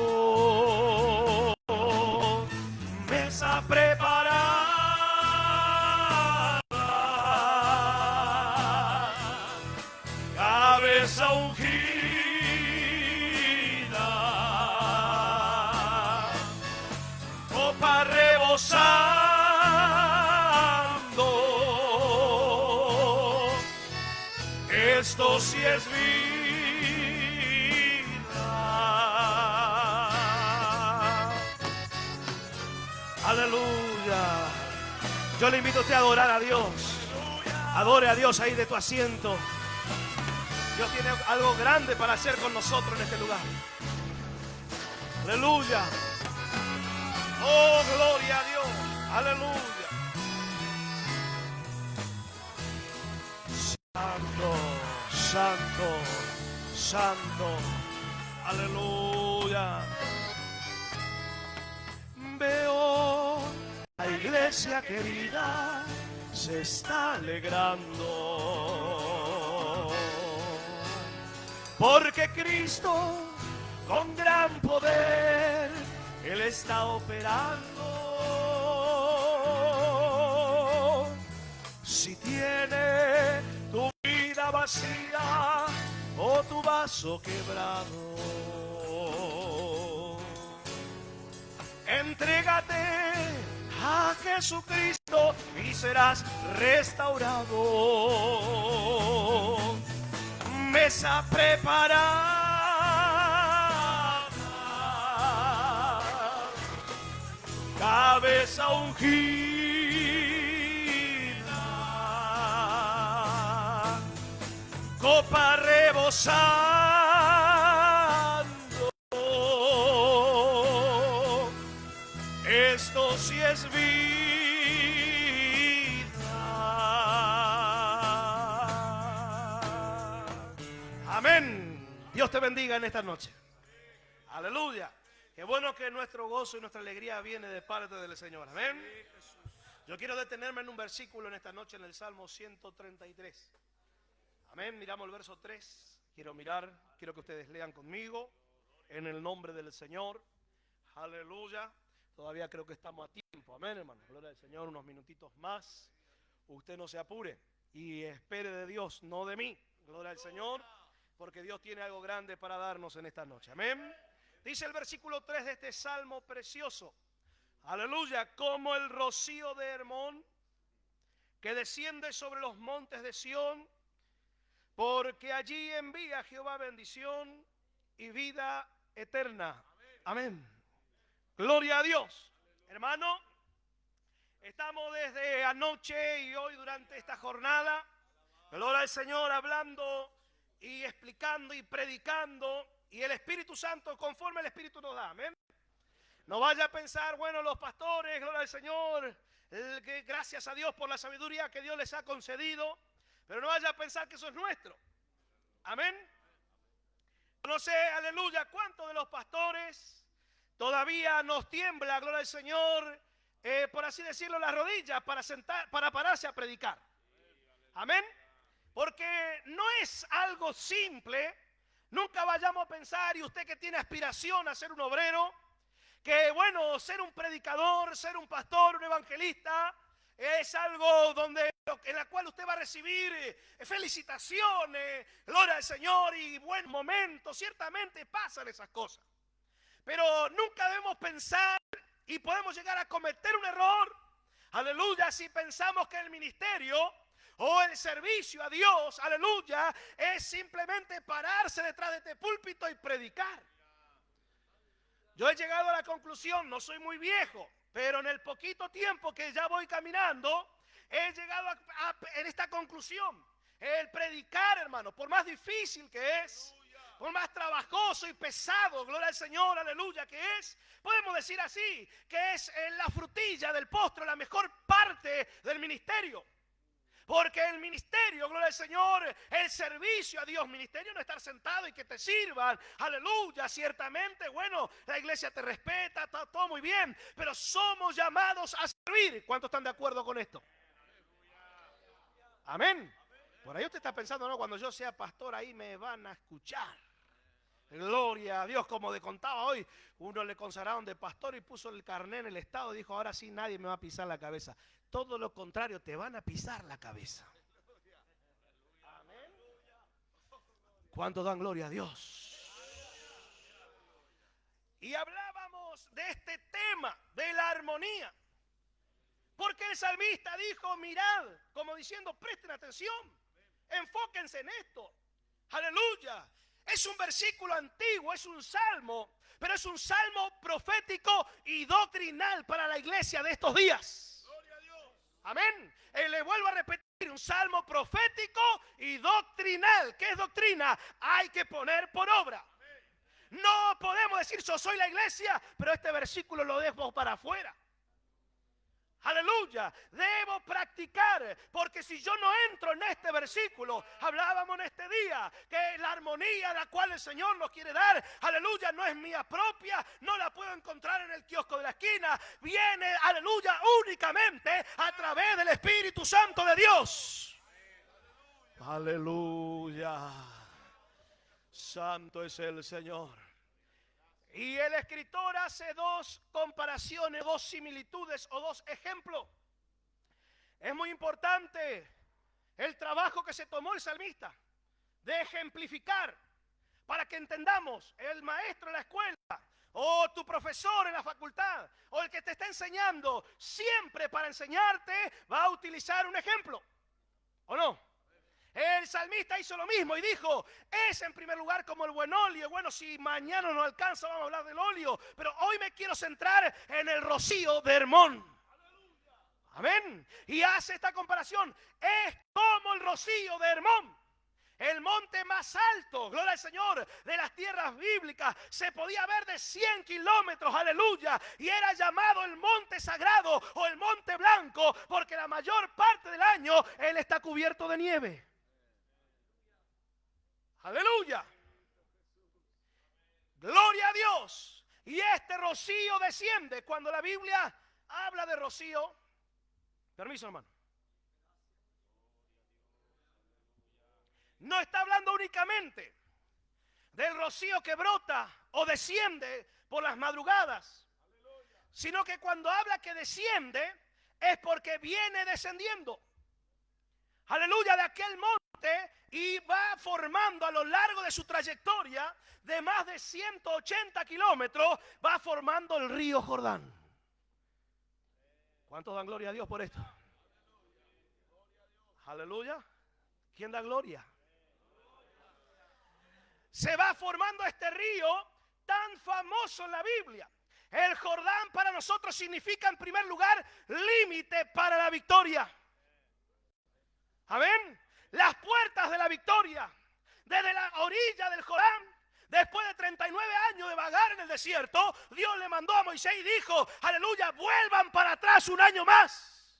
Mesa preparada, cabeza ungida, copa rebosando, esto sí es vida. Aleluya. Yo le invito a usted a adorar a Dios. Adore a Dios ahí de tu asiento. Dios tiene algo grande para hacer con nosotros en este lugar. Aleluya. Oh, gloria a Dios. Aleluya. Santo, santo, santo. Aleluya. Veo la iglesia querida se está alegrando, porque Cristo con gran poder Él está operando. Si tiene tu vida vacía o tu vaso quebrado, entrégate a Jesucristo y serás restaurado. Mesa preparada, cabeza ungida, copa rebosando, esto sí es vida. Amén. Dios te bendiga en esta noche. Aleluya. Qué bueno que nuestro gozo y nuestra alegría viene de parte del Señor. Amén. Yo quiero detenerme en un versículo en esta noche en el Salmo 133. Amén. Miramos el verso 3. Quiero que ustedes lean conmigo en el nombre del Señor. Aleluya. Todavía creo que estamos a tiempo. Amén, hermano. Gloria al Señor. Unos minutitos más. Usted no se apure y espere de Dios, no de mí. Gloria al Señor, porque Dios tiene algo grande para darnos en esta noche. Amén. Dice el versículo 3 de este salmo precioso. Aleluya. Como el rocío de Hermón que desciende sobre los montes de Sión, porque allí envía Jehová bendición y vida eterna. Amén. Gloria a Dios. Hermano, estamos desde anoche y hoy durante esta jornada, gloria al Señor, hablando y explicando y predicando, y el Espíritu Santo, conforme el Espíritu nos da. Amén. No vaya a pensar, bueno, los pastores, gloria al Señor, que gracias a Dios por la sabiduría que Dios les ha concedido, pero no vaya a pensar que eso es nuestro. Amén. No sé, aleluya, cuántos de los pastores todavía nos tiembla, gloria al Señor, por así decirlo, las rodillas para pararse a predicar. Amén. Porque no es algo simple. Nunca vayamos a pensar, y usted que tiene aspiración a ser un obrero, que bueno, ser un predicador, ser un pastor, un evangelista, es algo en la cual usted va a recibir felicitaciones, gloria al Señor y buen momento. Ciertamente pasan esas cosas. Pero nunca debemos pensar, y podemos llegar a cometer un error, aleluya, si pensamos que el ministerio o el servicio a Dios, aleluya, es simplemente pararse detrás de este púlpito y predicar. Yo he llegado a la conclusión, no soy muy viejo, pero en el poquito tiempo que ya voy caminando, he llegado en esta conclusión. El predicar, hermano, por más difícil que es, por más trabajoso y pesado, gloria al Señor, aleluya, que es, podemos decir así, que es la frutilla del postre, la mejor parte del ministerio. Porque el ministerio, gloria al Señor, el servicio a Dios, ministerio no estar sentado y que te sirvan, aleluya, ciertamente, bueno, la iglesia te respeta, todo muy bien, pero somos llamados a servir. ¿Cuántos están de acuerdo con esto? Amén. Por ahí usted está pensando, no, cuando yo sea pastor ahí me van a escuchar. Gloria a Dios, como le contaba hoy, uno le consagraron de pastor y puso el carné en el estado y dijo, ahora sí nadie me va a pisar la cabeza. Todo lo contrario, te van a pisar la cabeza. Amén. ¿Cuántos dan gloria a Dios? Y hablábamos de este tema, de la armonía. Porque el salmista dijo, mirad, como diciendo, presten atención, enfóquense en esto. Aleluya. Es un versículo antiguo, es un salmo, pero es un salmo profético y doctrinal para la iglesia de estos días. Amén. Le vuelvo a repetir, un salmo profético y doctrinal. ¿Qué es doctrina? Hay que poner por obra. No podemos decir yo soy la iglesia, pero este versículo lo dejo para afuera. Aleluya, debo practicar, porque si yo no entro en este versículo, hablábamos en este día, que la armonía la cual el Señor nos quiere dar, aleluya, no es mía propia, no la puedo encontrar en el kiosco de la esquina, viene, aleluya, únicamente a través del Espíritu Santo de Dios. Aleluya, santo es el Señor. Y el escritor hace dos comparaciones, dos similitudes o dos ejemplos. Es muy importante el trabajo que se tomó el salmista de ejemplificar para que entendamos, el maestro en la escuela o tu profesor en la facultad o el que te está enseñando, siempre para enseñarte va a utilizar un ejemplo, ¿o no? El salmista hizo lo mismo y dijo, es en primer lugar como el buen óleo. Bueno, si mañana no alcanza vamos a hablar del óleo, pero hoy me quiero centrar en el rocío de Hermón. Amén. Y hace esta comparación, es como el rocío de Hermón. El monte más alto, gloria al Señor, de las tierras bíblicas, se podía ver de 100 kilómetros, aleluya, y era llamado el monte sagrado o el monte blanco, porque la mayor parte del año él está cubierto de nieve. Aleluya. Gloria a Dios. Y este rocío desciende. Cuando la Biblia habla de rocío, permiso, hermano, no está hablando únicamente del rocío que brota o desciende por las madrugadas, sino que cuando habla que desciende es porque viene descendiendo. Aleluya, de aquel monte, y va formando a lo largo de su trayectoria de más de 180 kilómetros, va formando el río Jordán. ¿Cuántos dan gloria a Dios por esto? Aleluya. ¿Quién da gloria? Se va formando este río tan famoso en la Biblia. El Jordán para nosotros significa en primer lugar límite para la victoria. Amén. Las puertas de la victoria, desde la orilla del Jordán, después de 39 años de vagar en el desierto, Dios le mandó a Moisés y dijo, aleluya, vuelvan para atrás un año más.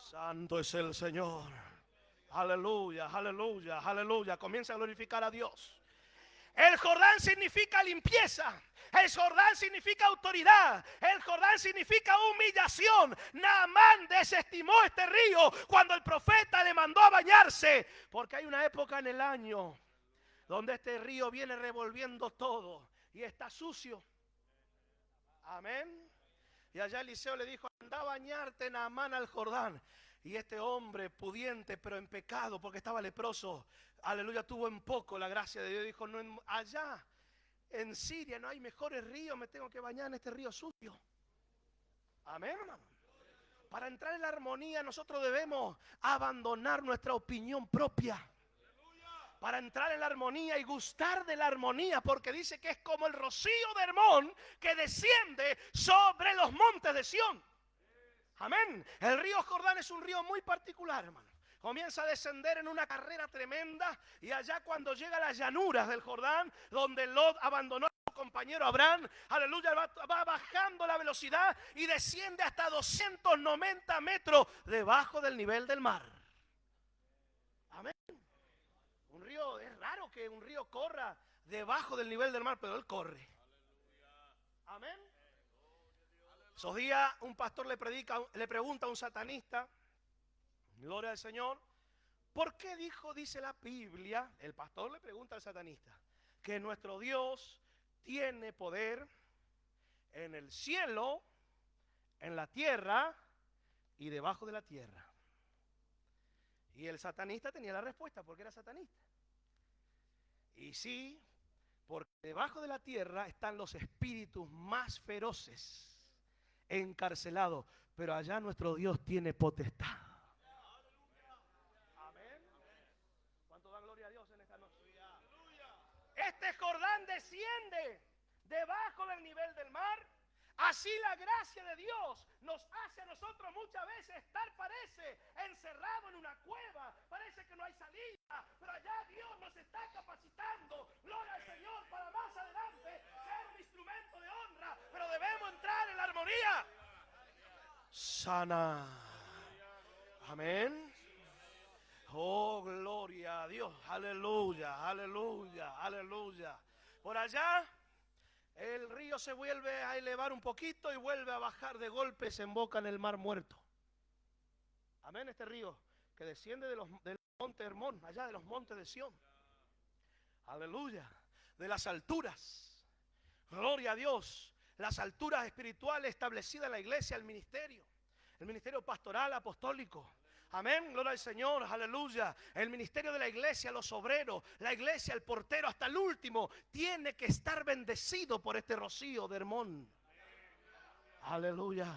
Santo es el Señor. Aleluya, aleluya, aleluya. Comienza a glorificar a Dios. El Jordán significa limpieza. El Jordán significa autoridad. El Jordán significa humillación. Naamán desestimó este río cuando el profeta le mandó a bañarse. Porque hay una época en el año donde este río viene revolviendo todo y está sucio. Amén. Y allá Eliseo le dijo: anda a bañarte, Naamán, al Jordán. Y este hombre pudiente pero en pecado porque estaba leproso, aleluya, tuvo en poco la gracia de Dios. Dijo: no, allá en Siria no hay mejores ríos, me tengo que bañar en este río sucio. Amén, hermano. Para entrar en la armonía nosotros debemos abandonar nuestra opinión propia. Para entrar en la armonía y gustar de la armonía, porque dice que es como el rocío de Hermón que desciende sobre los montes de Sión. Amén. El río Jordán es un río muy particular, hermano. Comienza a descender en una carrera tremenda, y allá cuando llega a las llanuras del Jordán, donde Lot abandonó a su compañero Abraham, aleluya, va bajando la velocidad y desciende hasta 290 metros debajo del nivel del mar. Amén. Un río, es raro que un río corra debajo del nivel del mar, pero él corre. Amén. Esos días un pastor le pregunta a un satanista, gloria al Señor, ¿por qué dice la Biblia? El pastor le pregunta al satanista que nuestro Dios tiene poder en el cielo, en la tierra y debajo de la tierra. Y el satanista tenía la respuesta porque era satanista. Y sí, porque debajo de la tierra están los espíritus más feroces encarcelados, pero allá nuestro Dios tiene potestad. Amén. ¿Cuánto dan gloria a Dios en esta noche? Este Jordán desciende debajo del nivel del mar. Así la gracia de Dios nos hace a nosotros muchas veces estar, parece, encerrado en una cueva, parece que no hay salida, pero allá Dios nos está capacitando, gloria al Señor, para más adelante ser un instrumento de honra, pero debemos entrar en la armonía sana. Amén. Oh, gloria a Dios, aleluya, aleluya, aleluya. Por allá el río se vuelve a elevar un poquito y vuelve a bajar de golpe, se emboca en el mar muerto. Amén, este río que desciende del monte Hermón, allá de los montes de Sión. Aleluya, de las alturas. Gloria a Dios, las alturas espirituales establecidas en la iglesia, el ministerio pastoral, apostólico. Amén, gloria al Señor, aleluya. El ministerio de la iglesia, los obreros, la iglesia, el portero, hasta el último, tiene que estar bendecido por este rocío de Hermón. Aleluya.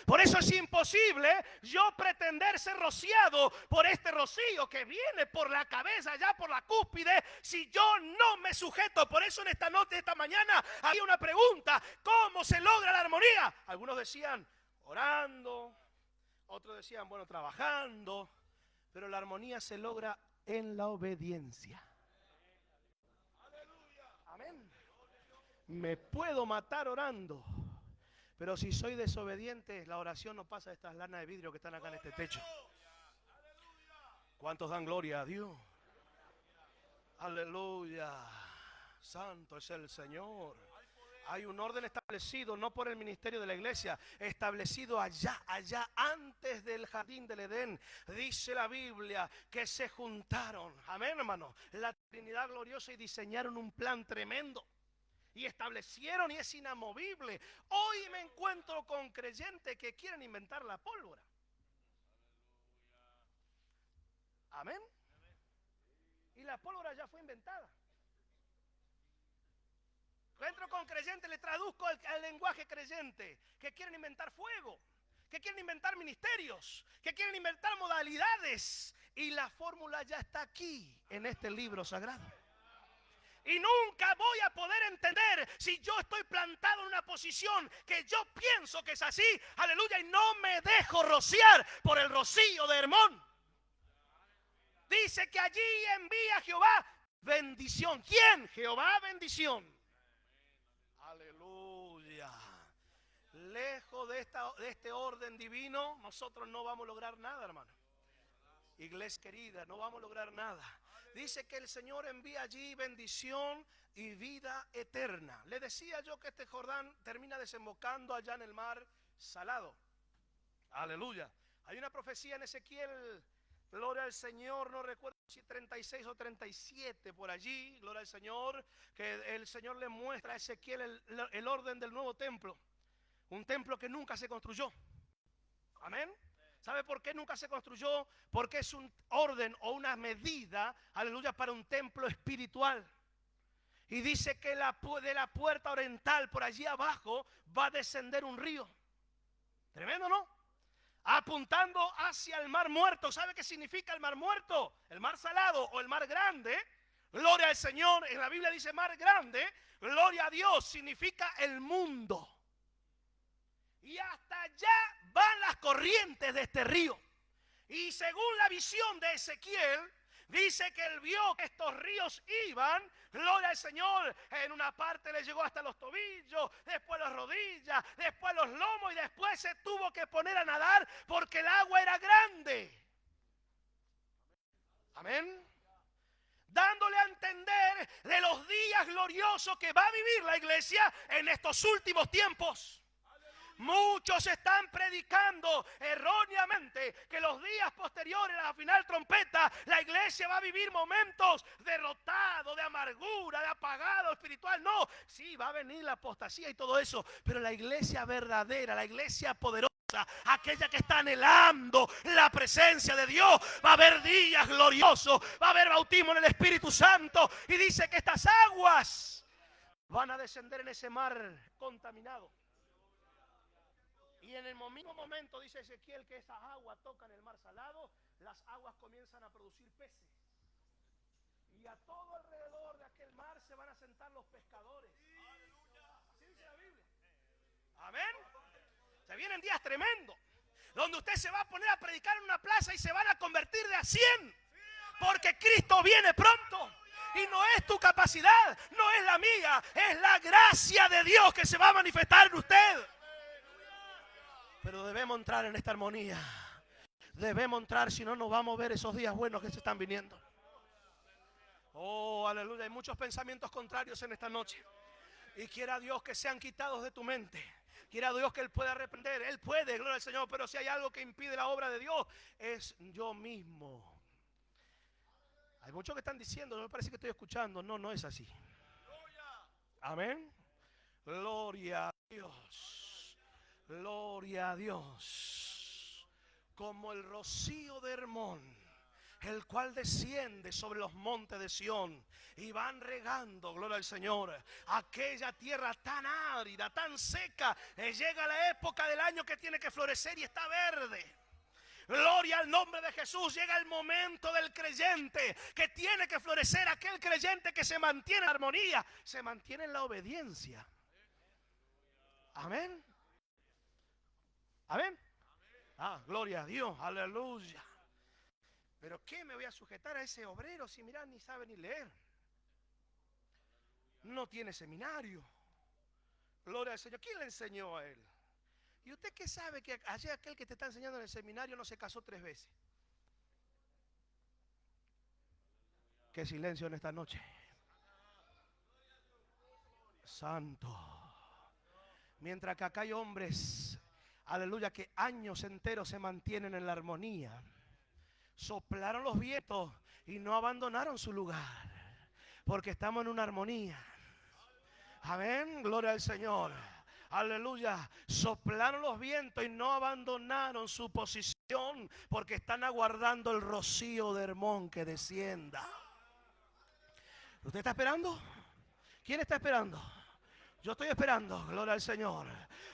Por eso es imposible yo pretender ser rociado por este rocío que viene por la cabeza, allá por la cúspide, si yo no me sujeto. Por eso en esta noche, esta mañana, había una pregunta: ¿cómo se logra la armonía? Algunos decían orando, otros decían, bueno, trabajando, pero la armonía se logra en la obediencia. Amén. Me puedo matar orando, pero si soy desobediente, la oración no pasa de estas lanas de vidrio que están acá en este techo. ¿Cuántos dan gloria a Dios? Aleluya. Santo es el Señor. Hay un orden establecido, no por el ministerio de la iglesia, establecido allá antes del jardín del Edén. Dice la Biblia que se juntaron, amén, hermano, la Trinidad gloriosa, y diseñaron un plan tremendo. Y establecieron, y es inamovible. Hoy me encuentro con creyentes que quieren inventar la pólvora. Amén. Y la pólvora ya fue inventada. Entro con creyentes, le traduzco al lenguaje creyente, que quieren inventar fuego, que quieren inventar ministerios, que quieren inventar modalidades, y la fórmula ya está aquí en este libro sagrado. Y nunca voy a poder entender si yo estoy plantado en una posición que yo pienso que es así, aleluya, y no me dejo rociar por el rocío de Hermón. Dice que allí envía Jehová bendición. ¿Quién? Jehová bendición. Aleluya. Lejos de este orden divino, nosotros no vamos a lograr nada, hermano. Iglesia querida, no vamos a lograr nada. Dice que el Señor envía allí bendición y vida eterna. Le decía yo que este Jordán termina desembocando allá en el mar Salado. Aleluya. Hay una profecía en Ezequiel, gloria al Señor, no recuerdo si 36 o 37 por allí, gloria al Señor, que el Señor le muestra a Ezequiel el orden del nuevo templo. Un templo que nunca se construyó. Amén. ¿Sabe por qué nunca se construyó? Porque es un orden o una medida, aleluya, para un templo espiritual. Y dice que de la puerta oriental por allí abajo va a descender un río. Tremendo, ¿no? Apuntando hacia el mar muerto. ¿Sabe qué significa el mar muerto? El mar salado o el mar grande. Gloria al Señor. En la Biblia dice mar grande. Gloria a Dios. Significa el mundo. Y hasta allá van las corrientes de este río. Y según la visión de Ezequiel, dice que él vio que estos ríos iban, gloria al Señor, en una parte le llegó hasta los tobillos, después las rodillas, después los lomos y después se tuvo que poner a nadar porque el agua era grande. Amén. Dándole a entender de los días gloriosos que va a vivir la iglesia en estos últimos tiempos. Muchos están predicando erróneamente que los días posteriores a la final trompeta la iglesia va a vivir momentos derrotados, de amargura, de apagado espiritual. No, sí, va a venir la apostasía y todo eso, pero la iglesia verdadera, la iglesia poderosa, aquella que está anhelando la presencia de Dios, va a haber días gloriosos, va a haber bautismo en el Espíritu Santo y dice que estas aguas van a descender en ese mar contaminado. Y en el mismo momento dice Ezequiel que esas aguas tocan el mar salado, las aguas comienzan a producir peces. Y a todo alrededor de aquel mar se van a sentar los pescadores. Así dice la Biblia. Amén. Se vienen días tremendos, donde usted se va a poner a predicar en una plaza y se van a convertir de a 100. Porque Cristo viene pronto. Y no es tu capacidad, no es la mía, es la gracia de Dios que se va a manifestar en usted. Pero debemos entrar en esta armonía. Debemos entrar, si no nos vamos a ver esos días buenos que se están viniendo. Oh, aleluya. Hay muchos pensamientos contrarios en esta noche. Y quiera Dios que sean quitados de tu mente. Quiera Dios que Él pueda arrepender. Él puede, gloria al Señor. Pero si hay algo que impide la obra de Dios, es yo mismo. Hay muchos que están diciendo, no me parece que estoy escuchando. No, no es así. Amén. Gloria a Dios. Gloria a Dios. Como el rocío de Hermón, el cual desciende sobre los montes de Sión y van regando, gloria al Señor, aquella tierra tan árida, tan seca. Llega la época del año que tiene que florecer y está verde. Gloria al nombre de Jesús. Llega el momento del creyente que tiene que florecer. Aquel creyente que se mantiene en armonía, se mantiene en la obediencia. Amén. Amén. Ah, gloria a Dios, aleluya. Pero ¿qué me voy a sujetar a ese obrero si mira ni sabe ni leer? No tiene seminario. Gloria al Señor. ¿Quién le enseñó a él? ¿Y usted qué sabe que ayer aquel que te está enseñando en el seminario no se casó 3 veces? Qué silencio en esta noche. Santo. Mientras que acá hay hombres, aleluya, que años enteros se mantienen en la armonía. Soplaron los vientos y no abandonaron su lugar, porque estamos en una armonía. Amén, gloria al Señor. Aleluya, soplaron los vientos y no abandonaron su posición, porque están aguardando el rocío de Hermón que descienda. ¿Usted está esperando? ¿Quién está esperando? Yo estoy esperando, gloria al Señor.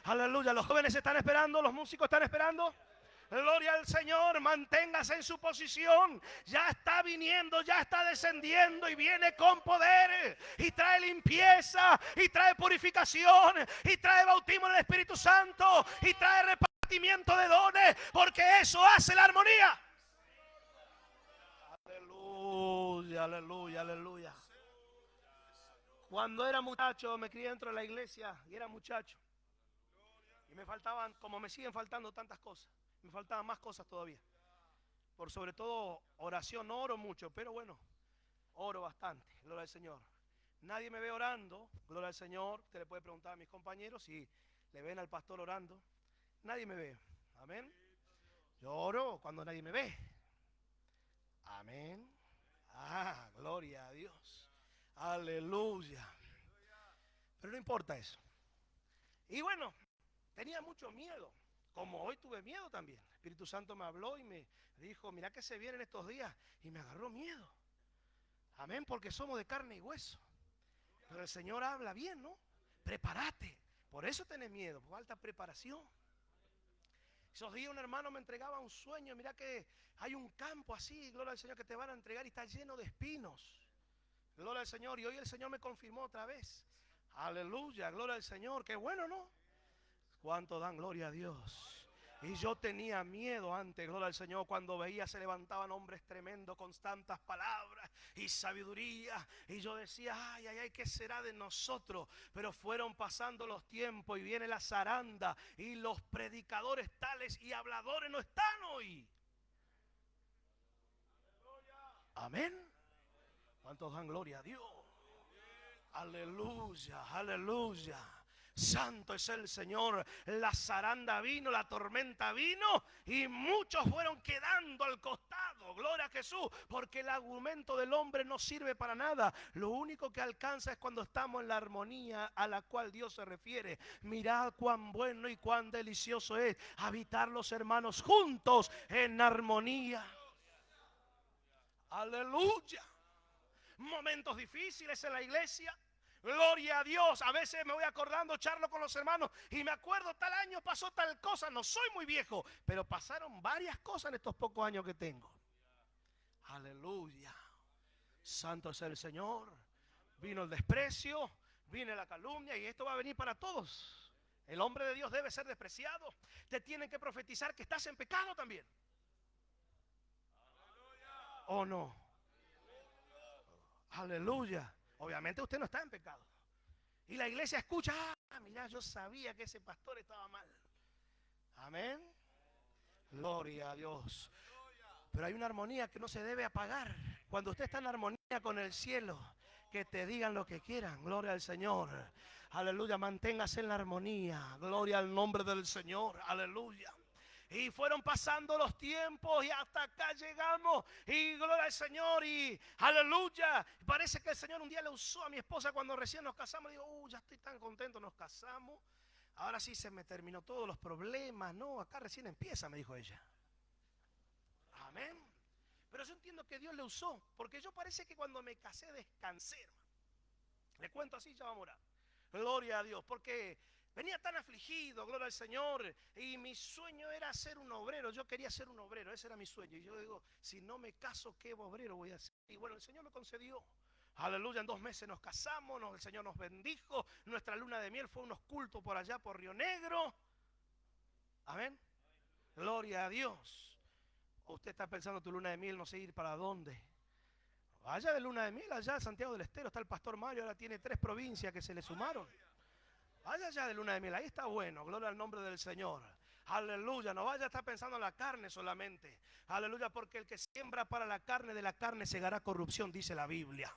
Aleluya, los jóvenes están esperando, los músicos están esperando. Gloria al Señor, manténgase en su posición. Ya está viniendo, ya está descendiendo y viene con poder. Y trae limpieza, y trae purificación, y trae bautismo en el Espíritu Santo, y trae repartimiento de dones, porque eso hace la armonía. Aleluya, aleluya, aleluya. Cuando era muchacho, me crié dentro de la iglesia y era muchacho. Y me faltaban, como me siguen faltando tantas cosas. Me faltaban más cosas todavía. Por sobre todo oración, no oro mucho, pero bueno, oro bastante, gloria al Señor. Nadie me ve orando, gloria al Señor. Usted le puede preguntar a mis compañeros si le ven al pastor orando. Nadie me ve, amén. Yo oro cuando nadie me ve, amén. Ah, gloria a Dios, aleluya. Pero no importa eso. Y bueno, tenía mucho miedo, como hoy tuve miedo también. El Espíritu Santo me habló y me dijo, mira que se vienen estos días, y me agarró miedo. Amén, porque somos de carne y hueso. Pero el Señor habla bien, ¿no? Prepárate. Por eso tenés miedo, por falta preparación. Esos días un hermano me entregaba un sueño. Mira que hay un campo así, gloria al Señor, que te van a entregar y está lleno de espinos. Gloria al Señor. Y hoy el Señor me confirmó otra vez. Aleluya, gloria al Señor. Qué bueno, ¿no? ¿Cuánto dan gloria a Dios? Y yo tenía miedo antes, gloria al Señor, cuando veía se levantaban hombres tremendos con tantas palabras y sabiduría. Y yo decía, ay, ay, ay, ¿qué será de nosotros? Pero fueron pasando los tiempos y viene la zaranda y los predicadores tales y habladores no están hoy. Amén. ¿Cuántos dan gloria a Dios? Aleluya, aleluya. Santo es el Señor. La zaranda vino, la tormenta vino y muchos fueron quedando al costado. Gloria a Jesús, porque el argumento del hombre no sirve para nada. Lo único que alcanza es cuando estamos en la armonía a la cual Dios se refiere. Mirad cuán bueno y cuán delicioso es habitar los hermanos juntos en armonía. Aleluya. Momentos difíciles en la iglesia. Gloria a Dios. A veces me voy acordando, charlo con los hermanos y me acuerdo, tal año pasó tal cosa. No soy muy viejo, pero pasaron varias cosas en estos pocos años que tengo. Aleluya. Santo es el Señor. Vino el desprecio, vino la calumnia y esto va a venir para todos. El hombre de Dios debe ser despreciado. Te tienen que profetizar que estás en pecado también. ¿O no? Aleluya. Obviamente usted no está en pecado. Y la iglesia escucha, ah, mira, yo sabía que ese pastor estaba mal. Amén. Gloria a Dios. Pero hay una armonía que no se debe apagar. Cuando usted está en armonía con el cielo, que te digan lo que quieran. Gloria al Señor. Aleluya, manténgase en la armonía. Gloria al nombre del Señor. Aleluya. Y fueron pasando los tiempos y hasta acá llegamos. Y gloria al Señor y aleluya. Parece que el Señor un día le usó a mi esposa cuando recién nos casamos. Digo, ya estoy tan contento, nos casamos. Ahora sí se me terminó todos los problemas. No, acá recién empieza, me dijo ella. Amén. Pero yo entiendo que Dios le usó. Porque yo parece que cuando me casé descansé, hermano. Le cuento así, ya vamos a orar. Gloria a Dios, porque venía tan afligido, gloria al Señor, y mi sueño era ser un obrero. Yo quería ser un obrero, ese era mi sueño. Y yo digo, si no me caso, ¿qué obrero voy a hacer? Y bueno, el Señor me concedió. Aleluya, en 2 meses nos casamos, el Señor nos bendijo. Nuestra luna de miel fue unos cultos por allá, por Río Negro. Amén. Gloria a Dios. Usted está pensando tu luna de miel, no sé ir para dónde. Vaya de luna de miel, allá en Santiago del Estero está el pastor Mario, ahora tiene 3 provincias que se le sumaron. Vaya allá de luna de miel, ahí está bueno, gloria al nombre del Señor. Aleluya, no vaya a estar pensando en la carne solamente. Aleluya, porque el que siembra para la carne, de la carne segará corrupción, dice la Biblia.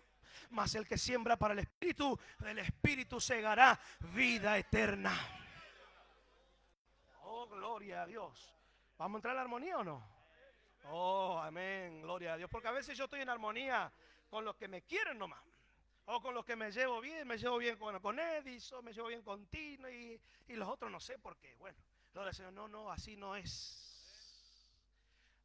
Mas el que siembra para el Espíritu, del Espíritu segará vida eterna. Oh, gloria a Dios. ¿Vamos a entrar en la armonía o no? Oh, amén, gloria a Dios. Porque a veces yo estoy en armonía con los que me quieren nomás. O con los que me llevo bien con Edison, me llevo bien con Tino y los otros no sé por qué. Bueno, gloria al Señor, no, así no es.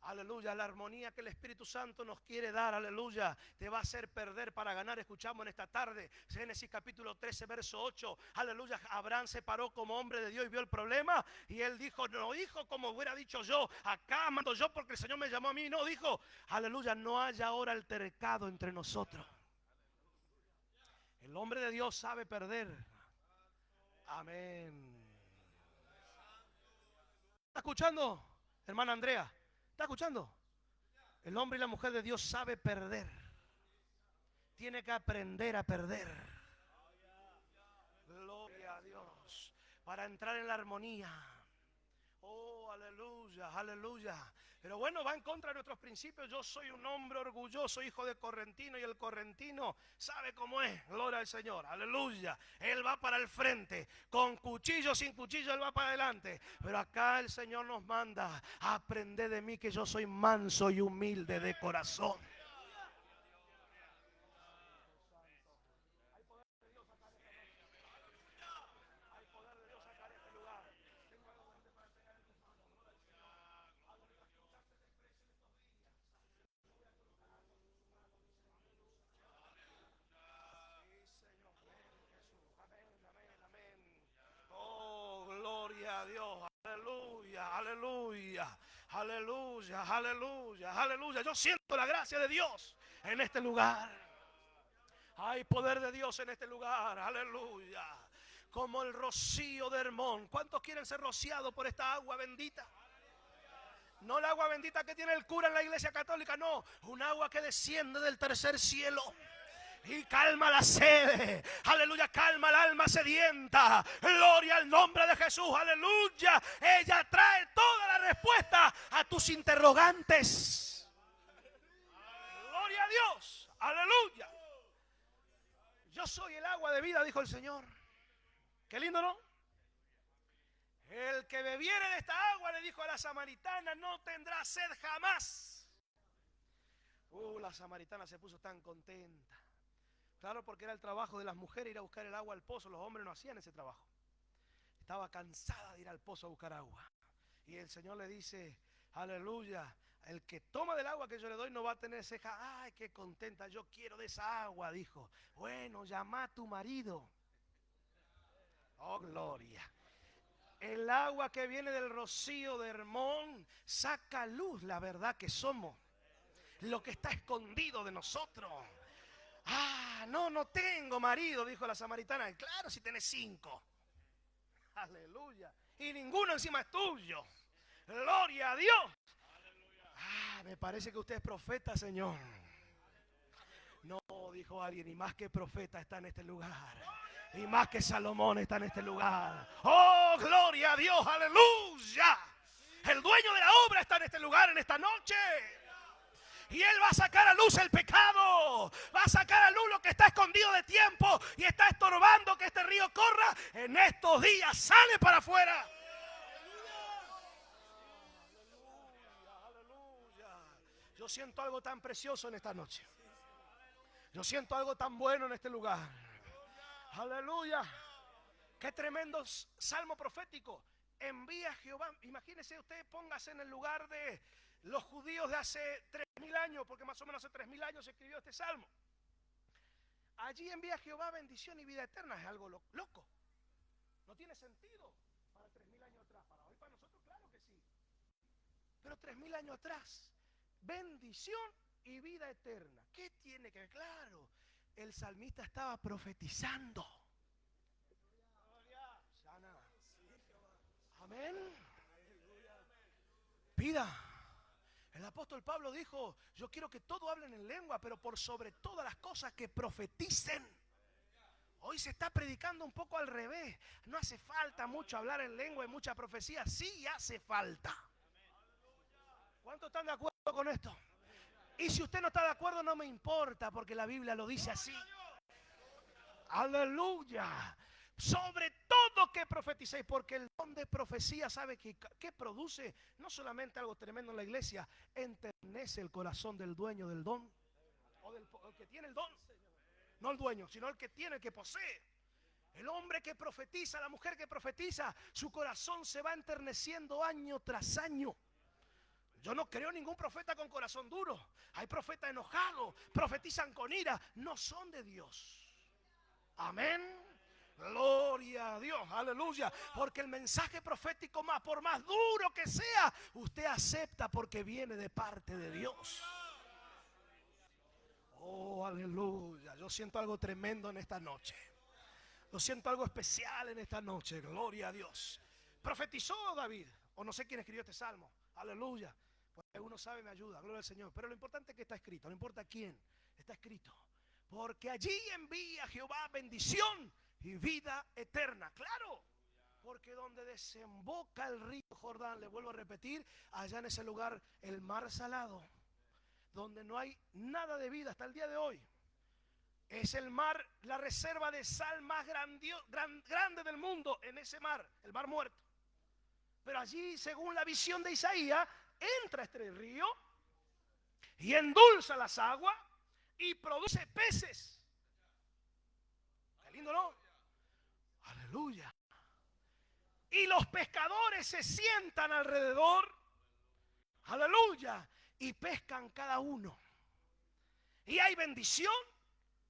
Aleluya, la armonía que el Espíritu Santo nos quiere dar, aleluya, te va a hacer perder para ganar. Escuchamos en esta tarde, Génesis capítulo 13, verso 8, aleluya, Abraham se paró como hombre de Dios y vio el problema y él dijo, no dijo como hubiera dicho yo, acá mando yo porque el Señor me llamó a mí, no, dijo, aleluya, no haya ahora altercado entre nosotros. El hombre de Dios sabe perder. Amén. ¿Está escuchando, hermana Andrea? ¿Está escuchando? El hombre y la mujer de Dios sabe perder. Tiene que aprender a perder. Gloria a Dios. Para entrar en la armonía. Oh, Oh, aleluya, aleluya. Pero bueno, va en contra de nuestros principios. Yo soy un hombre orgulloso, hijo de correntino, y el correntino sabe cómo es. Gloria al Señor, aleluya. Él va para el frente, con cuchillo, sin cuchillo, él va para adelante. Pero acá el Señor nos manda a aprender de mí, que yo soy manso y humilde de corazón. A Dios, aleluya, aleluya, aleluya, aleluya, aleluya. Yo siento la gracia de Dios en este lugar. Hay poder de Dios en este lugar, aleluya. Como el rocío de Hermón. ¿Cuántos quieren ser rociados por esta agua bendita? No la agua bendita que tiene el cura en la iglesia católica, no. Un agua que desciende del tercer cielo y calma la sed, aleluya, calma el alma sedienta. Gloria al nombre de Jesús, aleluya. Ella trae toda la respuesta a tus interrogantes. Gloria a Dios, aleluya. Yo soy el agua de vida, dijo el Señor. Qué lindo, ¿no? El que bebiere de esta agua, le dijo a la samaritana, no tendrá sed jamás. La samaritana se puso tan contenta. Claro, porque era el trabajo de las mujeres ir a buscar el agua al pozo. Los hombres no hacían ese trabajo. Estaba cansada de ir al pozo a buscar agua. Y el Señor le dice, aleluya, el que toma del agua que yo le doy no va a tener ceja. Ay, qué contenta, yo quiero de esa agua, dijo. Bueno, llama a tu marido. Oh, gloria. El agua que viene del rocío de Hermón saca a luz la verdad que somos, lo que está escondido de nosotros. No tengo marido, dijo la samaritana. Claro, si tenés 5. Aleluya. Y ninguno encima es tuyo. Gloria a Dios. Me parece que usted es profeta, Señor. No, dijo alguien, y más que profeta está en este lugar. Y más que Salomón está en este lugar. Oh, gloria a Dios, aleluya. El dueño de la obra está en este lugar en esta noche. Y Él va a sacar a luz el pecado. Va a sacar a luz lo que está escondido de tiempo y está estorbando que este río corra. En estos días sale para afuera. Aleluya, aleluya. Yo siento algo tan precioso en esta noche. Yo siento algo tan bueno en este lugar. Aleluya. Qué tremendo salmo profético. Envía Jehová. Imagínese usted, póngase en el lugar de los judíos de hace 3000 años, porque más o menos hace 3000 años se escribió este salmo. Allí envía Jehová bendición y vida eterna. Es algo loco. No tiene sentido para 3000 años atrás. Para hoy, para nosotros, claro que sí. Pero 3000 años atrás, bendición y vida eterna. ¿Qué tiene que ver? Claro, el salmista estaba profetizando. Sana. Amén. Pida. El apóstol Pablo dijo, yo quiero que todos hablen en lengua, pero por sobre todas las cosas que profeticen. Hoy se está predicando un poco al revés. No hace falta mucho hablar en lengua y mucha profecía. Sí hace falta. ¿Cuántos están de acuerdo con esto? Y si usted no está de acuerdo, no me importa, porque la Biblia lo dice así. Aleluya. Sobre todo que profeticéis, porque el don de profecía, ¿sabe qué produce? No solamente algo tremendo en la iglesia, enternece el corazón del dueño del don, o del el que tiene el don, no el dueño, sino el que tiene, el que posee. El hombre que profetiza, la mujer que profetiza, su corazón se va enterneciendo año tras año. Yo no creo ningún profeta con corazón duro. Hay profetas enojados, profetizan con ira, no son de Dios. Amén. Gloria a Dios, aleluya. Porque el mensaje profético, por más duro que sea, usted acepta porque viene de parte de Dios. Oh, aleluya. Yo siento algo tremendo en esta noche. Yo siento algo especial en esta noche. Gloria a Dios. Profetizó David, o no sé quién escribió este salmo. Aleluya. Porque alguno sabe, me ayuda. Gloria al Señor. Pero lo importante es que está escrito. No importa quién, está escrito. Porque allí envía Jehová bendición y vida eterna. Claro, Porque donde desemboca el río Jordán, le vuelvo a repetir, allá en ese lugar, el mar salado, donde no hay nada de vida hasta el día de hoy. Es el mar, la reserva de sal más grande del mundo, en ese mar, el mar muerto. Pero allí, según la visión de Isaías, entra este río y endulza las aguas y produce peces. Qué lindo, ¿no? Aleluya. Y los pescadores se sientan alrededor, aleluya, y pescan cada uno. Y hay bendición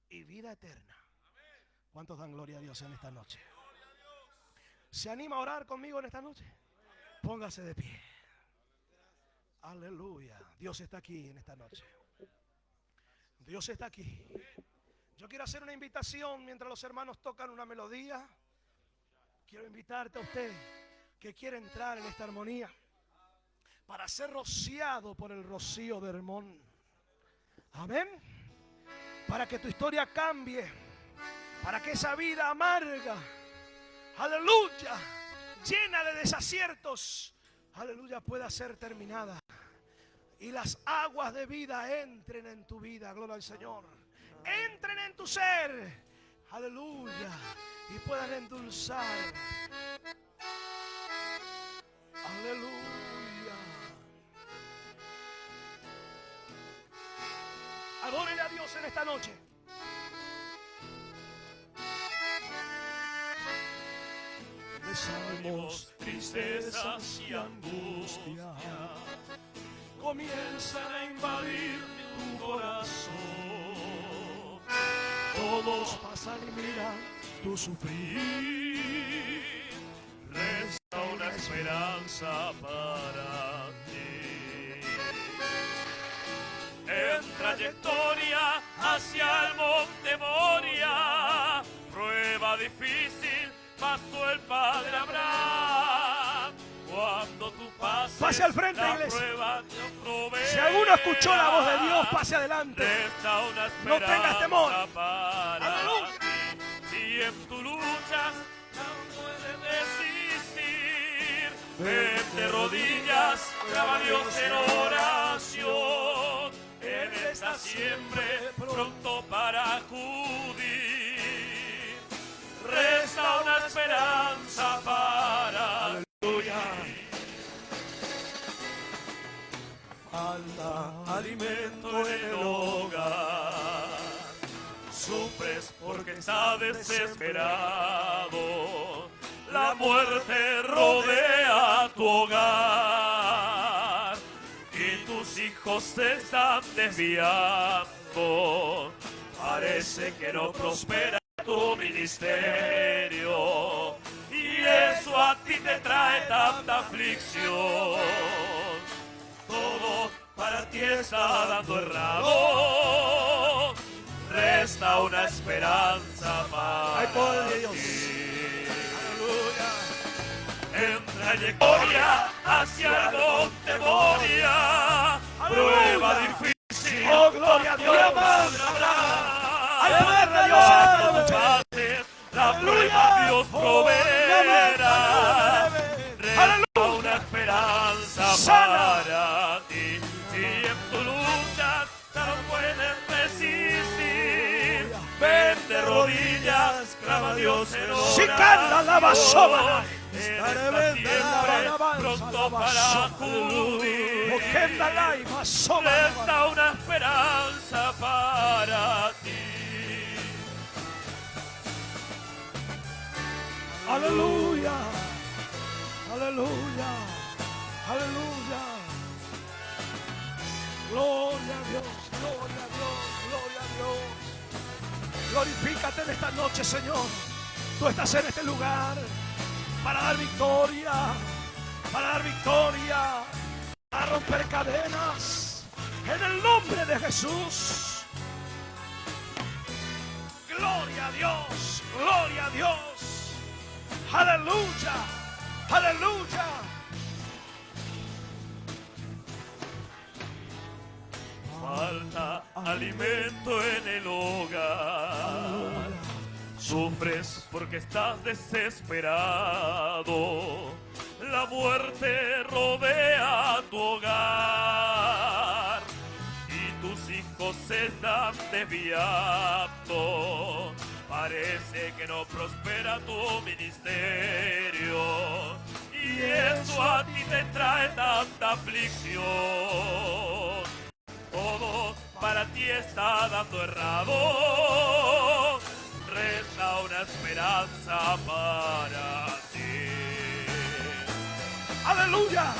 y vida eterna. ¿Cuántos dan gloria a Dios en esta noche? ¿Se anima a orar conmigo en esta noche? Póngase de pie. Aleluya. Dios está aquí en esta noche. Dios está aquí. Yo quiero hacer una invitación mientras los hermanos tocan una melodía. Quiero invitarte a usted que quiere entrar en esta armonía para ser rociado por el rocío de Hermón. Amén. Para que tu historia cambie, para que esa vida amarga, aleluya, llena de desaciertos, aleluya, pueda ser terminada. Y las aguas de vida entren en tu vida, gloria al Señor. Entren en tu ser, aleluya, y puedan endulzar. Aleluya. Adórenle a Dios en esta noche. Desánimos, tristezas y angustia comienzan a invadir tu corazón. Todos pasan y miran tu sufrir. Resta una esperanza para ti. En trayectoria hacia el monte Moria, prueba difícil pasó el Padre Abraham. Cuando tú pases, pase al frente, la iglesia. prueba te provee. Si alguno escuchó la voz de Dios, pase adelante. Resta una No tengas temor. para Aleluya. ti. Si en tu lucha no puedes resistir, vete rodillas, clama a Dios en oración. Él está siempre pronto para acudir. Resta una esperanza para aleluya. Falta alimento en el hogar. Sufres porque estás desesperado. La muerte rodea tu hogar y tus hijos se están desviando. Parece que no prospera tu ministerio y eso a ti te trae tanta aflicción. Todo para ti está dando errado. Resta una esperanza para hay poder de Dios. ti. En trayectoria hacia el monte Moria, prueba difícil. Oh, gloria a Dios. Hay poder de Dios. La prueba Dios proveerá. Resta una esperanza para ti. Si en tu lucha ya no puedes resistir, ven de rodillas, clama a Dios en oración. Si canta la basómana, Él está siempre pronto para acudir. Resta una esperanza para ti. Aleluya, aleluya, aleluya. Gloria a Dios, gloria a Dios, gloria a Dios. Glorifícate en esta noche, Señor. Tú estás en este lugar para dar victoria, para romper cadenas. En el nombre de Jesús. Gloria a Dios, gloria a Dios. Aleluya, aleluya. Falta alimento en el hogar. Sufres porque estás desesperado. La muerte rodea tu hogar y tus hijos se están desviando. Parece que no prospera tu ministerio y eso a ti te trae tanta aflicción. Todo para ti está dando errado. Resta una esperanza para ti. ¡Aleluya!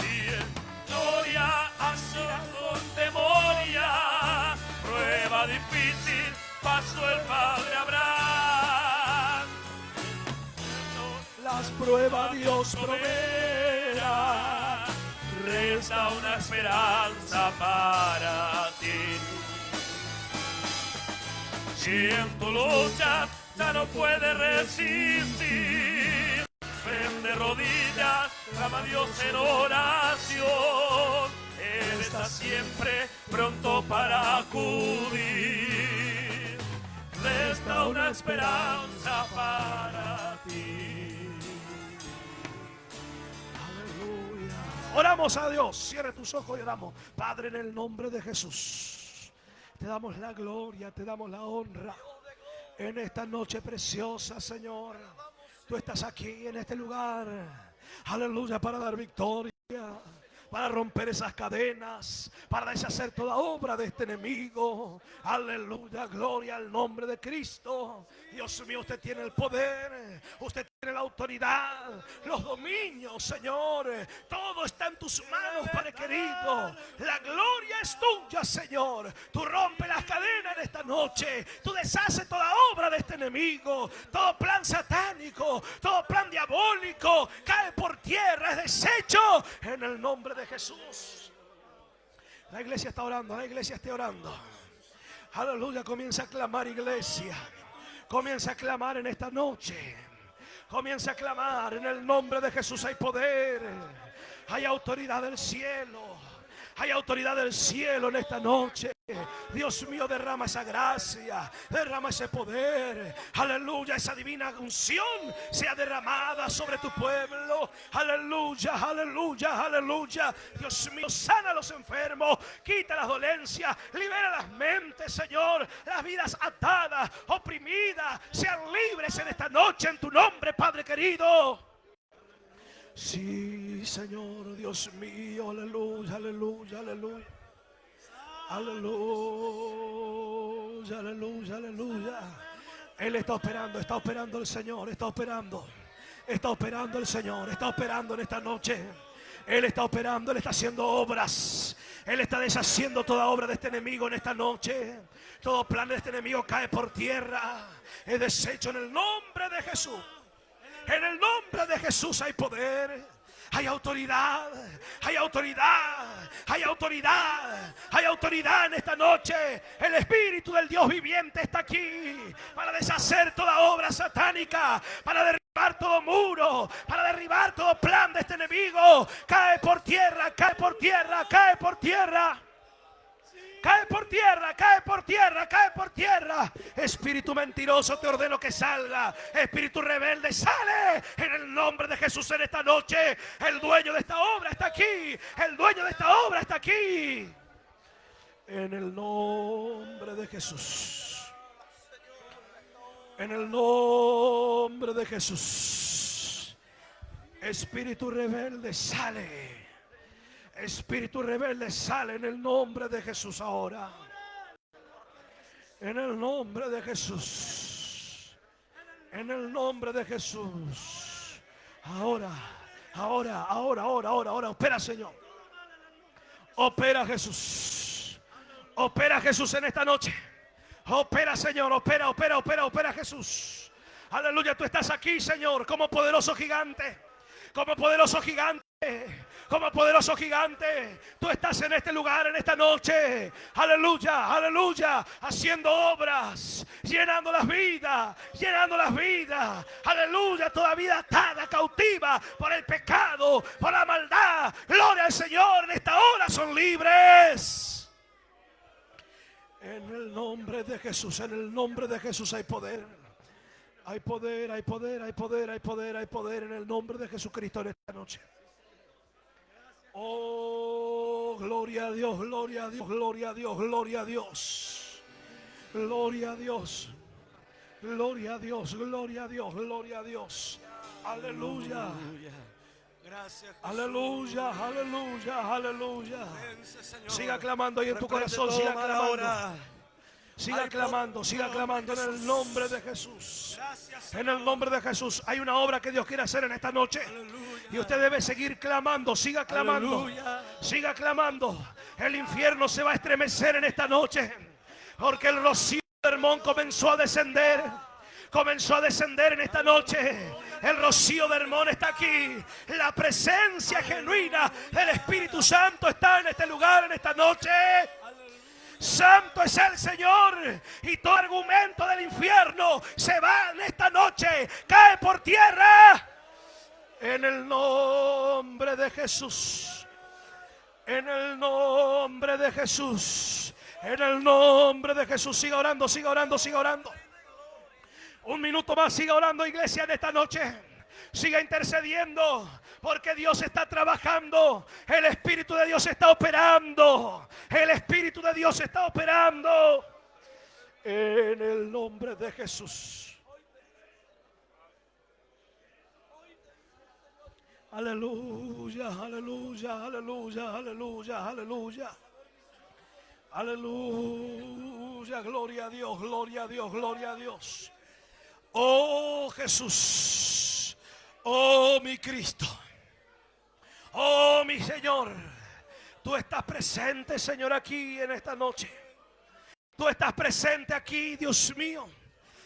Gloria hacia con memoria. Prueba difícil pasó el Padre Abraham. Las pruebas Dios proveerá. Resta una esperanza para ti. Si en tu lucha ya no puedes resistir, ven de rodillas, clama a Dios en oración. Él está siempre pronto para acudir. Resta una esperanza para ti. Aleluya. Oramos a Dios. Cierre tus ojos y oramos. Padre, en el nombre de Jesús, te damos la gloria, te damos la honra. En esta noche preciosa, Señor, tú estás aquí en este lugar. Aleluya, para dar victoria, para romper esas cadenas, para deshacer toda obra de este enemigo. Aleluya, gloria al nombre de Cristo. Dios mío, usted tiene el poder, usted tiene la autoridad, los dominios, Señor. Todo está en tus manos, Padre querido. La gloria es tuya, Señor. Tú rompes las cadenas en esta noche. Tú deshaces toda obra de este enemigo. Todo plan satánico, todo plan diabólico cae por tierra, es deshecho en el nombre de Jesús. La iglesia está orando, la iglesia está orando. Aleluya, comienza a clamar, iglesia. Comienza a clamar en esta noche. Comienza a clamar en el nombre de Jesús. Hay poder, hay autoridad del cielo. Hay autoridad del cielo en esta noche. Dios mío, derrama esa gracia, derrama ese poder. Aleluya, esa divina unción sea derramada sobre tu pueblo. Aleluya, aleluya, aleluya. Dios mío, sana a los enfermos, quita las dolencias, libera las mentes, Señor. Las vidas atadas, oprimidas, sean libres en esta noche en tu nombre, Padre querido. Sí, Señor, Dios mío, aleluya, aleluya, aleluya. Aleluya, aleluya, aleluya. Él está operando el Señor, está operando el Señor, está operando en esta noche. Él está operando, Él está haciendo obras. Él está deshaciendo toda obra de este enemigo en esta noche. Todo plan de este enemigo cae por tierra. Es deshecho en el nombre de Jesús. En el nombre de Jesús hay poder. Hay autoridad, hay autoridad, hay autoridad, hay autoridad en esta noche. El Espíritu del Dios viviente está aquí para deshacer toda obra satánica, para derribar todo muro, para derribar todo plan de este enemigo. Cae por tierra, cae por tierra, cae por tierra. Cae por tierra, cae por tierra, cae por tierra. Espíritu mentiroso, te ordeno que salga. Espíritu rebelde, sale en el nombre de Jesús en esta noche. El dueño de esta obra está aquí. El dueño de esta obra está aquí. En el nombre de Jesús. En el nombre de Jesús. Espíritu rebelde, sale. Espíritu rebelde, sale en el nombre de Jesús ahora. En el nombre de Jesús. En el nombre de Jesús. Ahora. Opera, Señor. Opera, Jesús. Opera, Jesús, en esta noche. Opera, Señor. Opera, Jesús. Aleluya, tú estás aquí, Señor, como poderoso gigante. Como poderoso gigante. Como poderoso gigante, tú estás en este lugar, en esta noche. Aleluya, aleluya, haciendo obras, llenando las vidas. Aleluya, toda vida atada, cautiva por el pecado, por la maldad. Gloria al Señor, en esta hora son libres. En el nombre de Jesús hay poder. Hay poder, hay poder, hay poder, hay poder, hay poder en el nombre de Jesucristo en esta noche. Oh, gloria a Dios, gloria a Dios, gloria a Dios, gloria a Dios. Gloria a Dios. Gloria a Dios, gloria a Dios, gloria a Dios. Aleluya. Gracias, Jesús. Aleluya, aleluya, aleluya. Vence, Señor. Siga clamando ahí en tu Reprende corazón, todo siga mal clamando. ahora. Siga clamando en el nombre de Jesús. Gracias, En el nombre de Jesús. Hay una obra que Dios quiere hacer en esta noche. Y usted debe seguir clamando, siga clamando. Aleluya. Siga clamando. El infierno se va a estremecer en esta noche. Porque el rocío de Hermón comenzó a descender. Comenzó a descender en esta noche. El rocío de Hermón está aquí. La presencia genuina del Espíritu Santo está en este lugar, en esta noche. Santo es el Señor. Y todo argumento del infierno se va en esta noche. Cae por tierra. En el nombre de Jesús. En el nombre de Jesús. En el nombre de Jesús. Siga orando, siga orando, siga orando. Un minuto más, siga orando, iglesia, en esta noche. Siga intercediendo, porque Dios está trabajando. El Espíritu de Dios está operando. El Espíritu de Dios está operando. En el nombre de Jesús. Aleluya, aleluya, aleluya, aleluya, aleluya. Aleluya, gloria a Dios, gloria a Dios, gloria a Dios. Oh Jesús, oh mi Cristo, oh mi Señor, tú estás presente, Señor, aquí en esta noche. Tú estás presente aquí, Dios mío,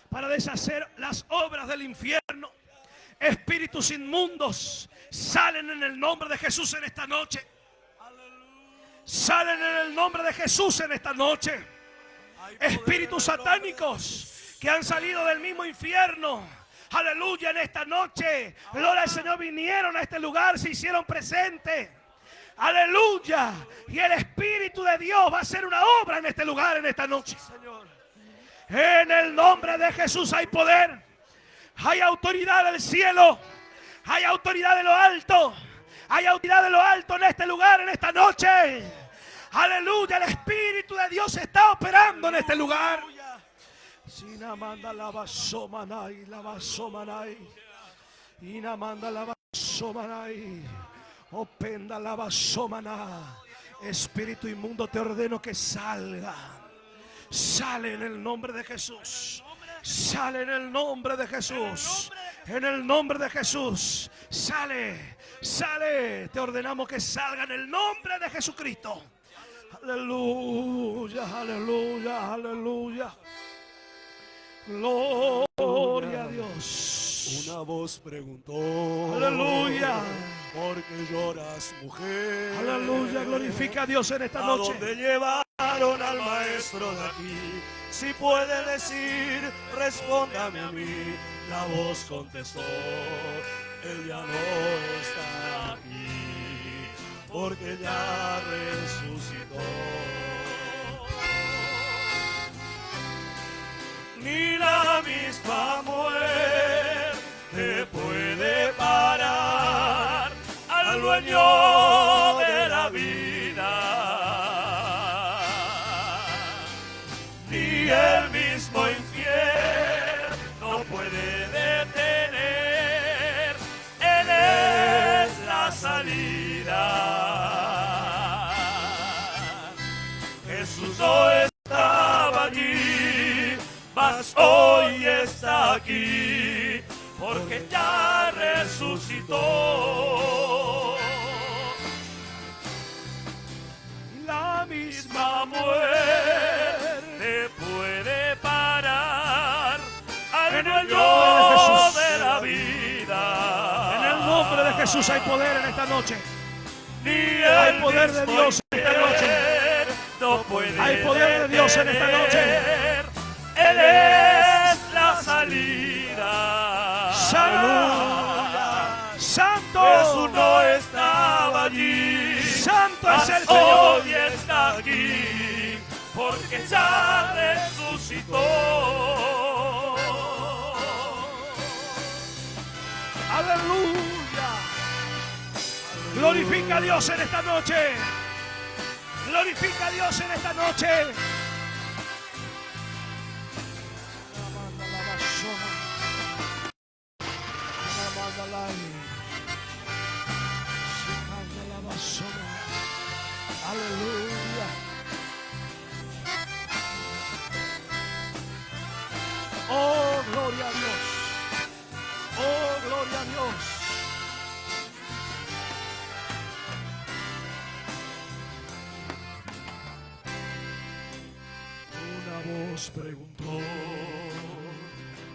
para deshacer las obras del infierno. Espíritus inmundos salen en el nombre de Jesús en esta noche. Salen en el nombre de Jesús en esta noche. Espíritus satánicos que han salido del mismo infierno, aleluya, en esta noche, gloria al Señor, vinieron a este lugar, se hicieron presentes, aleluya, y el Espíritu de Dios va a hacer una obra en este lugar, en esta noche, Señor. En el nombre de Jesús hay poder, hay autoridad del cielo, hay autoridad de lo alto, hay autoridad de lo alto en este lugar, en esta noche, aleluya, el Espíritu de Dios está operando en este lugar. Sinamanda la basomanai, la basomanai. Inamanda la basomanai. Openda la basomana. Espíritu inmundo, te ordeno que salga. Sale en el nombre de Jesús. Sale en el nombre de Jesús. En el nombre de Jesús. Sale, sale. Te ordenamos que salga en el nombre de Jesucristo. Aleluya, aleluya, aleluya. Gloria a Dios. Una voz preguntó: aleluya. ¿Por qué lloras, mujer? Aleluya, glorifica a Dios en esta noche. ¿A dónde llevaron al maestro de aquí? Si puede decir, respóndame a mí. La voz contestó: él ya no está aquí, porque ya resucitó. Ni la misma muerte puede parar al dueño de la vida, ni el mismo infierno puede detener, él es la salida. Jesús no estaba allí, mas hoy está aquí, porque ya resucitó. La misma muerte puede parar al dueño de la vida. En el nombre de Jesús hay poder en esta noche. Hay poder de Dios en esta noche. No puede hay poder de Dios en esta noche. Él es la salida. ¡Aleluya! ¡Santo! Jesús no estaba allí. ¡Santo es el Señor! Señor! Hoy está aquí, porque ya resucitó. Glorifica a Dios en esta noche. Glorifica a Dios en esta noche. Aleluya. Oh, gloria a Dios. Oh, gloria a Dios. Una voz preguntó,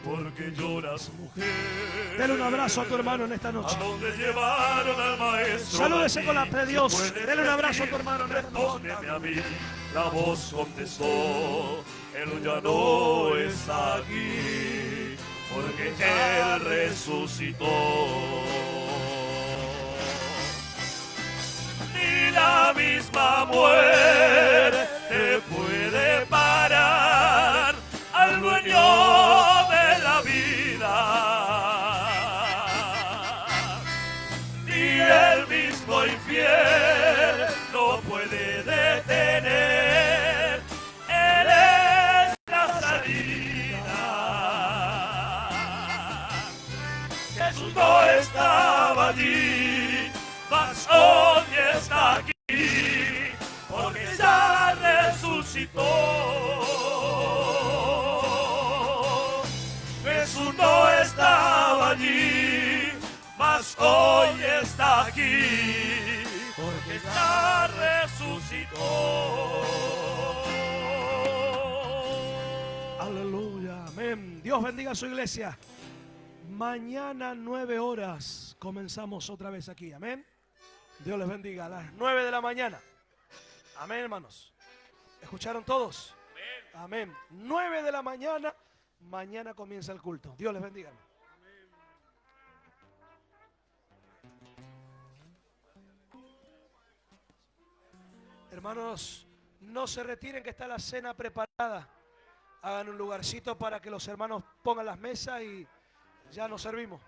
¿por qué lloras, mujer? Dale un abrazo a tu hermano en esta noche. ¿A dónde llevaron al maestro? Salúdese con la fe de Dios. Si puedes Dale un abrazo a tu decir, hermano en esta noche. respóndeme a mí. La voz contestó, él ya no está aquí, porque él resucitó. Ni la misma muerte puede parar al dueño de la vida. Ni el mismo infierno puede detener. Él es la salida. Jesús no estaba allí, mas hoy está aquí, porque ya resucitó. Jesús no estaba allí, mas hoy está aquí, porque ya resucitó. Aleluya, amén. Dios bendiga a su iglesia. Mañana 9 horas comenzamos otra vez aquí, amén. Dios les bendiga a las 9 de la mañana. Amén, hermanos. ¿Escucharon todos? Amén. 9 de la mañana, mañana comienza el culto. Dios les bendiga. Hermanos, no se retiren, que está la cena preparada. Hagan un lugarcito para que los hermanos pongan las mesas y ya nos servimos.